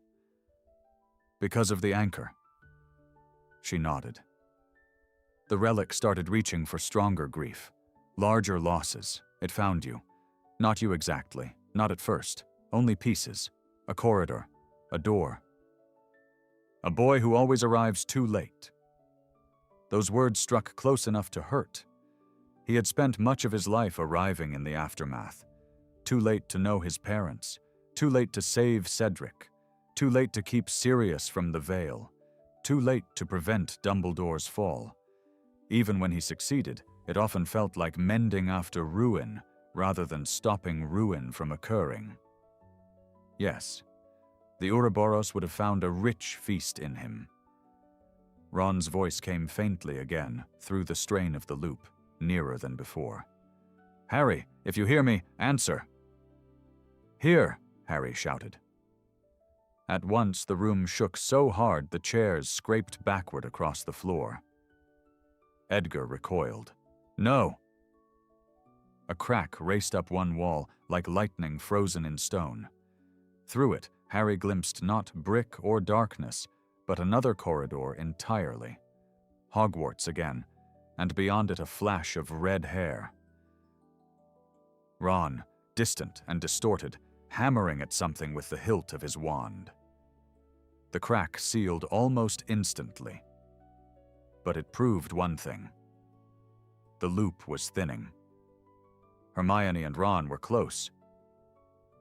S1: "Because of the anchor?" She nodded. "The relic started reaching for stronger grief. Larger losses. It found you. Not you exactly. Not at first. Only pieces. A corridor. A door. A boy who always arrives too late." Those words struck close enough to hurt. He had spent much of his life arriving in the aftermath. Too late to know his parents. Too late to save Cedric. Too late to keep Sirius from the veil. Too late to prevent Dumbledore's fall. Even when he succeeded, it often felt like mending after ruin rather than stopping ruin from occurring. Yes, the Ouroboros would have found a rich feast in him. Ron's voice came faintly again through the strain of the loop, nearer than before. "Harry, if you hear me, answer." "Here," Harry shouted. At once the room shook so hard the chairs scraped backward across the floor. Edgar recoiled. "No!" A crack raced up one wall like lightning frozen in stone. Through it, Harry glimpsed not brick or darkness, but another corridor entirely. Hogwarts again, and beyond it a flash of red hair. Ron, distant and distorted, hammering at something with the hilt of his wand. The crack sealed almost instantly. But it proved one thing. The loop was thinning. Hermione and Ron were close.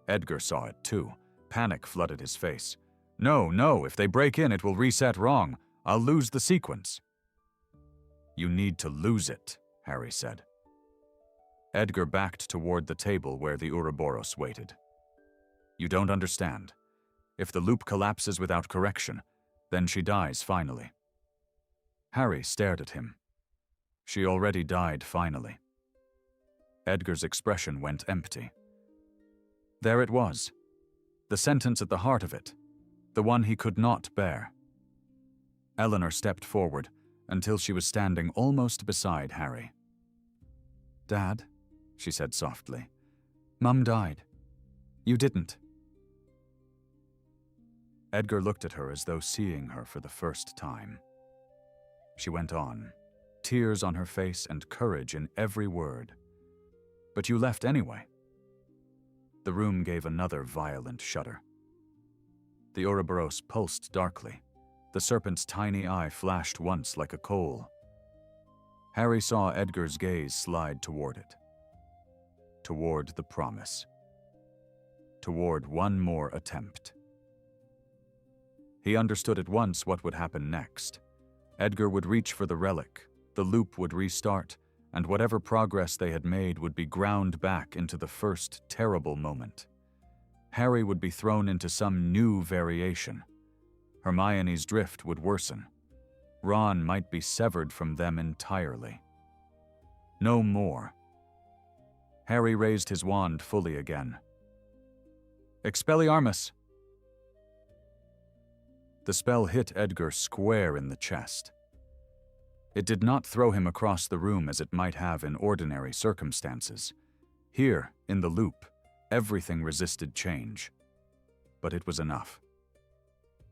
S1: Edgar saw it too. Panic flooded his face. "No, no, if they break in, it will reset wrong. I'll lose the sequence." "You need to lose it," Harry said. Edgar backed toward the table where the Ouroboros waited. "You don't understand. If the loop collapses without correction, then she dies finally." Harry stared at him. She already died finally. Edgar's expression went empty. There it was. The sentence at the heart of it. The one he could not bear. Eleanor stepped forward until she was standing almost beside Harry. "Dad," she said softly, "Mum died. You didn't." Edgar looked at her as though seeing her for the first time. She went on, tears on her face and courage in every word. "But you left anyway." The room gave another violent shudder. The Ouroboros pulsed darkly. The serpent's tiny eye flashed once like a coal. Harry saw Edgar's gaze slide toward it. Toward the promise. Toward one more attempt. He understood at once what would happen next. Edgar would reach for the relic, the loop would restart, and whatever progress they had made would be ground back into the first terrible moment. Harry would be thrown into some new variation. Hermione's drift would worsen. Ron might be severed from them entirely. No more. Harry raised his wand fully again. Expelliarmus! The spell hit Edgar square in the chest. It did not throw him across the room as it might have in ordinary circumstances. Here, in the loop, everything resisted change. But it was enough.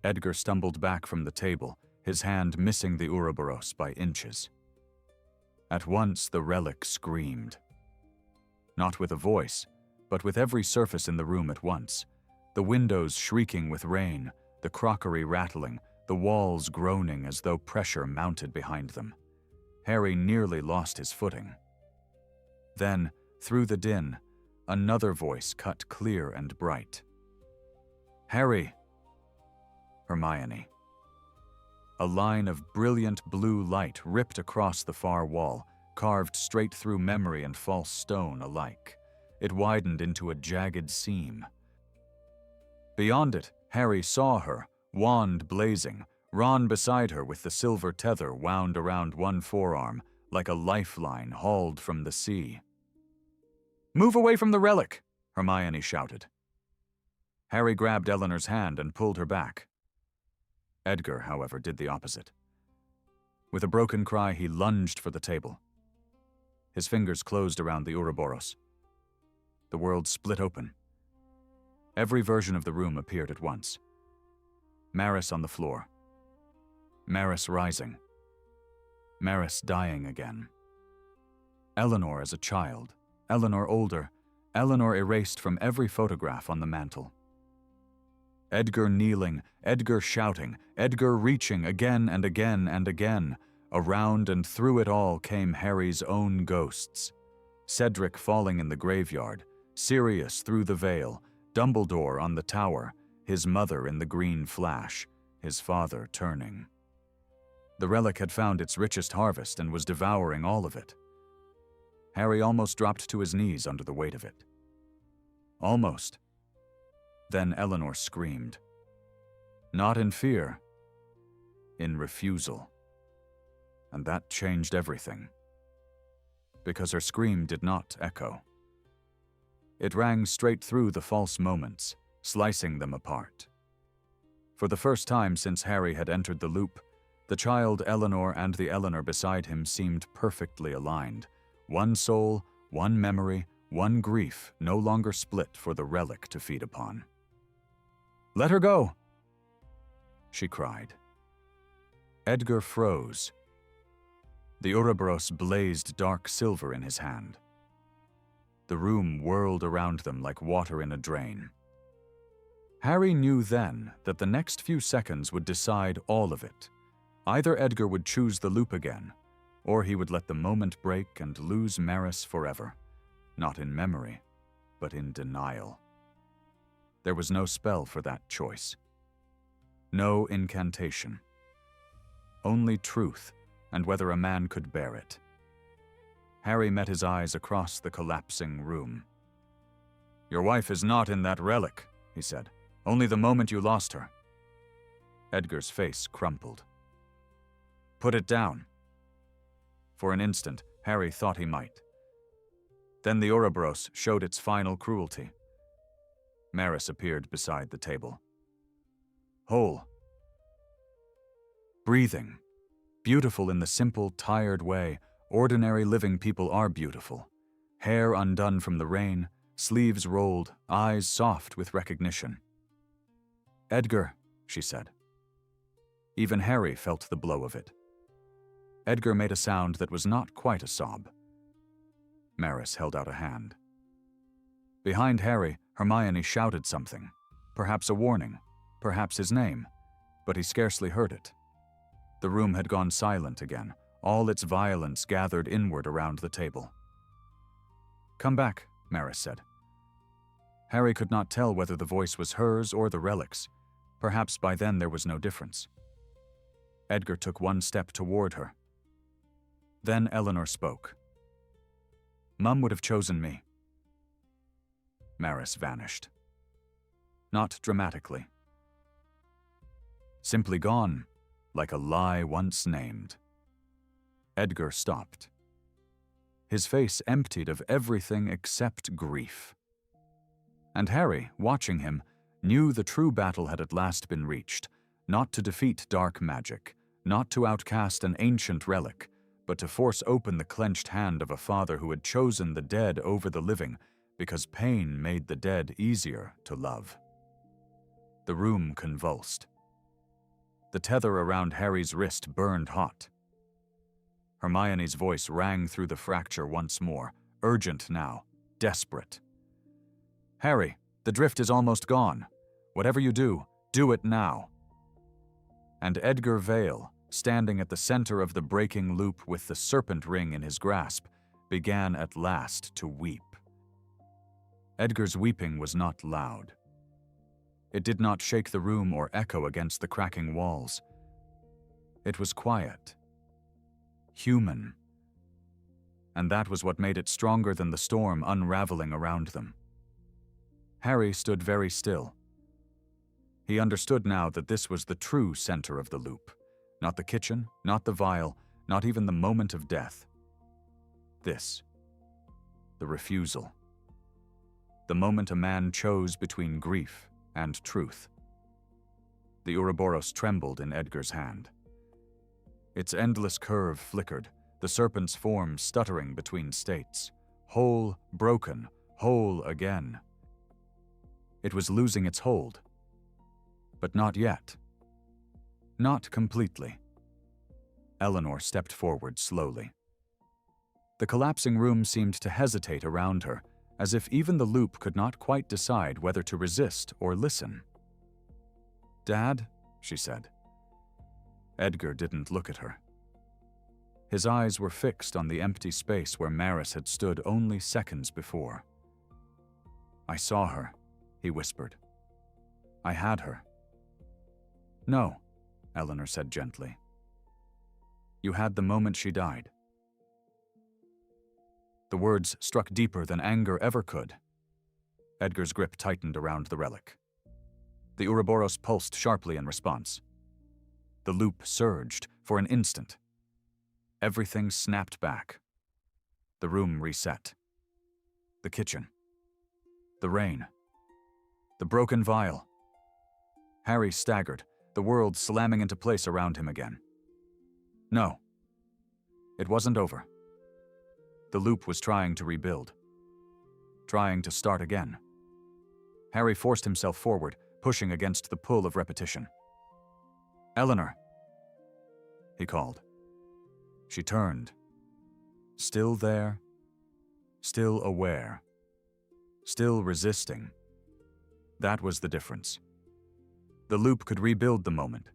S1: Edgar stumbled back from the table, his hand missing the Ouroboros by inches. At once the relic screamed. Not with a voice, but with every surface in the room at once. The windows shrieking with rain, the crockery rattling, the walls groaning as though pressure mounted behind them. Harry nearly lost his footing. Then, through the din, another voice cut clear and bright. Harry! Hermione. A line of brilliant blue light ripped across the far wall, carved straight through memory and false stone alike. It widened into a jagged seam. Beyond it, Harry saw her, wand blazing, Ron beside her with the silver tether wound around one forearm, like a lifeline hauled from the sea. "Move away from the relic!" Hermione shouted. Harry grabbed Eleanor's hand and pulled her back. Edgar, however, did the opposite. With a broken cry, he lunged for the table. His fingers closed around the Ouroboros. The world split open. Every version of the room appeared at once. Maris on the floor. Maris rising. Maris dying again. Eleanor as a child. Eleanor older. Eleanor erased from every photograph on the mantel. Edgar kneeling, Edgar shouting, Edgar reaching again and again and again. Around and through it all came Harry's own ghosts. Cedric falling in the graveyard, Sirius through the veil, Dumbledore on the tower, his mother in the green flash, his father turning. The relic had found its richest harvest and was devouring all of it. Harry almost dropped to his knees under the weight of it. Almost. Then Eleanor screamed. Not in fear, in refusal. And that changed everything. Because her scream did not echo. It rang straight through the false moments, slicing them apart. For the first time since Harry had entered the loop, the child Eleanor and the Eleanor beside him seemed perfectly aligned. One soul, one memory, one grief, no longer split for the relic to feed upon. "Let her go!" she cried. Edgar froze. The Ouroboros blazed dark silver in his hand. The room whirled around them like water in a drain. Harry knew then that the next few seconds would decide all of it. Either Edgar would choose the loop again, or he would let the moment break and lose Maris forever, not in memory, but in denial. There was no spell for that choice. No incantation. Only truth, and whether a man could bear it. Harry met his eyes across the collapsing room. "Your wife is not in that relic," he said. "Only the moment you lost her." Edgar's face crumpled. "Put it down." For an instant, Harry thought he might. Then the Ouroboros showed its final cruelty. Maris appeared beside the table. Whole. Breathing. Beautiful in the simple, tired way ordinary living people are beautiful. Hair undone from the rain, sleeves rolled, eyes soft with recognition. "Edgar," she said. Even Harry felt the blow of it. Edgar made a sound that was not quite a sob. Maris held out a hand. Behind Harry, Hermione shouted something, perhaps a warning, perhaps his name. but he scarcely heard it. The room had gone silent again, all its violence gathered inward around the table. "Come back," Maris said. Harry could not tell whether the voice was hers or the relic's. Perhaps by then there was no difference. Edgar took one step toward her. Then Eleanor spoke. "Mum would have chosen me." Maris vanished. Not dramatically. Simply gone, like a lie once named. Edgar stopped. His face emptied of everything except grief. And Harry, watching him, knew the true battle had at last been reached, not to defeat dark magic, not to outcast an ancient relic, but to force open the clenched hand of a father who had chosen the dead over the living because pain made the dead easier to love. The room convulsed. The tether around Harry's wrist burned hot. Hermione's voice rang through the fracture once more, urgent now, desperate. "Harry, the drift is almost gone. Whatever you do it now." And Edgar Vale, standing at the center of the breaking loop with the serpent ring in his grasp, began at last to weep. Edgar's weeping was not loud. It did not shake the room or echo against the cracking walls. It was quiet. Human. And that was what made it stronger than the storm unraveling around them. Harry stood very still. He understood now that this was the true center of the loop. Not the kitchen, not the vial, not even the moment of death. This. The refusal. The moment a man chose between grief and truth. The Ouroboros trembled in Edgar's hand. Its endless curve flickered, the serpent's form stuttering between states. Whole, broken, whole again. It was losing its hold. But not yet. Not completely. Eleanor stepped forward slowly. The collapsing room seemed to hesitate around her, as if even the loop could not quite decide whether to resist or listen. "Dad," she said. Edgar didn't look at her. His eyes were fixed on the empty space where Maris had stood only seconds before. "I saw her," he whispered. "I had her." "No," Eleanor said gently. "You had the moment she died." The words struck deeper than anger ever could. Edgar's grip tightened around the relic. The Ouroboros pulsed sharply in response. The loop surged for an instant. Everything snapped back. The room reset. The kitchen. The rain. The broken vial. Harry staggered, the world slamming into place around him again. No. It wasn't over. The loop was trying to rebuild. Trying to start again. Harry forced himself forward, pushing against the pull of repetition. "Eleanor," he called. She turned. Still there. Still aware. Still resisting. That was the difference. The loop could rebuild the moment.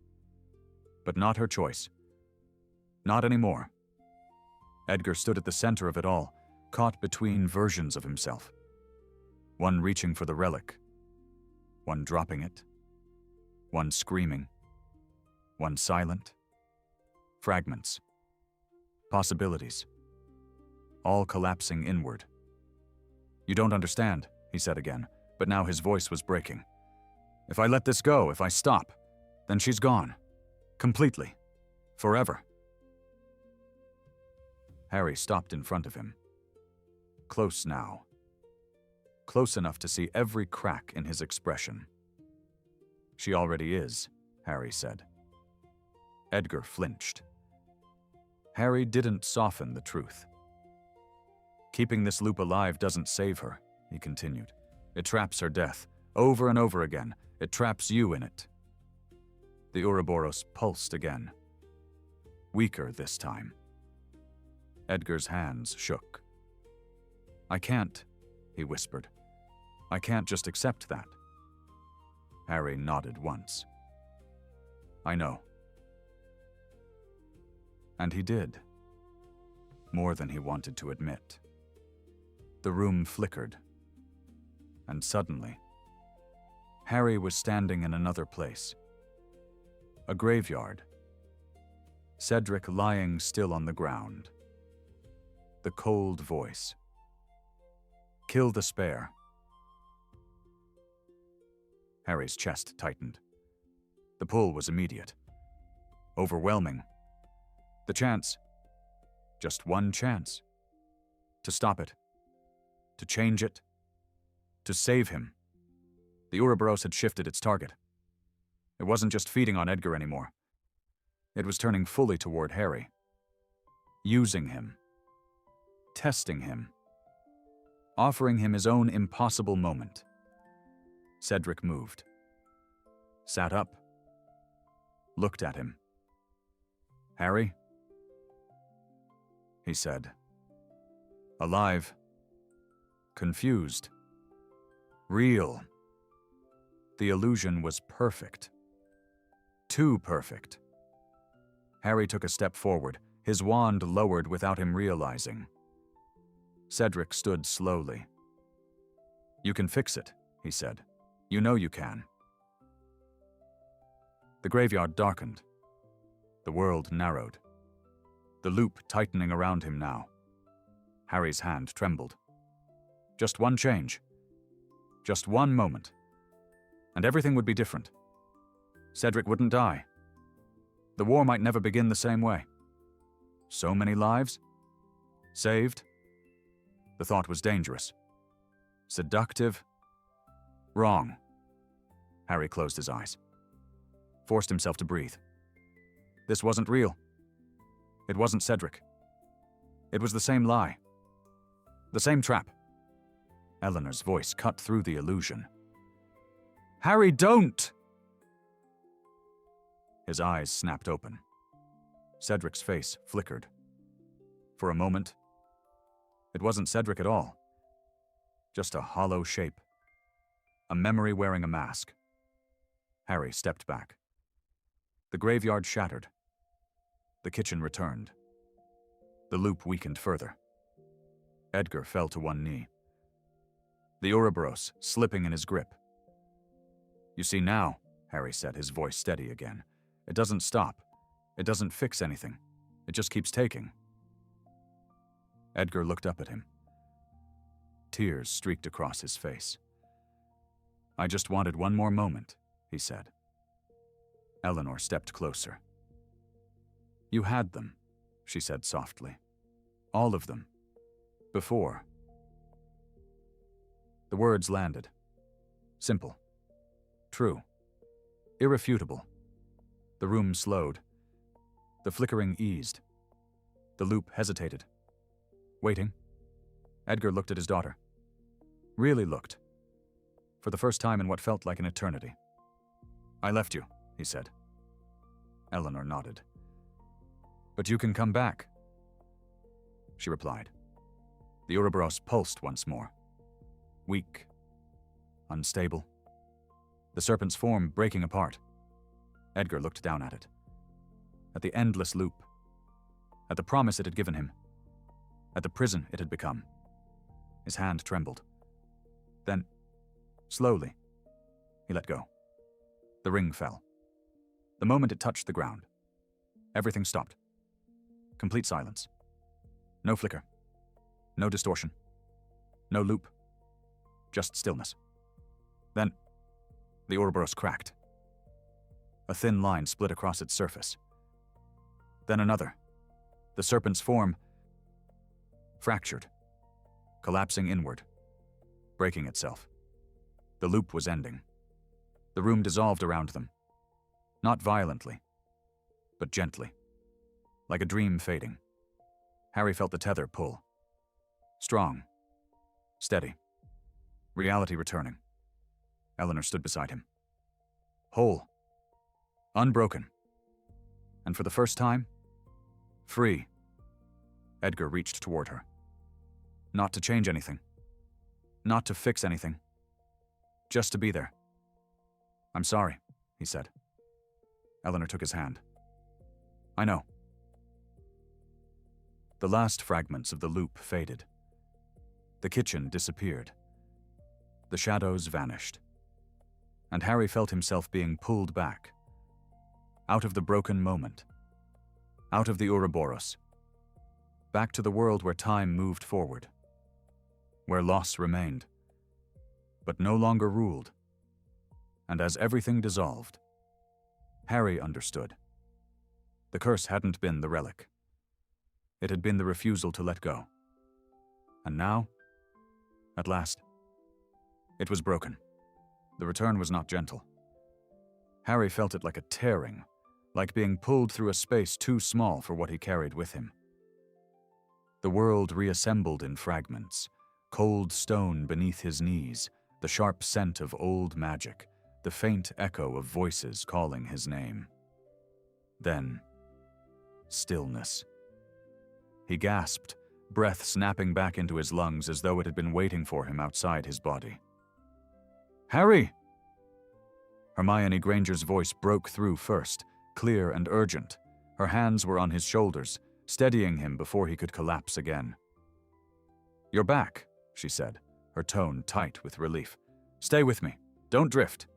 S1: But not her choice. Not anymore. Edgar stood at the center of it all, caught between versions of himself. One reaching for the relic. One dropping it. One screaming. One silent. Fragments. Possibilities. All collapsing inward. "You don't understand," he said again, but now his voice was breaking. "If I let this go, if I stop, then she's gone. Completely. Forever." Harry stopped in front of him. Close now. Close enough to see every crack in his expression. "She already is," Harry said. Edgar flinched. Harry didn't soften the truth. "Keeping this loop alive doesn't save her," he continued. "It traps her death, over and over again. It traps you in it." The Ouroboros pulsed again. Weaker this time. Edgar's hands shook. "I can't," he whispered. "I can't just accept that." Harry nodded once. I know. And he did. More than he wanted to admit. The room flickered. And suddenly, Harry was standing in another place. A graveyard. Cedric lying still on the ground. The cold voice. Kill the spare. Harry's chest tightened. The pull was immediate. Overwhelming. The chance. Just one chance. To stop it. To change it. To save him. The Ouroboros had shifted its target. It wasn't just feeding on Edgar anymore. It was turning fully toward Harry. Using him. Testing him. Offering him his own impossible moment. Cedric moved. Sat up. Looked at him. Harry? He said. Alive. Confused. Real. The illusion was perfect. Too perfect. Harry took a step forward, his wand lowered without him realizing. Cedric stood slowly. You can fix it, he said. You know you can. The graveyard darkened. The world narrowed. The loop tightening around him now. Harry's hand trembled. Just one change. Just one moment. And everything would be different. Cedric wouldn't die. The war might never begin the same way. So many lives? Saved? The thought was dangerous. Seductive? Wrong. Harry closed his eyes. Forced himself to breathe. This wasn't real. It wasn't Cedric. It was the same lie. The same trap. Eleanor's voice cut through the illusion. Harry, don't! His eyes snapped open. Cedric's face flickered. For a moment, it wasn't Cedric at all. Just a hollow shape. A memory wearing a mask. Harry stepped back. The graveyard shattered. The kitchen returned. The loop weakened further. Edgar fell to one knee. The Ouroboros slipping in his grip. You see now, Harry said, his voice steady again. It doesn't stop. It doesn't fix anything. It just keeps taking. Edgar looked up at him. Tears streaked across his face. I just wanted one more moment, he said. Eleanor stepped closer. You had them, she said softly. All of them. Before. The words landed. Simple. True. Irrefutable. The room slowed. The flickering eased. The loop hesitated. Waiting. Edgar looked at his daughter. Really looked. For the first time in what felt like an eternity. I left you, he said. Eleanor nodded. But you can come back, she replied. The Ouroboros pulsed once more. Weak. Unstable. The serpent's form breaking apart. Edgar looked down at it. At the endless loop. At the promise it had given him. At the prison it had become. His hand trembled. Then, slowly, he let go. The ring fell. The moment it touched the ground, everything stopped. Complete silence. No flicker. No distortion. No loop. Just stillness. Then, the Ouroboros cracked. A thin line split across its surface. Then another. The serpent's form fractured, collapsing inward, breaking itself. The loop was ending. The room dissolved around them. Not violently, but gently. Like a dream fading. Harry felt the tether pull. Strong. Steady. Reality returning. Eleanor stood beside him. Whole. Unbroken. And for the first time, free. Edgar reached toward her. Not to change anything. Not to fix anything. Just to be there. I'm sorry, he said. Eleanor took his hand. I know. The last fragments of the loop faded. The kitchen disappeared. The shadows vanished. And Harry felt himself being pulled back. Out of the broken moment. Out of the Ouroboros. Back to the world where time moved forward. Where loss remained. But no longer ruled. And as everything dissolved, Harry understood. The curse hadn't been the relic. It had been the refusal to let go. And now, at last, it was broken. The return was not gentle. Harry felt it like a tearing, like being pulled through a space too small for what he carried with him. The world reassembled in fragments, cold stone beneath his knees, the sharp scent of old magic, the faint echo of voices calling his name. Then, stillness. He gasped, breath snapping back into his lungs as though it had been waiting for him outside his body. Harry! Hermione Granger's voice broke through first, clear and urgent. Her hands were on his shoulders, steadying him before he could collapse again. You're back, she said, her tone tight with relief. Stay with me. Don't drift.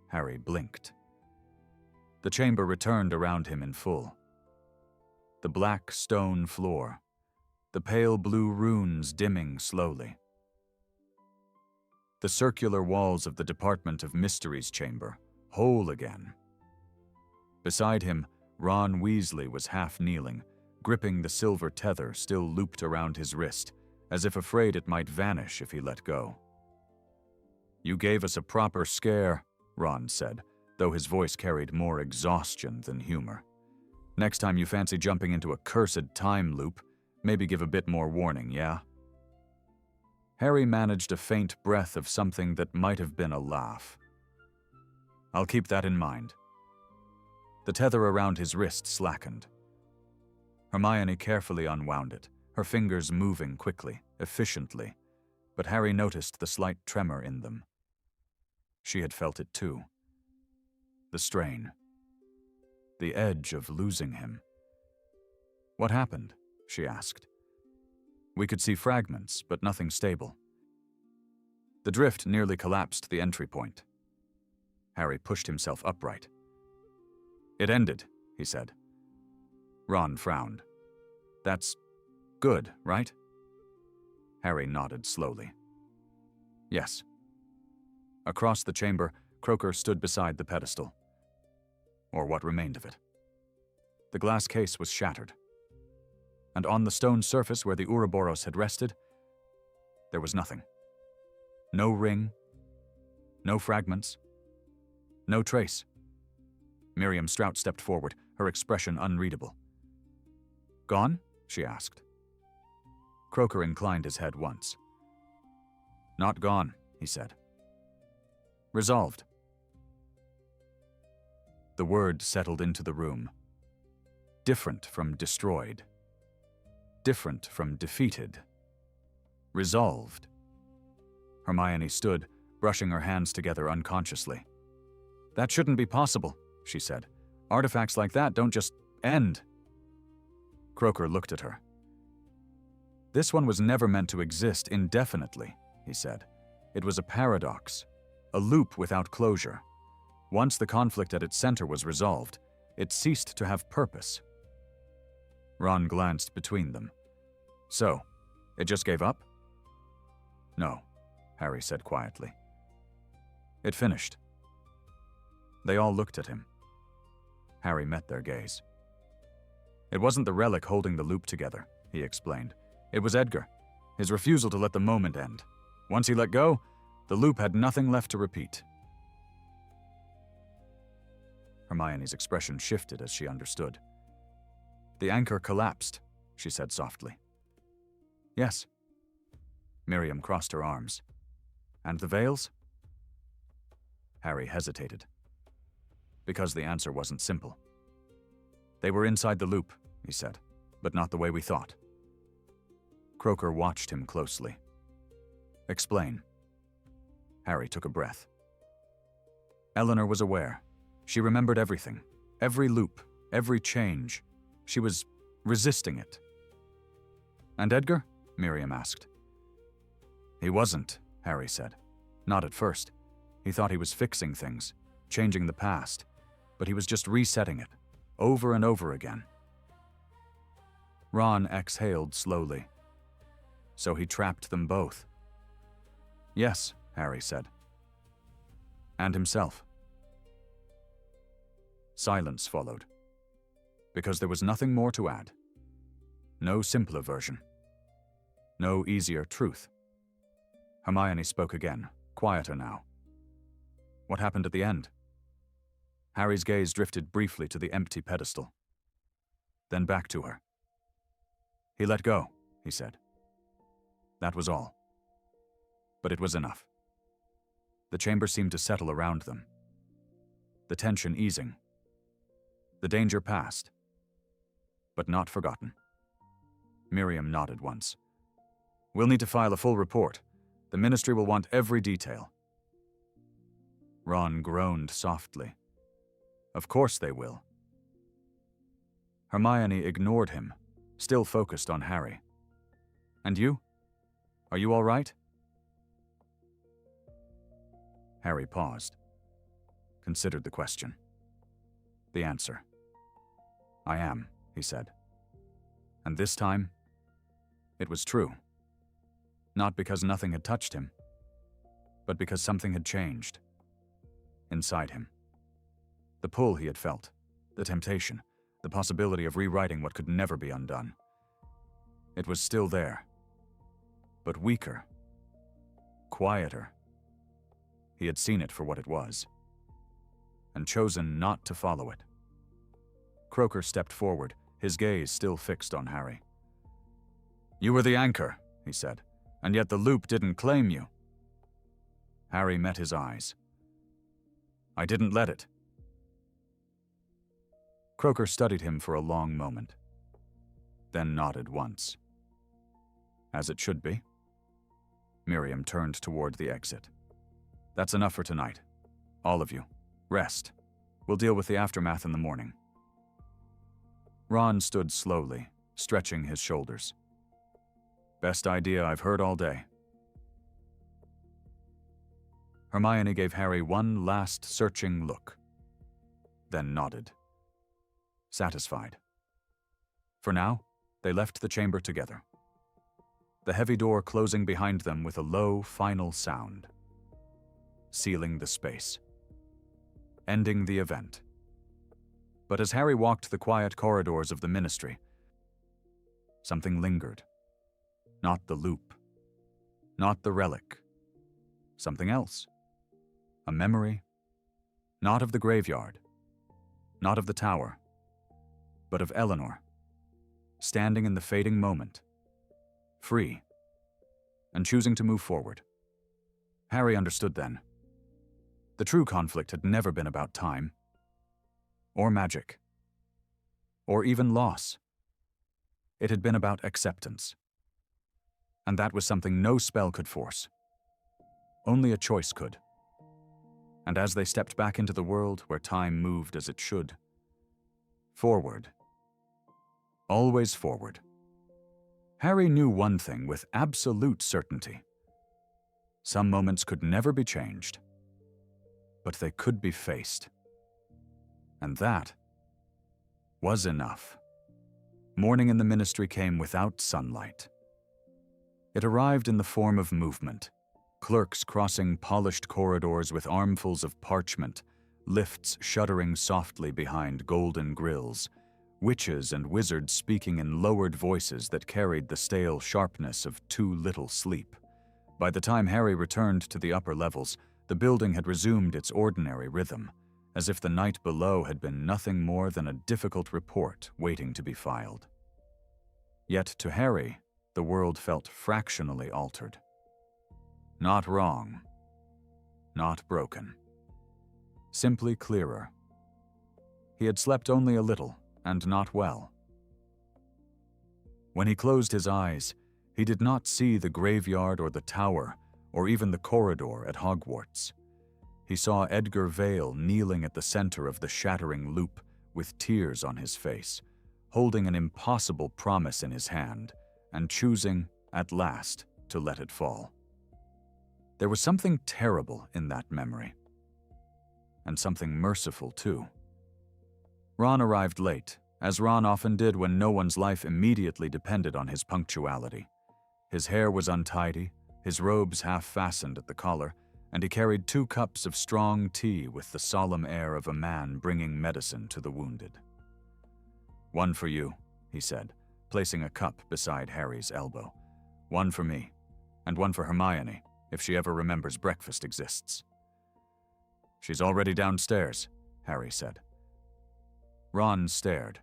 S1: Harry blinked. The chamber returned around him in full. The black stone floor, the pale blue runes dimming slowly. The circular walls of the Department of Mysteries chamber, whole again. Beside him, Ron Weasley was half kneeling, gripping the silver tether still looped around his wrist, as if afraid it might vanish if he let go. You gave us a proper scare, Ron said, though his voice carried more exhaustion than humor. Next time you fancy jumping into a cursed time loop, maybe give a bit more warning, yeah? Harry managed a faint breath of something that might have been a laugh. I'll keep that in mind. The tether around his wrist slackened. Hermione carefully unwound it, her fingers moving quickly, efficiently, but Harry noticed the slight tremor in them. She had felt it too. The strain. The edge of losing him. What happened? She asked. We could see fragments, but nothing stable. The drift nearly collapsed the entry point. Harry pushed himself upright. It ended, he said. Ron frowned. That's good, right? Harry nodded slowly. Yes. Across the chamber, Croaker stood beside the pedestal. Or what remained of it. The glass case was shattered. And on the stone surface where the Ouroboros had rested, there was nothing. No ring, no fragments, no trace. Miriam Strout stepped forward, her expression unreadable. Gone? She asked. Croaker inclined his head once. Not gone, he said. Resolved. The word settled into the room. Different from destroyed. Different from defeated. Resolved. Hermione stood, brushing her hands together unconsciously. That shouldn't be possible, she said. Artifacts like that don't just end. Croaker looked at her. This one was never meant to exist indefinitely, he said. It was a paradox, a loop without closure. Once the conflict at its center was resolved, it ceased to have purpose. Ron glanced between them. So, it just gave up? No, Harry said quietly. It finished. They all looked at him. Harry met their gaze. It wasn't the relic holding the loop together, he explained. It was Edgar, his refusal to let the moment end. Once he let go, the loop had nothing left to repeat. Hermione's expression shifted as she understood. The anchor collapsed, she said softly. Yes. Miriam crossed her arms. And the veils? Harry hesitated. Because the answer wasn't simple. They were inside the loop, he said, but not the way we thought. Croaker watched him closely. Explain. Harry took a breath. Eleanor was aware. She remembered everything, every loop, every change. She was resisting it. "And Edgar?" Miriam asked. "He wasn't," Harry said. "Not at first. He thought he was fixing things, changing the past, but he was just resetting it, over and over again." Ron exhaled slowly. "So he trapped them both?" "Yes," Harry said. "And himself." Silence followed, because there was nothing more to add. No simpler version. No easier truth. Hermione spoke again, quieter now. "What happened at the end?" Harry's gaze drifted briefly to the empty pedestal, then back to her. "He let go," he said. That was all. But it was enough. The chamber seemed to settle around them, the tension easing. The danger passed, but not forgotten. Miriam nodded once. "We'll need to file a full report. The ministry will want every detail." Ron groaned softly. "Of course they will." Hermione ignored him, still focused on Harry. "And you? Are you all right?" Harry paused, considered the question. The answer. "I am," he said. And this time, it was true. Not because nothing had touched him, but because something had changed. Inside him. The pull he had felt, the temptation, the possibility of rewriting what could never be undone. It was still there, but weaker, quieter. He had seen it for what it was, and chosen not to follow it. Croaker stepped forward, his gaze still fixed on Harry. "You were the anchor," he said, "and yet the loop didn't claim you." Harry met his eyes. "I didn't let it." Croaker studied him for a long moment, then nodded once. "As it should be." Miriam turned toward the exit. "That's enough for tonight. All of you. Rest. We'll deal with the aftermath in the morning." Ron stood slowly, stretching his shoulders. "Best idea I've heard all day." Hermione gave Harry one last searching look, then nodded. Satisfied. For now, they left the chamber together, the heavy door closing behind them with a low, final sound, sealing the space, ending the event. But as Harry walked the quiet corridors of the ministry, something lingered. Not the loop, not the relic, something else. A memory, not of the graveyard, not of the tower, but of Eleanor, standing in the fading moment, free, and choosing to move forward. Harry understood then. The true conflict had never been about time, or magic, or even loss. It had been about acceptance. And that was something no spell could force. Only a choice could. And as they stepped back into the world where time moved as it should, forward. Always forward. Harry knew one thing with absolute certainty. Some moments could never be changed, but they could be faced. And that was enough. Morning in the ministry came without sunlight. It arrived in the form of movement, clerks crossing polished corridors with armfuls of parchment, lifts shuddering softly behind golden grills, witches and wizards speaking in lowered voices that carried the stale sharpness of too little sleep. By the time Harry returned to the upper levels, the building had resumed its ordinary rhythm, as if the night below had been nothing more than a difficult report waiting to be filed. Yet to Harry, the world felt fractionally altered. Not wrong, not broken. Simply clearer. He had slept only a little, and not well. When he closed his eyes, he did not see the graveyard or the tower, or even the corridor at Hogwarts. he saw Edgar Vale kneeling at the center of the shattering loop with tears on his face, holding an impossible promise in his hand and choosing, at last, to let it fall. There was something terrible in that memory, and something merciful too. Ron arrived late, as Ron often did when no one's life immediately depended on his punctuality. His hair was untidy, his robes half-fastened at the collar, and he carried 2 cups of strong tea with the solemn air of a man bringing medicine to the wounded. "One for you," he said, placing a cup beside Harry's elbow. "One for me, and one for Hermione, if she ever remembers breakfast exists." "She's already downstairs," Harry said. Ron stared.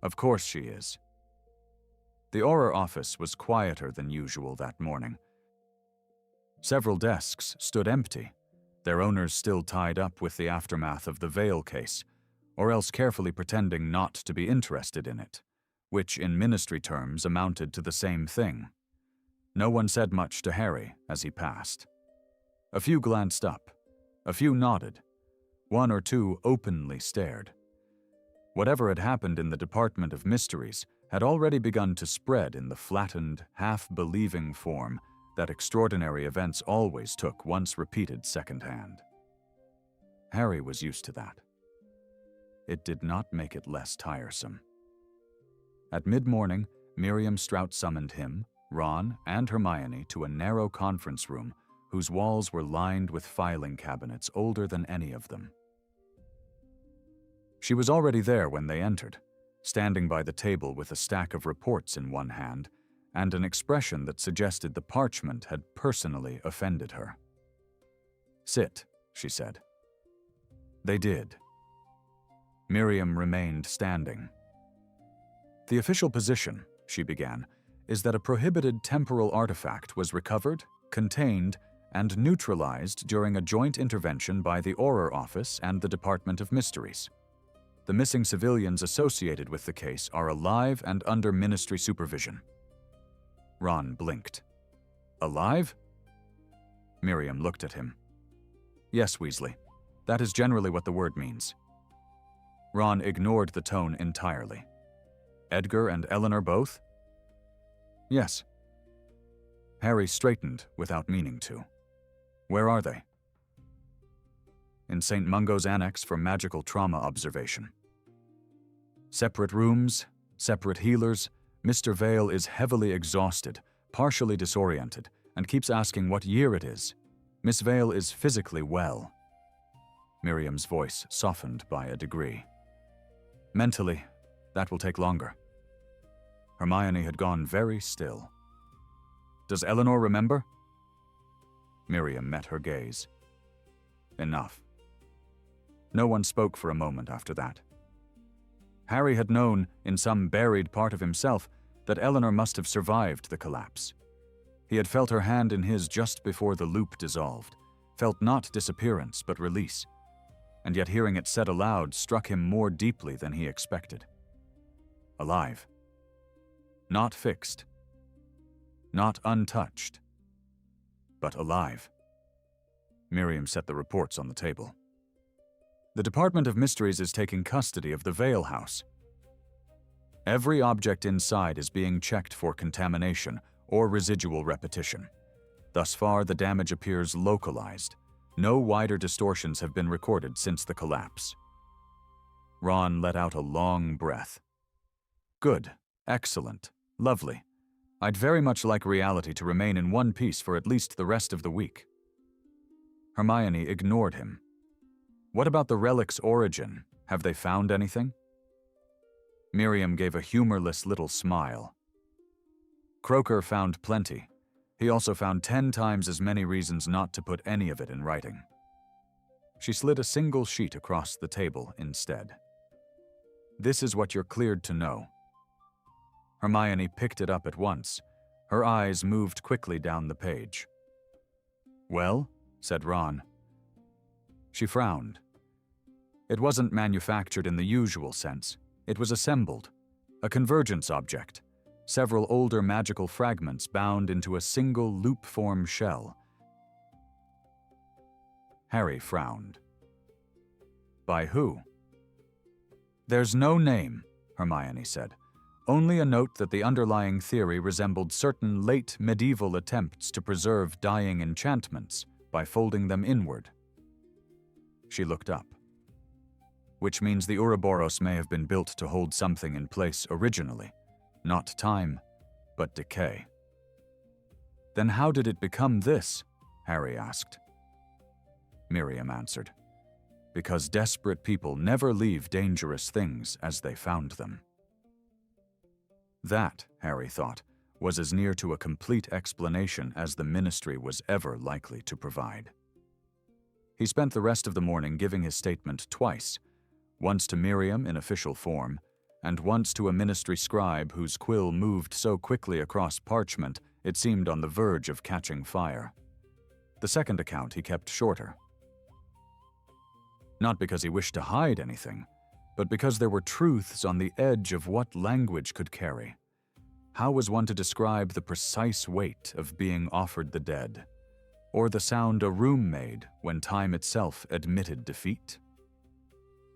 S1: Of course she is. The Auror office was quieter than usual that morning. Several desks stood empty, their owners still tied up with the aftermath of the Vale case, or else carefully pretending not to be interested in it, which in ministry terms amounted to the same thing. No one said much to Harry as he passed. A few glanced up, a few nodded, 1 or 2 openly stared. Whatever had happened in the Department of Mysteries had already begun to spread in the flattened, half-believing form that extraordinary events always took once repeated secondhand. Harry was used to that. It did not make it less tiresome. At mid-morning, Miriam Strout summoned him, Ron, and Hermione to a narrow conference room whose walls were lined with filing cabinets older than any of them. She was already there when they entered, standing by the table with a stack of reports in one hand and an expression that suggested the parchment had personally offended her. "Sit," she said. They did. Miriam remained standing. "The official position," she began, "is that a prohibited temporal artifact was recovered, contained, and neutralized during a joint intervention by the Auror Office and the Department of Mysteries. The missing civilians associated with the case are alive and under ministry supervision." Ron blinked. "Alive?" Miriam looked at him. "Yes, Weasley. That is generally what the word means." Ron ignored the tone entirely. "Edgar and Eleanor both?" "Yes." Harry straightened without meaning to. "Where are they?" "In St. Mungo's Annex for magical trauma observation." "Separate rooms, separate healers. Mr. Vale is heavily exhausted, partially disoriented, and keeps asking what year it is. Miss Vale is physically well." Miriam's voice softened by a degree. "Mentally, that will take longer." Hermione had gone very still. "Does Eleanor remember?" Miriam met her gaze. Enough. No one spoke for a moment after that. Harry had known, in some buried part of himself, that Eleanor must have survived the collapse. He had felt her hand in his just before the loop dissolved, felt not disappearance but release, and yet hearing it said aloud struck him more deeply than he expected. Alive. Not fixed. Not untouched. But alive. Miriam set the reports on the table. "The Department of Mysteries is taking custody of the Vale House. Every object inside is being checked for contamination or residual repetition. Thus far, the damage appears localized. No wider distortions have been recorded since the collapse." Ron let out a long breath. "Good. Excellent. Lovely. I'd very much like reality to remain in one piece for at least the rest of the week." Hermione ignored him. "What about the relic's origin? Have they found anything?" Miriam gave a humorless little smile. "Croker found plenty. He also found 10 times as many reasons not to put any of it in writing." She slid a single sheet across the table instead. "This is what you're cleared to know." Hermione picked it up at once. Her eyes moved quickly down the page. "Well?" said Ron. She frowned. It wasn't manufactured in the usual sense. It was assembled, a convergence object, several older magical fragments bound into a single loop-form shell. Harry frowned. By who? There's no name, Hermione said. Only a note that the underlying theory resembled certain late medieval attempts to preserve dying enchantments by folding them inward. She looked up. Which means the Ouroboros may have been built to hold something in place originally. Not time, but decay. Then how did it become this? Harry asked. Miriam answered. Because desperate people never leave dangerous things as they found them. That, Harry thought, was as near to a complete explanation as the Ministry was ever likely to provide. He spent the rest of the morning giving his statement twice, once to Miriam in official form, and once to a Ministry scribe whose quill moved so quickly across parchment it seemed on the verge of catching fire. The second account he kept shorter. Not because he wished to hide anything, but because there were truths on the edge of what language could carry. How was one to describe the precise weight of being offered the dead, or the sound a room made when time itself admitted defeat?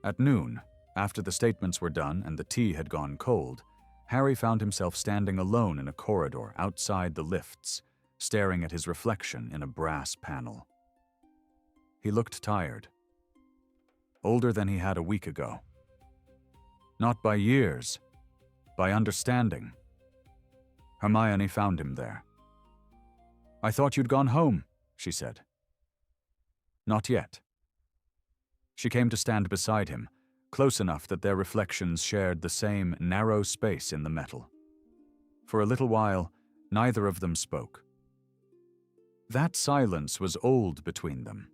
S1: At noon, after the statements were done and the tea had gone cold, Harry found himself standing alone in a corridor outside the lifts, staring at his reflection in a brass panel. He looked tired. Older than he had a week ago. Not by years, by understanding. Hermione found him there. I thought you'd gone home, she said. Not yet. She came to stand beside him, close enough that their reflections shared the same narrow space in the metal. For a little while, neither of them spoke. That silence was old between them.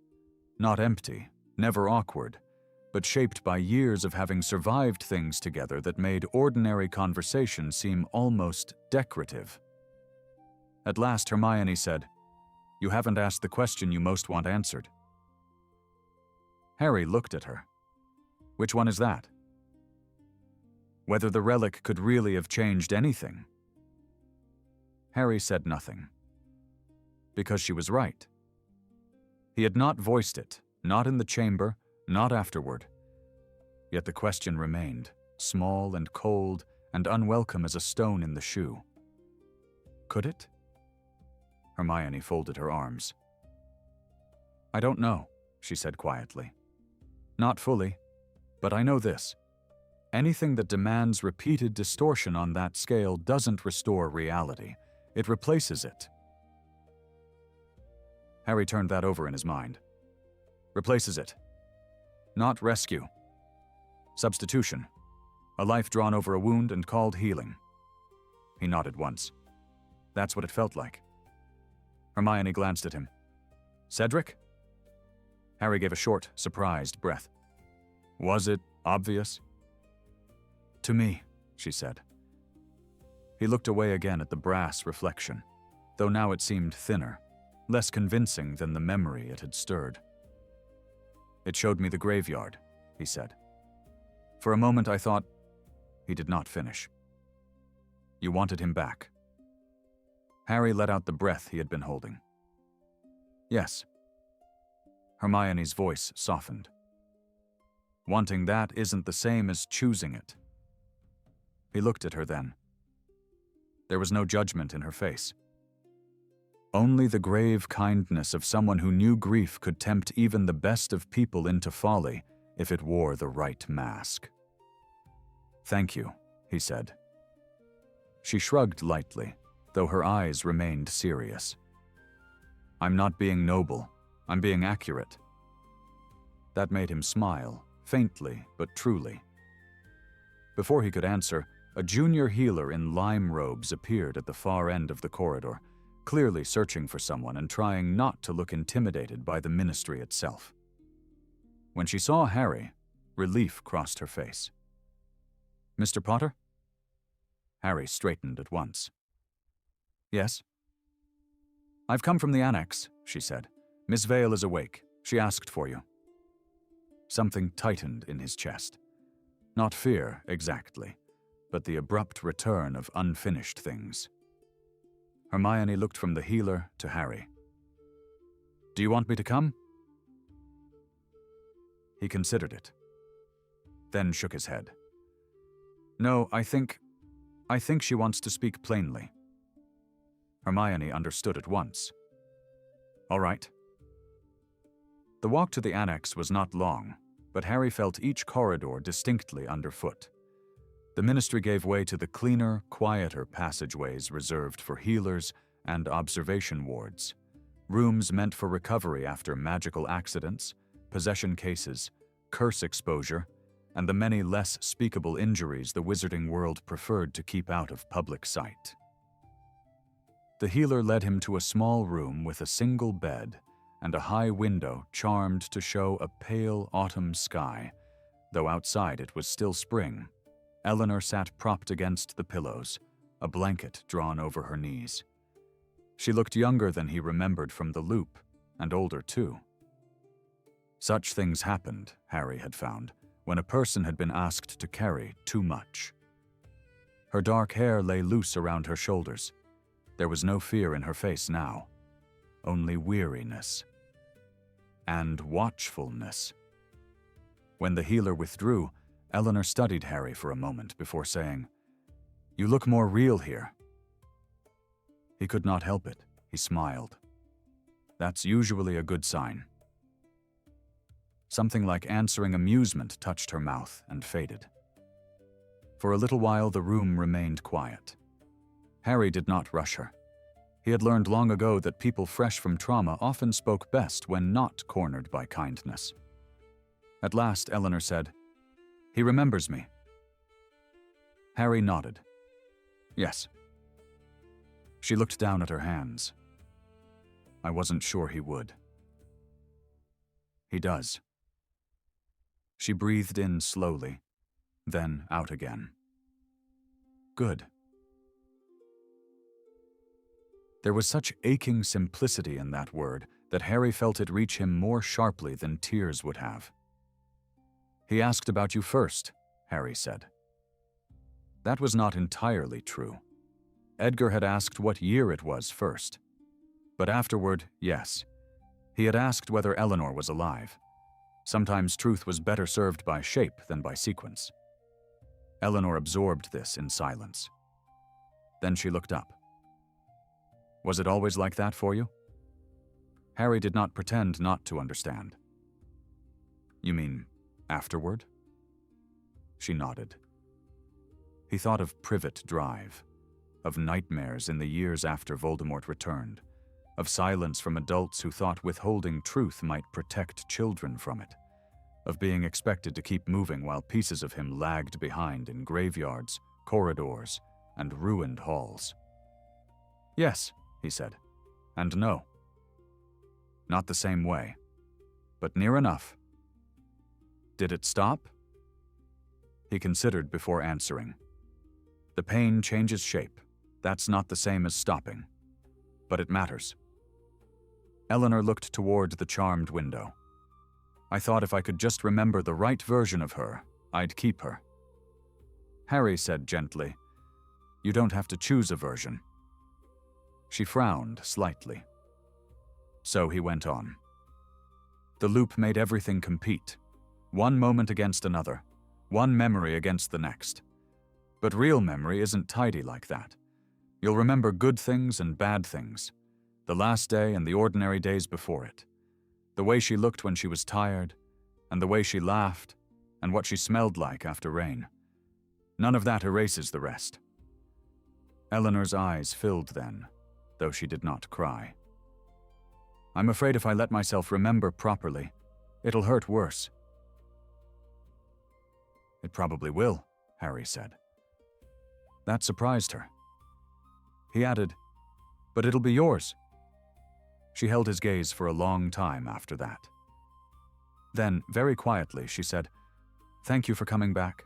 S1: Not empty, never awkward, but shaped by years of having survived things together that made ordinary conversation seem almost decorative. At last, Hermione said, "You haven't asked the question you most want answered." Harry looked at her. Which one is that? Whether the relic could really have changed anything. Harry said nothing. Because she was right. He had not voiced it, not in the chamber, not afterward. Yet the question remained, small and cold and unwelcome as a stone in the shoe. Could it? Hermione folded her arms. I don't know, she said quietly. Not fully, but I know this. Anything that demands repeated distortion on that scale doesn't restore reality. It replaces it. Harry turned that over in his mind. Replaces it. Not rescue. Substitution. A life drawn over a wound and called healing. He nodded once. That's what it felt like. Hermione glanced at him. Cedric? Harry gave a short, surprised breath. Was it obvious? To me, she said. He looked away again at the brass reflection, though now it seemed thinner, less convincing than the memory it had stirred. It showed me the graveyard, he said. For a moment I thought... He did not finish. You wanted him back. Harry let out the breath he had been holding. Yes. Hermione's voice softened. Wanting that isn't the same as choosing it. He looked at her then. There was no judgment in her face. Only the grave kindness of someone who knew grief could tempt even the best of people into folly if it wore the right mask. Thank you, he said. She shrugged lightly, though her eyes remained serious. I'm not being noble, I'm being accurate. That made him smile, faintly but truly. Before he could answer, a junior healer in lime robes appeared at the far end of the corridor, clearly searching for someone and trying not to look intimidated by the ministry itself. When she saw Harry, relief crossed her face. Mr. Potter? Harry straightened at once. Yes? I've come from the annex, she said. Miss Vale is awake. She asked for you. Something tightened in his chest. Not fear, exactly, but the abrupt return of unfinished things. Hermione looked from the healer to Harry. Do you want me to come? He considered it, then shook his head. No, I think she wants to speak plainly. Hermione understood at once. All right. The walk to the annex was not long, but Harry felt each corridor distinctly underfoot. The ministry gave way to the cleaner, quieter passageways reserved for healers and observation wards, rooms meant for recovery after magical accidents, possession cases, curse exposure, and the many less speakable injuries the wizarding world preferred to keep out of public sight. The healer led him to a small room with a single bed and a high window charmed to show a pale autumn sky, though outside it was still spring. Eleanor sat propped against the pillows, a blanket drawn over her knees. She looked younger than he remembered from the loop, and older too. Such things happened, Harry had found, when a person had been asked to carry too much. Her dark hair lay loose around her shoulders. There was no fear in her face now, only weariness and watchfulness. When the healer withdrew, Eleanor studied Harry for a moment before saying, "You look more real here." He could not help it. He smiled. That's usually a good sign. Something like answering amusement touched her mouth and faded. For a little while the room remained quiet. Harry did not rush her. He had learned long ago that people fresh from trauma often spoke best when not cornered by kindness. At last, Eleanor said, "He remembers me." Harry nodded. Yes. She looked down at her hands. I wasn't sure he would. He does. She breathed in slowly, then out again. Good. There was such aching simplicity in that word that Harry felt it reach him more sharply than tears would have. He asked about you first, Harry said. That was not entirely true. Edgar had asked what year it was first. But afterward, yes. He had asked whether Eleanor was alive. Sometimes truth was better served by shape than by sequence. Eleanor absorbed this in silence. Then she looked up. Was it always like that for you? Harry did not pretend not to understand. You mean afterward? She nodded. He thought of Privet Drive, of nightmares in the years after Voldemort returned, of silence from adults who thought withholding truth might protect children from it, of being expected to keep moving while pieces of him lagged behind in graveyards, corridors, and ruined halls. Yes, he said, and no. Not the same way, but near enough. Did it stop? He considered before answering. The pain changes shape. That's not the same as stopping. But it matters. Eleanor looked toward the charmed window. I thought if I could just remember the right version of her, I'd keep her. Harry said gently, You don't have to choose a version. She frowned slightly. So he went on. The loop made everything compete. One moment against another, one memory against the next. But real memory isn't tidy like that. You'll remember good things and bad things, the last day and the ordinary days before it, the way she looked when she was tired, and the way she laughed, and what she smelled like after rain. None of that erases the rest. Eleanor's eyes filled then, though she did not cry. I'm afraid if I let myself remember properly, it'll hurt worse. It probably will, Harry said. That surprised her. He added, But it'll be yours. She held his gaze for a long time after that. Then, very quietly, she said, Thank you for coming back.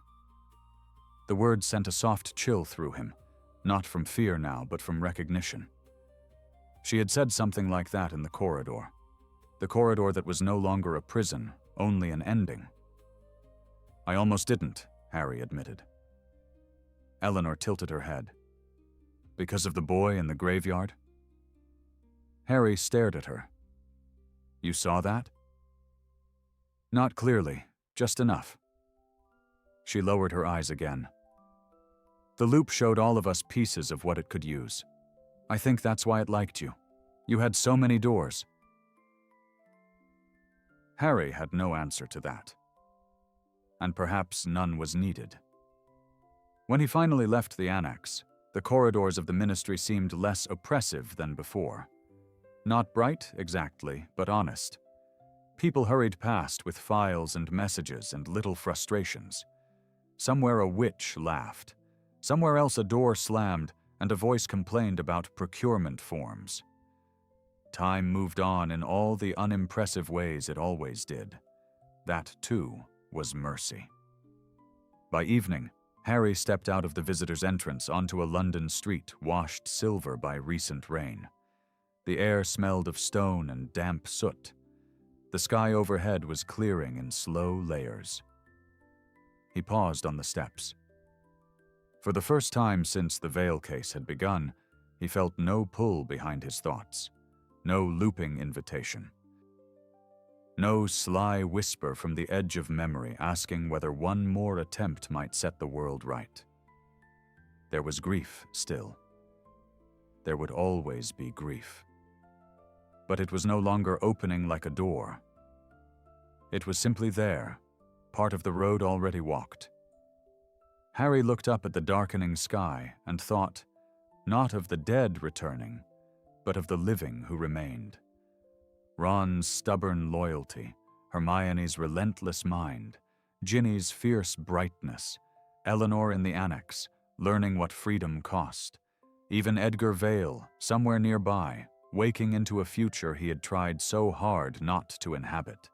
S1: The words sent a soft chill through him, not from fear now, but from recognition. She had said something like that in the corridor that was no longer a prison, only an ending. I almost didn't, Harry admitted. Eleanor tilted her head. Because of the boy in the graveyard? Harry stared at her. You saw that? Not clearly, Just enough." She lowered her eyes again. "The loop showed all of us pieces of what it could use. I think that's why it liked you. You had so many doors." Harry had no answer to that. And perhaps none was needed. When he finally left the annex, the corridors of the ministry seemed less oppressive than before. Not bright, exactly, but honest. People hurried past with files and messages and little frustrations. Somewhere a witch laughed. Somewhere else a door slammed and a voice complained about procurement forms. Time moved on in all the unimpressive ways it always did. That, too, was mercy. By evening, Harry stepped out of the visitor's entrance onto a London street washed silver by recent rain. The air smelled of stone and damp soot. The sky overhead was clearing in slow layers. He paused on the steps. For the first time since the Veil case had begun, he felt no pull behind his thoughts, no looping invitation. No sly whisper from the edge of memory asking whether one more attempt might set the world right. There was grief still. There would always be grief. But it was no longer opening like a door. It was simply there, part of the road already walked. Harry looked up at the darkening sky and thought, not of the dead returning, but of the living who remained. Ron's stubborn loyalty, Hermione's relentless mind, Ginny's fierce brightness, Eleanor in the annex, learning what freedom cost, even Edgar Vale, somewhere nearby, waking into a future he had tried so hard not to inhabit.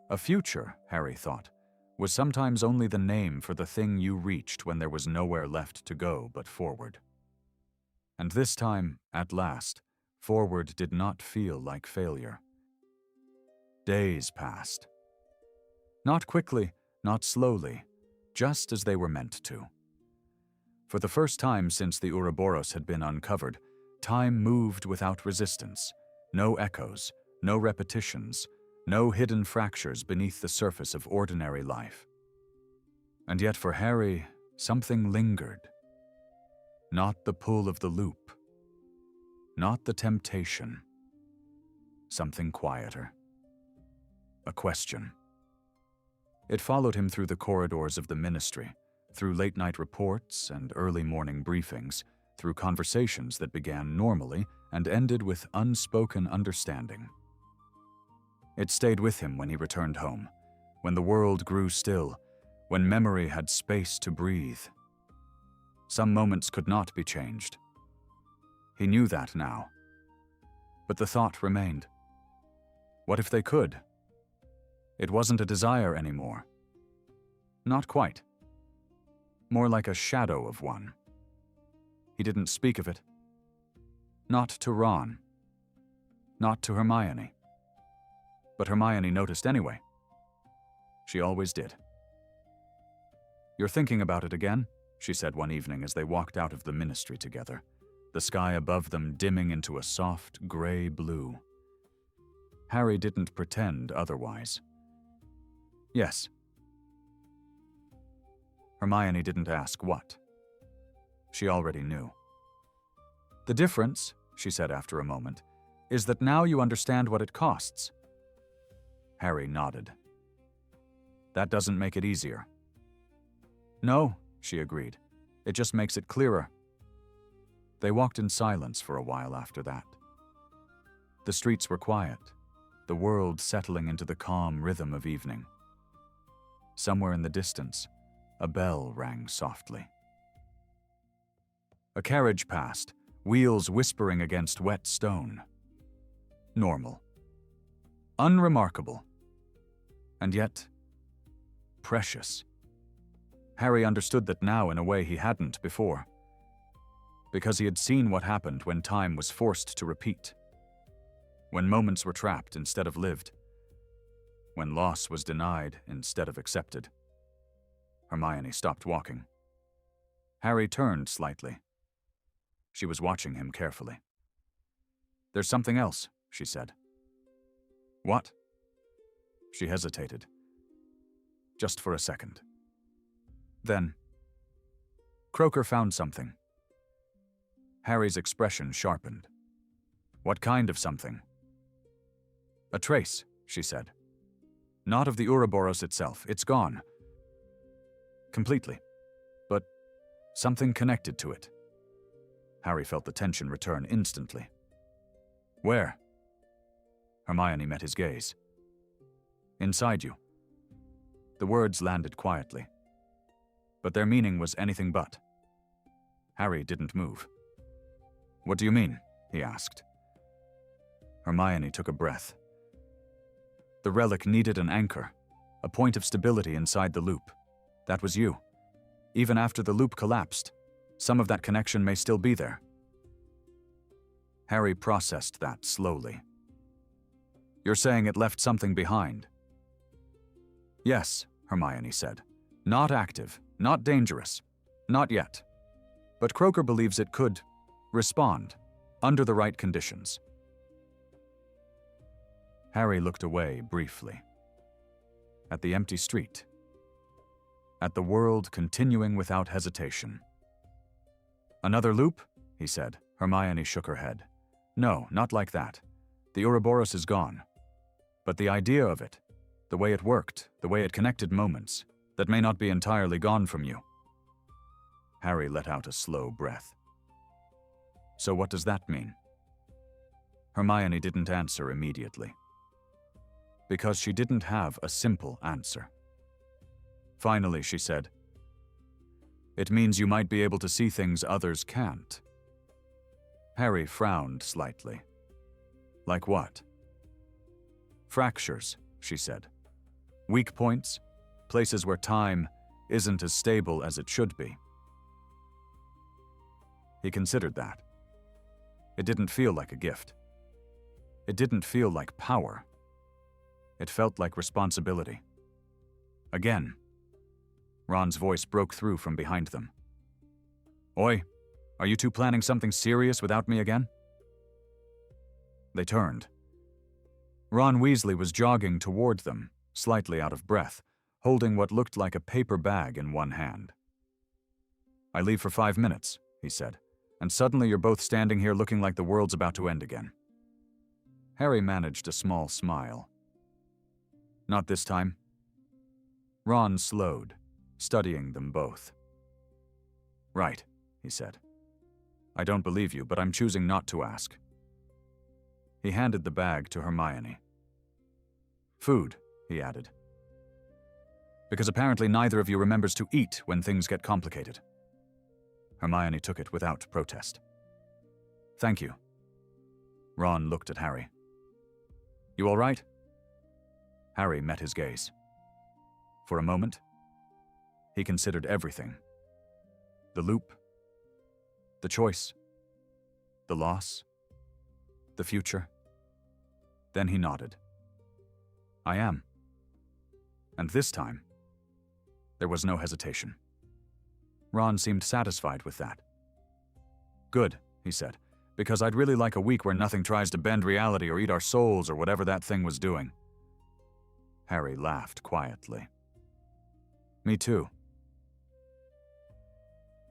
S1: A future, Harry thought, was sometimes only the name for the thing you reached when there was nowhere left to go but forward. And this time, at last, forward did not feel like failure. Days passed. Not quickly, not slowly, just as they were meant to. For the first time since the Ouroboros had been uncovered, time moved without resistance, no echoes, no repetitions, no hidden fractures beneath the surface of ordinary life. And yet for Harry, something lingered. Not the pull of the loop. Not the temptation. Something quieter. A question. It followed him through the corridors of the ministry, through late-night reports and early morning briefings, through conversations that began normally and ended with unspoken understanding. It stayed with him when he returned home, when the world grew still, when memory had space to breathe. Some moments could not be changed. He knew that now. But the thought remained. What if they could? It wasn't a desire anymore. Not quite. More like a shadow of one. He didn't speak of it. Not to Ron. Not to Hermione. But Hermione noticed anyway. She always did. "You're thinking about it again?" she said one evening as they walked out of the ministry together, the sky above them dimming into a soft gray blue. Harry didn't pretend otherwise. "Yes." Hermione didn't ask what. She already knew. "The difference," she said after a moment, "is that now you understand what it costs." Harry nodded. "That doesn't make it easier." "No," she agreed. "It just makes it clearer." They walked in silence for a while after that. The streets were quiet, the world settling into the calm rhythm of evening. Somewhere in the distance, a bell rang softly. A carriage passed, wheels whispering against wet stone. Normal. Unremarkable. And yet, precious. Harry understood that now in a way he hadn't before. Because he had seen what happened when time was forced to repeat. When moments were trapped instead of lived. When loss was denied instead of accepted. Hermione stopped walking. Harry turned slightly. She was watching him carefully. "There's something else," she said. "What?" She hesitated. just for a second. Then, Croaker found something. Harry's expression sharpened. What kind of something? A trace, she said. Not of the Ouroboros itself, it's gone. Completely. But something connected to it. Harry felt the tension return instantly. Where? Hermione met his gaze. Inside you. The words landed quietly. But their meaning was anything but. Harry didn't move. What do you mean? He asked. Hermione took a breath. The relic needed an anchor, a point of stability inside the loop. That was you. Even after the loop collapsed, some of that connection may still be there. Harry processed that slowly. You're saying it left something behind? Yes, Hermione said. Not active, not dangerous, not yet. But Croaker believes it could respond under the right conditions. Harry looked away briefly. At the empty street. At the world continuing without hesitation. Another loop? He said. Hermione shook her head. No, not like that. The Ouroboros is gone. But the idea of it, the way it worked, the way it connected moments, that may not be entirely gone from you. Harry let out a slow breath. So what does that mean? Hermione didn't answer immediately. Because she didn't have a simple answer. Finally, she said, It means you might be able to see things others can't. Harry frowned slightly. Like what? Fractures, she said. Weak points, places where time isn't as stable as it should be. He considered that. It didn't feel like a gift. It didn't feel like power. It felt like responsibility. Again, Ron's voice broke through from behind them. Oi, are you two planning something serious without me again? They turned. Ron Weasley was jogging toward them, slightly out of breath, holding what looked like a paper bag in one hand. I leave for 5 minutes, he said, and suddenly you're both standing here looking like the world's about to end again. Harry managed a small smile. Not this time. Ron slowed, studying them both. Right, he said. I don't believe you, but I'm choosing not to ask. He handed the bag to Hermione. Food, he added. Because apparently neither of you remembers to eat when things get complicated. Hermione took it without protest. Thank you. Ron looked at Harry. You all right? Harry met his gaze. For a moment, he considered everything. The loop, the choice, the loss, the future. Then he nodded. I am. And this time, there was no hesitation. Ron seemed satisfied with that. Good, he said, because I'd really like a week where nothing tries to bend reality or eat our souls or whatever that thing was doing. Harry laughed quietly. Me too.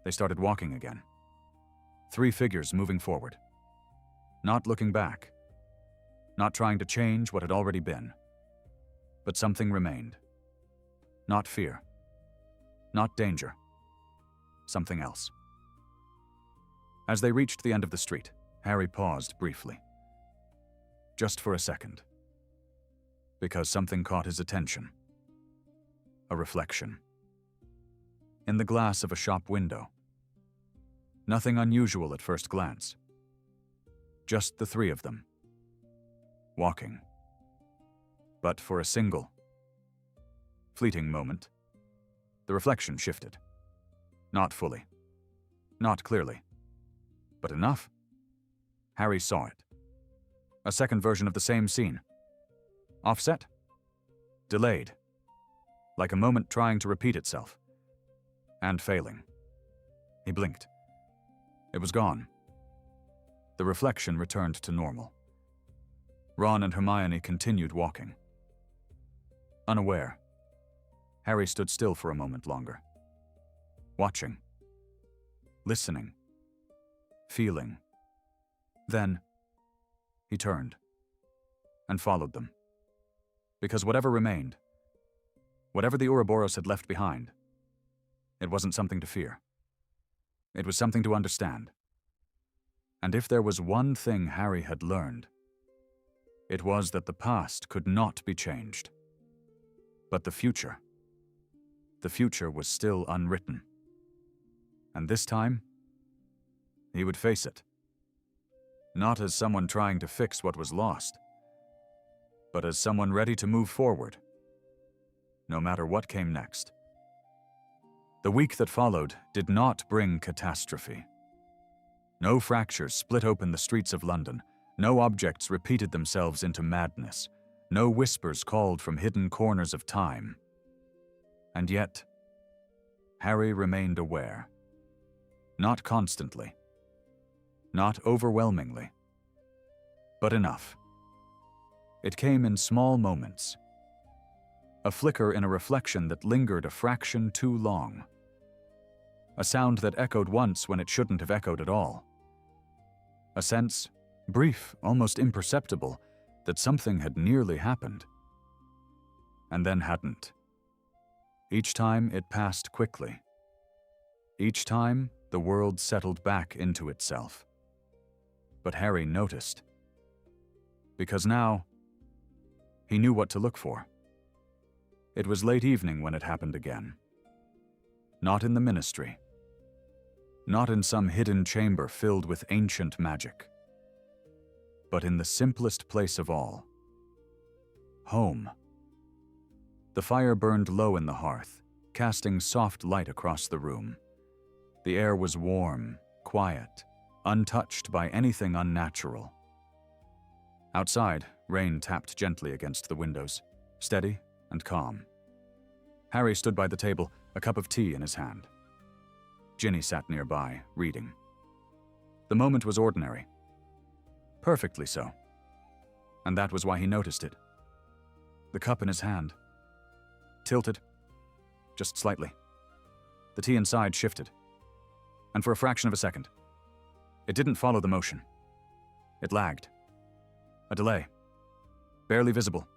S1: They started walking again. 3 figures moving forward. Not looking back. Not trying to change what had already been. But something remained. Not fear. Not danger. Something else. As they reached the end of the street, Harry paused briefly. Just for a second. Because something caught his attention. A reflection. In the glass of a shop window. Nothing unusual at first glance. Just the 3 of them. Walking. But for a single, fleeting moment, the reflection shifted. Not fully. Not clearly. But enough. Harry saw it. A second version of the same scene. Offset? Delayed. Like a moment trying to repeat itself. And failing. He blinked. It was gone. The reflection returned to normal. Ron and Hermione continued walking. Unaware. Harry stood still for a moment longer, watching, listening, feeling. Then, he turned and followed them. Because whatever remained, whatever the Ouroboros had left behind, it wasn't something to fear. It was something to understand. And if there was one thing Harry had learned, it was that the past could not be changed. But the future was still unwritten. And this time, he would face it. Not as someone trying to fix what was lost, but as someone ready to move forward, no matter what came next. The week that followed did not bring catastrophe. No fractures split open the streets of London. No objects repeated themselves into madness. No whispers called from hidden corners of time. And yet, Harry remained aware. Not constantly. Not overwhelmingly. But enough. It came in small moments. A flicker in a reflection that lingered a fraction too long. A sound that echoed once when it shouldn't have echoed at all. A sense, brief, almost imperceptible, that something had nearly happened. And then hadn't. Each time it passed quickly. Each time the world settled back into itself. But Harry noticed. Because now, he knew what to look for. It was late evening when it happened again. Not in the ministry. Not in some hidden chamber filled with ancient magic. But in the simplest place of all. Home. The fire burned low in the hearth, casting soft light across the room. The air was warm, quiet, untouched by anything unnatural. Outside, rain tapped gently against the windows, steady and calm. Harry stood by the table, a cup of tea in his hand. Ginny sat nearby, reading. The moment was ordinary. Perfectly so. And that was why he noticed it. The cup in his hand. Tilted. Just slightly. The tea inside shifted. And for a fraction of a second. It didn't follow the motion. It lagged. A delay. Barely visible.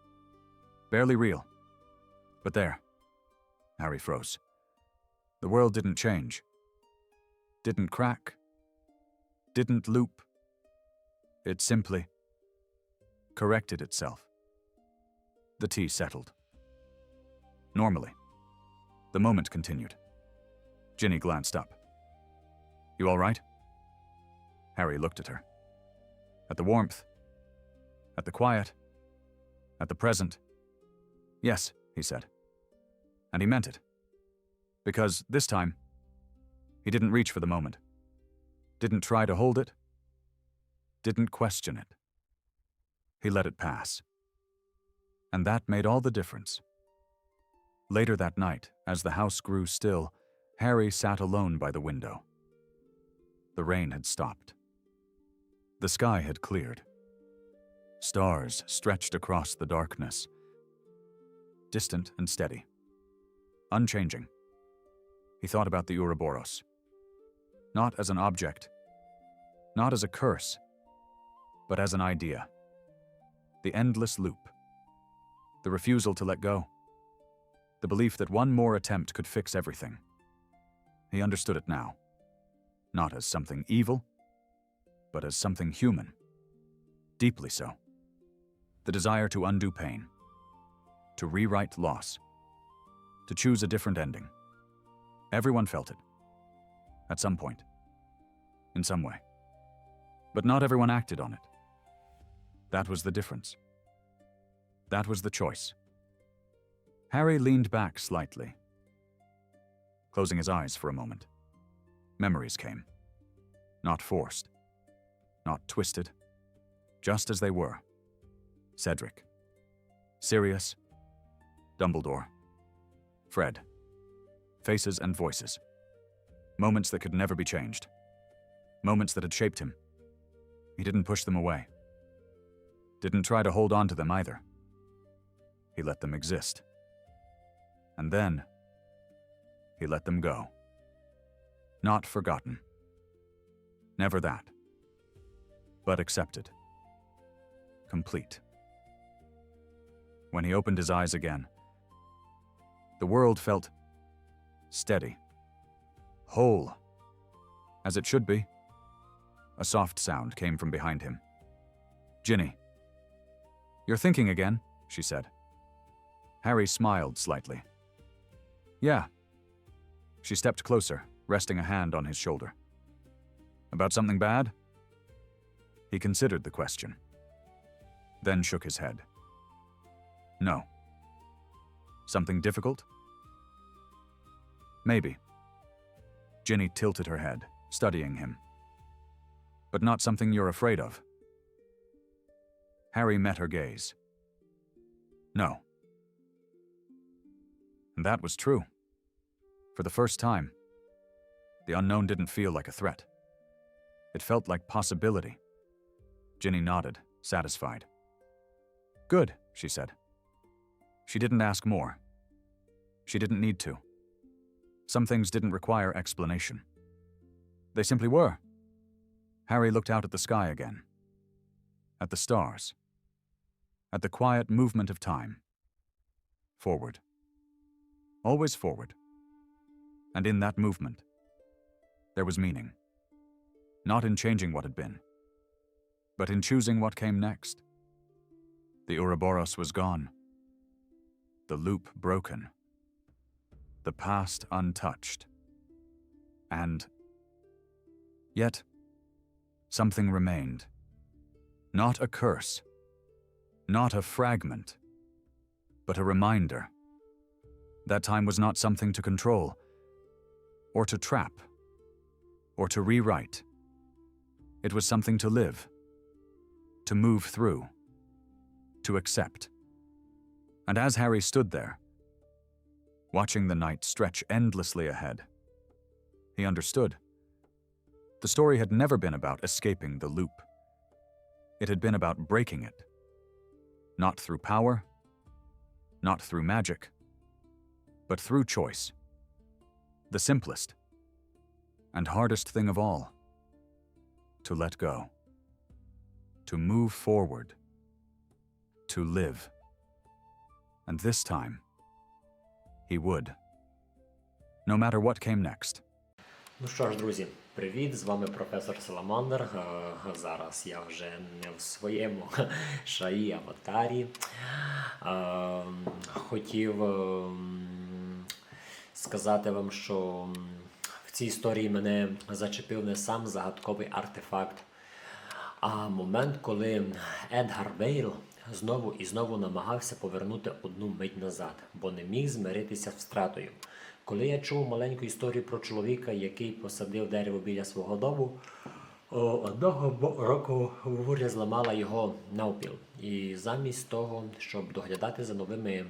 S1: Barely real. But there. Harry froze. The world didn't change. Didn't crack. Didn't loop. It simply corrected itself. The tea settled. Normally. The moment continued. Ginny glanced up. You all right? Harry looked at her. At the warmth. At the quiet. At the present. Yes, he said. And he meant it. Because this time, he didn't reach for the moment. Didn't try to hold it. Didn't question it. He let it pass. And that made all the difference. Later that night, as the house grew still, Harry sat alone by the window. The rain had stopped. The sky had cleared. Stars stretched across the darkness. Distant and steady. Unchanging. He thought about the Ouroboros. Not as an object. Not as a curse. But as an idea. The endless loop. The refusal to let go. The belief that one more attempt could fix everything. He understood it now. Not as something evil, but as something human. Deeply so. The desire to undo pain. To rewrite loss. To choose a different ending. Everyone felt it. At some point. In some way. But not everyone acted on it. That was the difference. That was the choice. Harry leaned back slightly, closing his eyes for a moment. Memories came. Not forced. Not twisted. Just as they were. Cedric. Sirius. Dumbledore. Fred. Faces and voices. Moments that could never be changed. Moments that had shaped him. He didn't push them away. Didn't try to hold on to them either. He let them exist. And then he let them go. Not forgotten. Never that. But accepted. Complete. When he opened his eyes again, the world felt steady, whole, as it should be. A soft sound came from behind him. "Ginny." "You're thinking again," she said. Harry smiled slightly. "Yeah." She stepped closer, resting a hand on his shoulder. "About something bad?" He considered the question, then shook his head. "No." "Something difficult?" "Maybe." Ginny tilted her head, studying him. "But not something you're afraid of?" Harry met her gaze. "No." And that was true. For the first time, the unknown didn't feel like a threat. It felt like possibility. Ginny nodded, satisfied. "Good," she said. She didn't ask more. She didn't need to. Some things didn't require explanation. They simply were. Harry looked out at the sky again. At the stars. At the quiet movement of time. Forward. Always forward. And in that movement, there was meaning. Not in changing what had been, but in choosing what came next. The Ouroboros was gone. The loop broken. The past untouched. And yet, something remained. Not a curse. Not a fragment. But a reminder. That time was not something to control, or to trap, or to rewrite. It was something to live, to move through, to accept. And as Harry stood there, watching the night stretch endlessly ahead, he understood. The story had never been about escaping the loop. It had been about breaking it. Not through power, not through magic, but through choice. The simplest and hardest thing of all. To let go. To move forward. To live. And this time, he would. No matter what came next.
S2: Ну що ж, друзі, привіт, з вами професор Саламандр. Зараз я вже не в своєму шаї аватарі. Хотів сказати вам, що в цій історії мене зачепив не сам загадковий артефакт, а момент, коли Едгар Вейл знову і знову намагався повернути одну мить назад, бо не міг змиритися з втратою. Коли я чув маленьку історію про чоловіка, який посадив дерево біля свого дому, одного року буря зламала його навпіл. І замість того, щоб доглядати за новими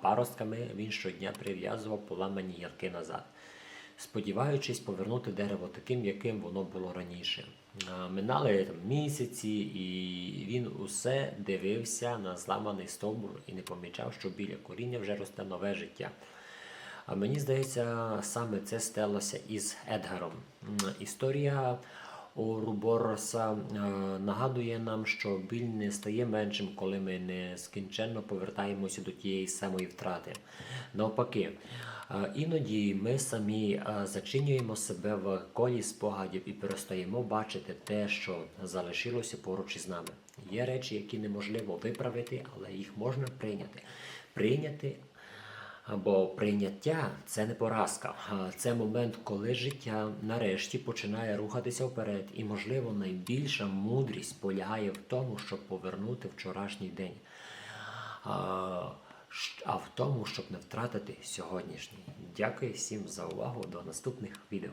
S2: паростками, він щодня прив'язував поламані гілки назад, сподіваючись повернути дерево таким, яким воно було раніше. Минали місяці, і він усе дивився на зламаний стовбур і не помічав, що біля коріння вже росте нове життя. А мені здається, саме це сталося із Едгаром. Історія Ouробороса нагадує нам, що біль не стає меншим, коли ми нескінченно повертаємося до тієї самої втрати. Навпаки, іноді ми самі зачинюємо себе в колі спогадів і перестаємо бачити те, що залишилося поруч із нами. Є речі, які неможливо виправити, але їх можна прийняти. Бо прийняття – це не поразка, це момент, коли життя нарешті починає рухатися вперед. І, можливо, найбільша мудрість полягає в тому, щоб повернути вчорашній день, а в тому, щоб не втратити сьогоднішній. Дякую всім за увагу, до наступних відео.